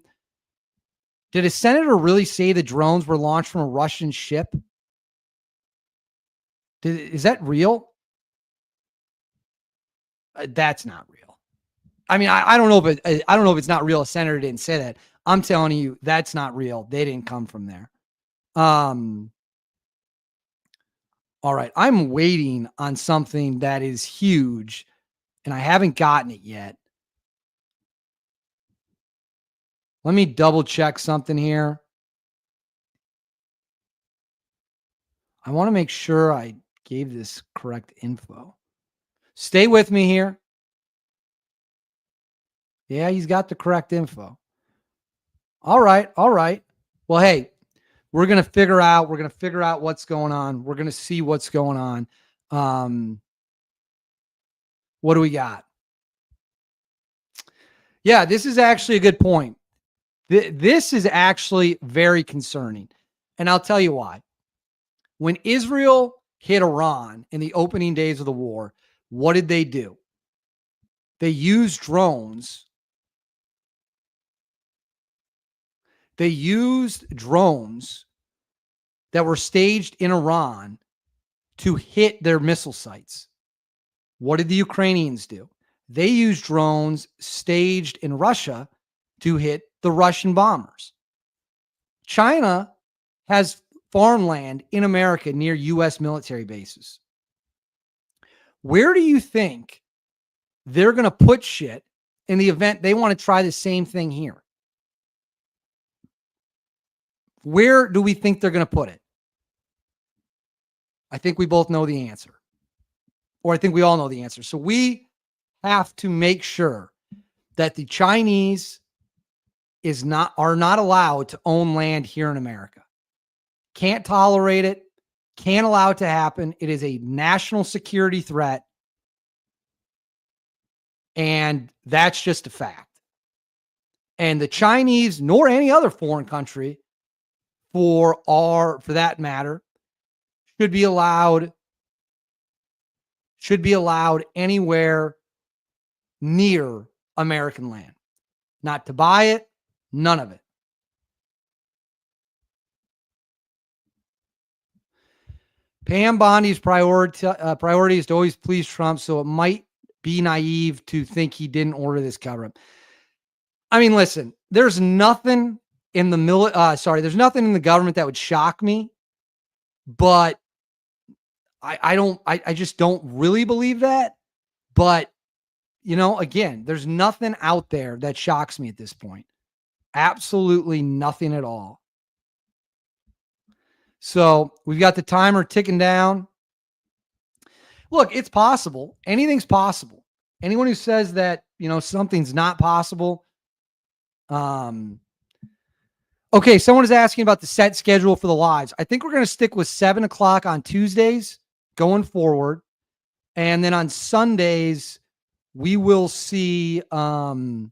Did a senator really say the drones were launched from a Russian ship? Is that real? That's not real. I mean, I don't know if I don't know if it's not real. A senator didn't say that. I'm telling you, that's not real. They didn't come from there. All right. I'm waiting on something that is huge, and I haven't gotten it yet. Let me double check something here. I want to make sure I gave this correct info. Stay with me here. Yeah, he's got the correct info. All right. Well, hey, we're going to figure out what's going on. We're going to see what's going on. What do we got? Yeah, this is actually a good point. This is actually very concerning. And I'll tell you why. When Israel hit Iran in the opening days of the war, what did they do? They used drones. They used drones that were staged in Iran to hit their missile sites. What did the Ukrainians do? They used drones staged in Russia to hit the Russian bombers. China has farmland in America near U.S. military bases. Where do you think they're going to put shit in the event they want to try the same thing here? Where do we think they're going to put it? I think we both know the answer. Or I think we all know the answer. So we have to make sure that the Chinese are not allowed to own land here in America. Can't tolerate it. Can't allow it to happen. It is a national security threat. And that's just a fact. And the Chinese, nor any other foreign country, for that matter, should be allowed anywhere near American land. Not to buy it, none of it. Pam Bondi's priority is to always please Trump, so it might be naive to think he didn't order this cover-up. I mean, listen, there's nothing in the there's nothing in the government that would shock me, but I just don't really believe that. But, again, there's nothing out there that shocks me at this point. Absolutely nothing at all. So we've got the timer ticking down. Look, it's possible. Anything's possible. Anyone who says that, something's not possible. Okay, someone is asking about the set schedule for the lives. I think we're going to stick with 7 o'clock on Tuesdays going forward. And then on Sundays, we will see, there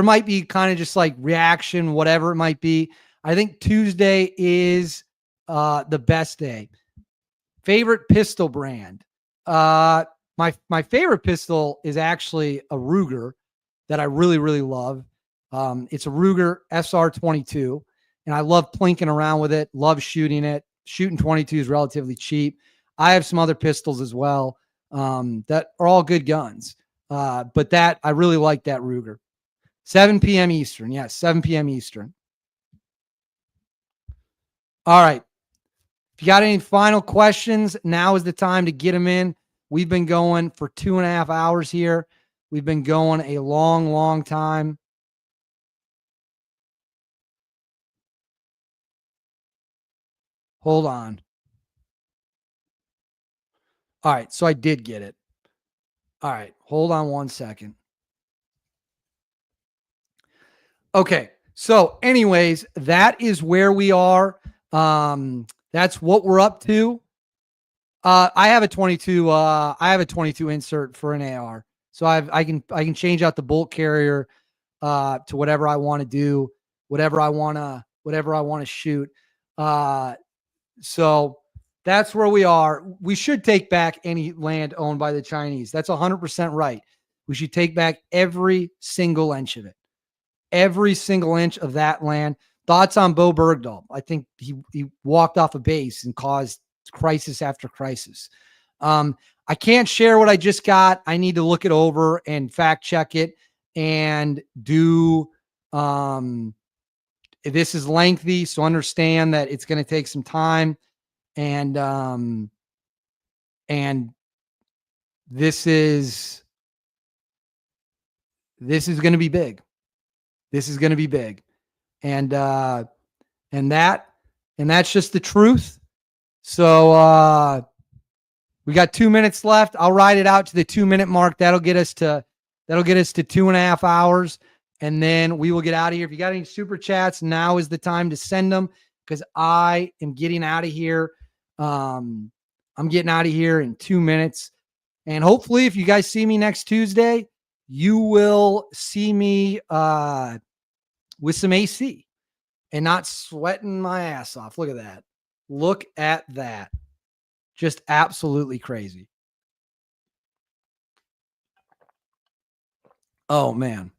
might be kind of just like reaction, whatever it might be. I think Tuesday is the best day. Favorite pistol brand. My favorite pistol is actually a Ruger that I really, really love. It's a Ruger SR22, and I love plinking around with it, love shooting it. Shooting 22 is relatively cheap. I have some other pistols as well that are all good guns, but that I really like that Ruger. 7 p.m. Eastern. Yes, 7 p.m. Eastern. All right. If you got any final questions, now is the time to get them in. We've been going for 2.5 hours here. We've been going a long, long time. Hold on. All right. So I did get it. All right. Hold on one second. Okay. So anyways, that is where we are. That's what we're up to. I have a 22. I have a 22 insert for an AR. So I can change out the bolt carrier to whatever I want to do, whatever I want to shoot. So that's where we are. We should take back any land owned by the Chinese. That's 100% right. We should take back every single inch of it. Every single inch of that land. Thoughts on Bo Bergdahl? I think he walked off a base and caused crisis after crisis. I can't share what I just got. I need to look it over and fact check it and do. This is lengthy, so understand that it's going to take some time. And this is going to be big. This is going to be big. And that's just the truth. So we got 2 minutes left. I'll ride it out to the 2-minute mark. That'll get us to 2.5 hours. And then we will get out of here. If you got any super chats, now is the time to send them because I am getting out of here. I'm getting out of here in 2 minutes. And hopefully if you guys see me next Tuesday, you will see me with some AC and not sweating my ass off. Look at that. Look at that. Just absolutely crazy. Oh man.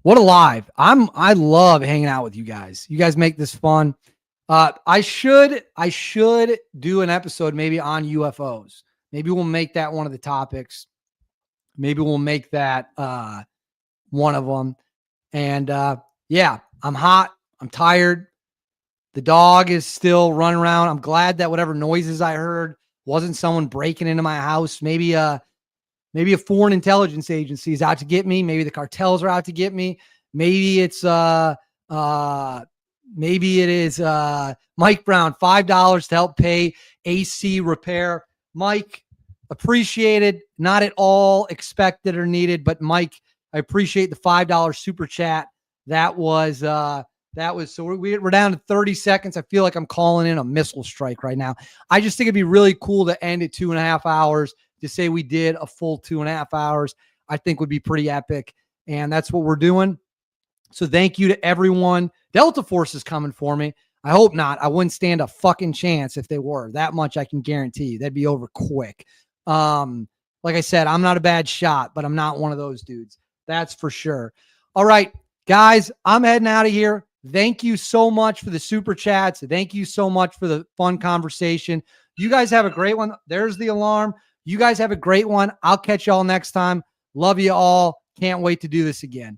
What a live. I love hanging out with you guys. You guys make this fun. I should do an episode maybe on UFOs. Maybe we'll make that one of the topics. Maybe we'll make that one of them. And yeah, I'm hot. I'm tired. The dog is still running around. I'm glad that whatever noises I heard wasn't someone breaking into my house. Maybe a foreign intelligence agency is out to get me. Maybe the cartels are out to get me. Maybe it's maybe it is Mike Brown, $5 to help pay AC repair. Mike, appreciated. Not at all expected or needed, but Mike, I appreciate the $5 super chat. That was That was so we're down to 30 seconds. I feel like I'm calling in a missile strike right now. I just think it'd be really cool to end at 2.5 hours, to say we did a full 2.5 hours. I think would be pretty epic. And that's what we're doing. So thank you to everyone. Delta Force is coming for me. I hope not. I wouldn't stand a fucking chance if they were. That much I can guarantee you. That'd be over quick. Like I said, I'm not a bad shot, but I'm not one of those dudes. That's for sure. All right, guys, I'm heading out of here. Thank you so much for the super chats. Thank you so much for the fun conversation. You guys have a great one. There's the alarm. You guys have a great one. I'll catch y'all next time. Love you all. Can't wait to do this again.